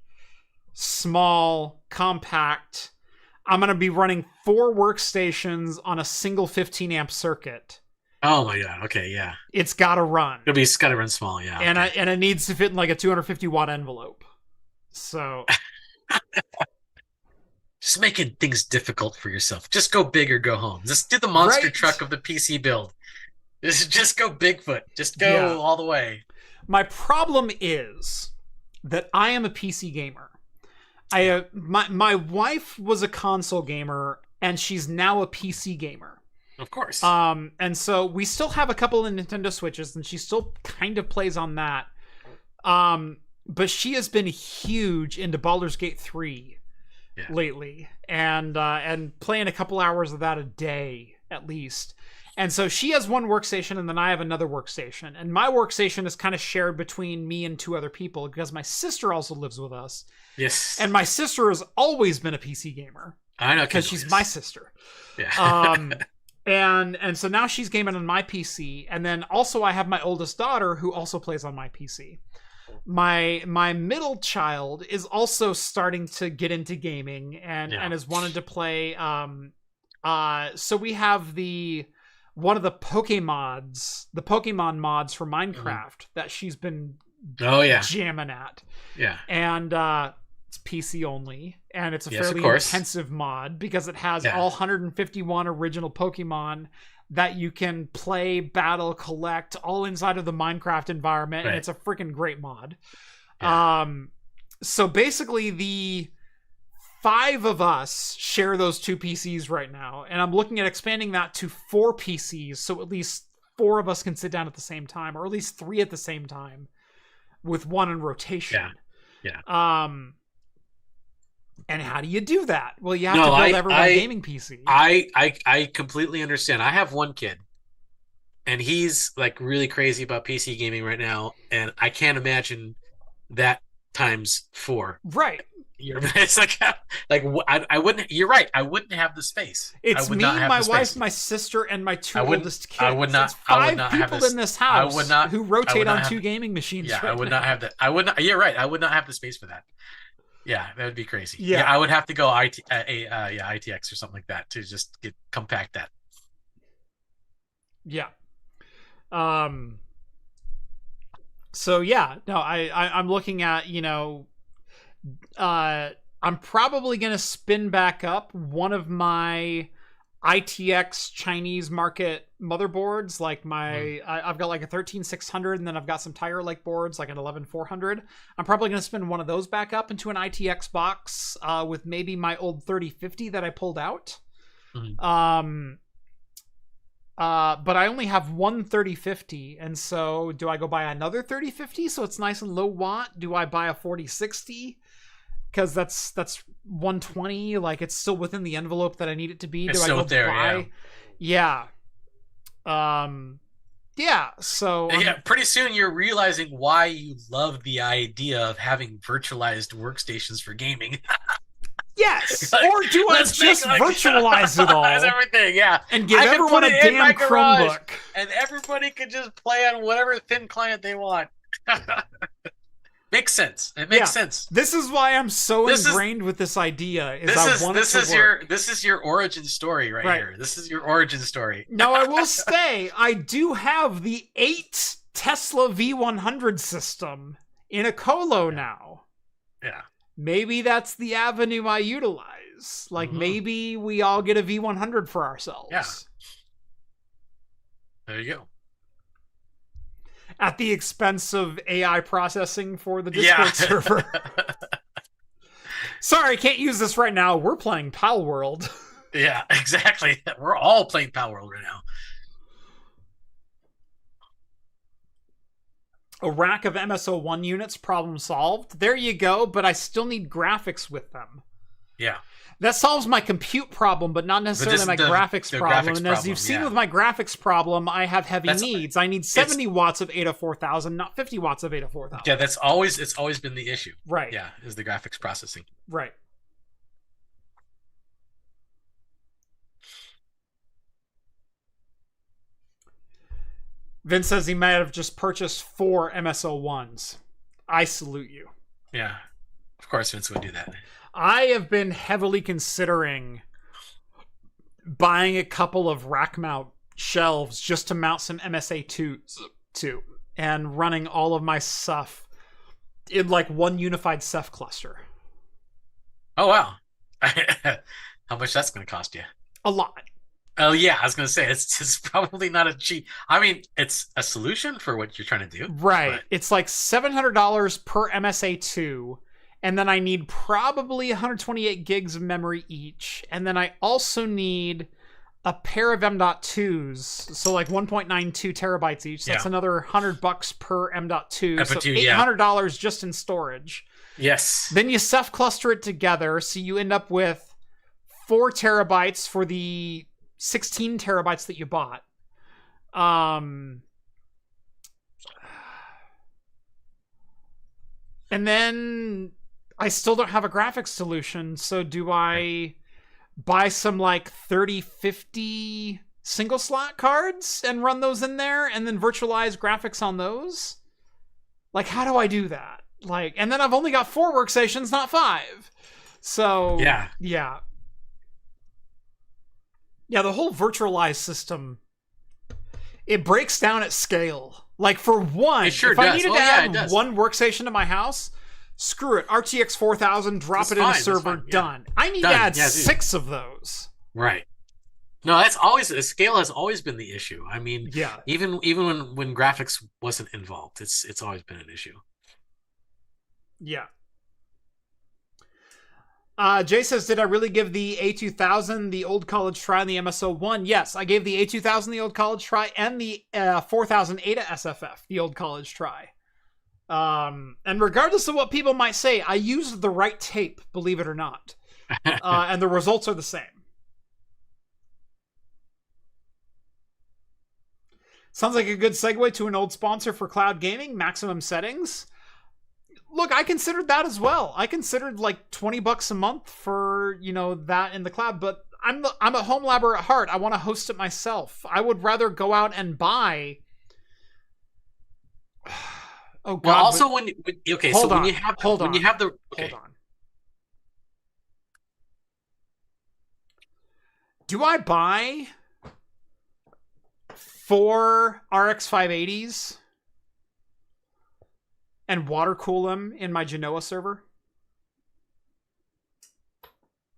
small, compact. I'm going to be running 4 workstations on a single 15 amp circuit. Oh my god. Okay, yeah. It's got to run. It's got to run small, yeah. And it needs to fit in like a 250 watt envelope. So just making things difficult for yourself. Just go big or go home. Just do the monster truck of the PC build. Just go Bigfoot. Just go all the way. My problem is that I am a PC gamer. My wife was a console gamer, and she's now a PC gamer. Of course. And so we still have a couple of Nintendo Switches, and she still kind of plays on that. But she has been huge into Baldur's Gate 3 lately, and playing a couple hours of that a day at least. And so she has one workstation, and then I have another workstation. And my workstation is kind of shared between me and 2 other people because my sister also lives with us. Yes. And my sister has always been a PC gamer. I know, because she's my sister. Yeah. And so now she's gaming on my PC, and then also I have my oldest daughter who also plays on my PC. My middle child is also starting to get into gaming and has wanted to play. So we have one of the Pokemon mods for Minecraft that she's been jamming at. Yeah. And it's PC only, and it's a fairly intensive mod because it has all 151 original Pokemon that you can play, battle, collect, all inside of the Minecraft environment, and it's a freaking great mod. Yeah. So basically the 5 of us share those 2 PCs right now, and I'm looking at expanding that to 4 PCs, so at least 4 of us can sit down at the same time, or at least 3 at the same time, with 1 in rotation. Yeah. And how do you do that? Well, you have to build everyone a gaming PC. I completely understand. I have one kid, and he's like really crazy about PC gaming right now, and I can't imagine that times 4. Right. It's like I wouldn't. You're right. I wouldn't have the space. It's me, my wife, my sister, and my 2 oldest kids. I would not. It's 5 I would not people have this, in this house. I would not, who rotate on 2 gaming machines. Yeah, right I would now. not have that. I would not. You're right. I would not have the space for that. Yeah, that would be crazy. Yeah, I would have to go ITX or something like that to just compact that. Yeah. So yeah, no, I'm looking at, I'm probably going to spin back up one of my ITX Chinese market motherboards, like I've got like a 13600, and then I've got some Tire Lake boards, like an 11400. I'm probably going to spin one of those back up into an ITX box with maybe my old 3050 that I pulled out. But I only have one 3050, and so do I go buy another 3050 so it's nice and low watt? Do I buy a 4060? Because that's 120, like it's still within the envelope that I need it to be. Do I go buy? Yeah. So pretty soon you're realizing why you love the idea of having virtualized workstations for gaming. Yes, or do I just virtualize it all? Everything, yeah. And give everyone a damn Chromebook. And everybody can just play on whatever thin client they want. Makes sense. It makes sense. This is why I'm so ingrained with this idea. This is your origin story right here. This is your origin story. Now, I will say, I do have the 8 Tesla V100 system in a colo now. Yeah. Maybe that's the avenue I utilize. Like, maybe we all get a V100 for ourselves. Yeah. There you go. At the expense of AI processing for the Discord server. Sorry, can't use this right now. We're playing Pal World. Yeah, exactly. We're all playing Pal World right now. A rack of MSO1 units, problem solved. There you go, but I still need graphics with them. Yeah. That solves my compute problem, but not necessarily my graphics problem. And as you've seen with my graphics problem, I have heavy needs. I need 70 watts of 804,000, not 50 watts of 804,000. Yeah, it's always been the issue. Right. Yeah, is the graphics processing. Right. Vince says he might have just purchased 4 MSO1s. I salute you. Yeah, of course Vince would do that. I have been heavily considering buying a couple of rack mount shelves just to mount some MSA2s to, and running all of my stuff in like one unified Ceph cluster. Oh, wow. How much that's going to cost you? A lot. Oh, yeah. I was going to say, it's probably not a cheap... I mean, it's a solution for what you're trying to do. Right. But... It's like $700 per MSA2. And then I need probably 128 gigs of memory each. And then I also need a pair of M.2s. So like 1.92 terabytes each. So that's another $100 per M.2. So $800 just in storage. Yes. Then you Ceph cluster it together. So you end up with 4 terabytes for the 16 terabytes that you bought. And then I still don't have a graphics solution, so do I buy some like 3050 single slot cards and run those in there and then virtualize graphics on those? Like, how do I do that? Like, and then I've only got 4 workstations, not 5. So yeah, the whole virtualized system, it breaks down at scale. Like for one, if I needed to add one workstation to my house, screw it. RTX 4000, drop it in a server, done. I need to add 6 of those. Right. No, that's always, scale has always been the issue. I mean, even when graphics wasn't involved, it's always been an issue. Yeah. Jay says, did I really give the A2000 the old college try on the MSO1? Yes, I gave the A2000 the old college try and the 4000 Ada SFF the old college try. And regardless of what people might say, I used the right tape, believe it or not. And the results are the same. Sounds like a good segue to an old sponsor for cloud gaming, Maximum Settings. Look, I considered that as well. I considered like $20 a month for, that in the cloud, but I'm a home labber at heart. I want to host it myself. I would rather go out and buy. Oh God! Well, also when you have the hold on. Do I buy 4 RX 580s and water cool them in my Genoa server?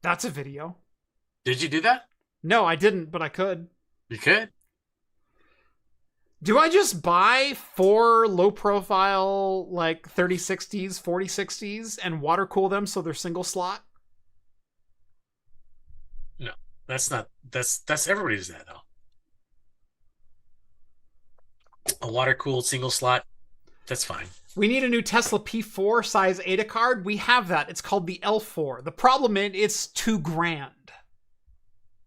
That's a video. Did you do that? No, I didn't, but I could. You could. Do I just buy 4 low-profile, like 3060s, 4060s, and water cool them so they're single slot? No, that's not. That's everybody does that though. A water cooled single slot, that's fine. We need a new Tesla P4 size Ada card. We have that. It's called the L4. The problem is it's $2,000.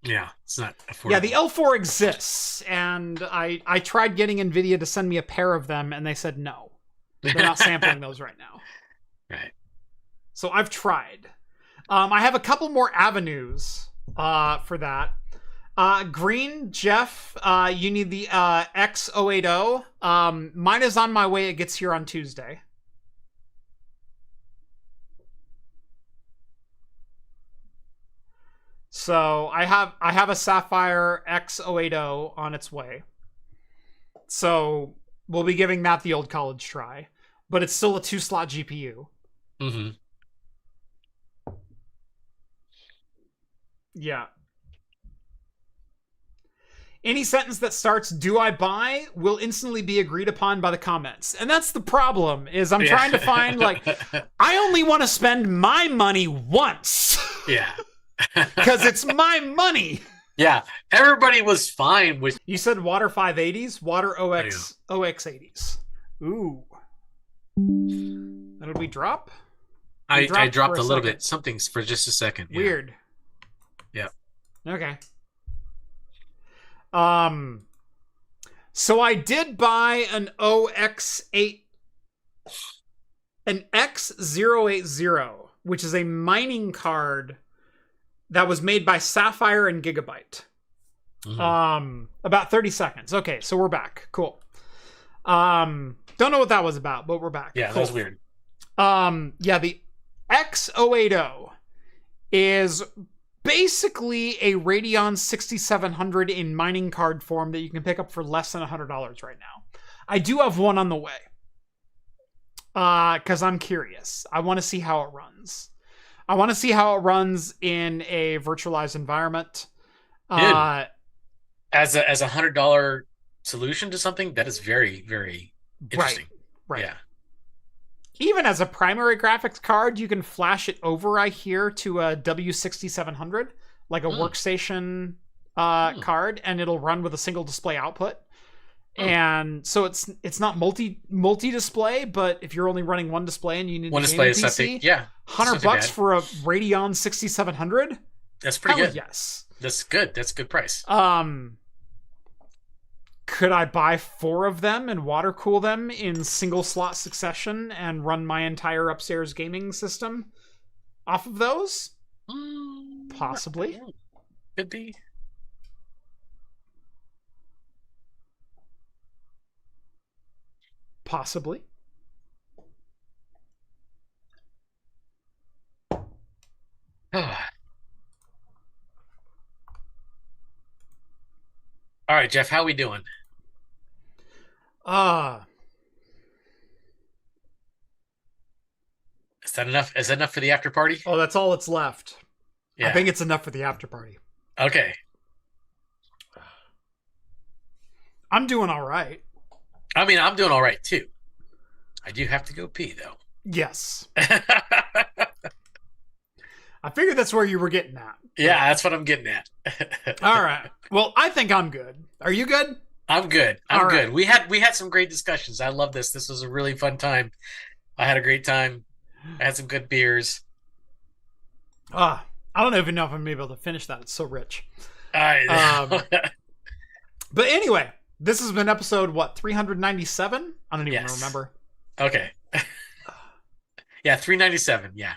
Yeah, it's not affordable. Yeah, the L4 exists, and I tried getting NVIDIA to send me a pair of them, and they said no. They're not sampling those right now. Right. So I've tried. I have a couple more avenues for that. Green, Jeff, you need the X080. Mine is on my way. It gets here on Tuesday. So I have a Sapphire X080 on its way. So we'll be giving that the old college try, but it's still a 2-slot GPU. Mm-hmm. Yeah. Any sentence that starts, do I buy, will instantly be agreed upon by the comments. And that's the problem, is I'm trying to find, like, I only want to spend my money once. Yeah. Because it's my money. Yeah. Everybody was fine with... You said water 580s? Water OX80s. Ooh. What did we drop? I dropped a little bit. Something's for just a second. Yeah. Weird. Okay. So I did buy an an X080, which is a mining card that was made by Sapphire and Gigabyte. About 30 seconds. Okay, so we're back. Cool. Don't know what that was about, but we're back. Yeah, cool. That was weird. Yeah, the X080 is basically a Radeon 6700 in mining card form that you can pick up for less than $100 right now. I do have one on the way. Because I'm curious. I want to see how it runs. I want to see how it runs in a virtualized environment. Dude, as a $100 solution to something, that is very, very interesting. Right. Yeah. Even as a primary graphics card, you can flash it over, I hear, to a W6700, like a workstation card, and it'll run with a single display output. And so it's not multi-display, but if you're only running one display and you need one display is PC, yeah, $100 for a Radeon 6700. That's pretty good. Yes, that's good. That's a good price. Could I buy 4 of them and water cool them in single slot succession and run my entire upstairs gaming system off of those? Possibly. Could be. Possibly. All right, Jeff, how we doing? Is that enough? Is that enough for the after party? Oh, that's all that's left. Yeah. I think it's enough for the after party. Okay. I'm doing all right. I mean, I'm doing all right too. I do have to go pee though. Yes. I figured that's where you were getting at. Yeah, that's what I'm getting at. All right. Well, I think I'm good. Are you good? I'm good. I'm all good. Right. We had some great discussions. I love this. This was a really fun time. I had a great time. I had some good beers. I don't even know if I'm able to finish that. It's so rich. But anyway, this has been episode 397? I don't even remember. Okay. Yeah, 397. Yeah.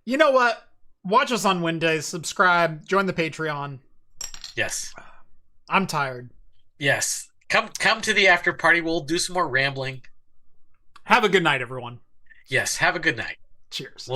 You know what? Watch us on Wednesdays. Subscribe. Join the Patreon. Yes. I'm tired. Yes. Come to the after party. We'll do some more rambling. Have a good night, everyone. Yes. Have a good night. Cheers. We'll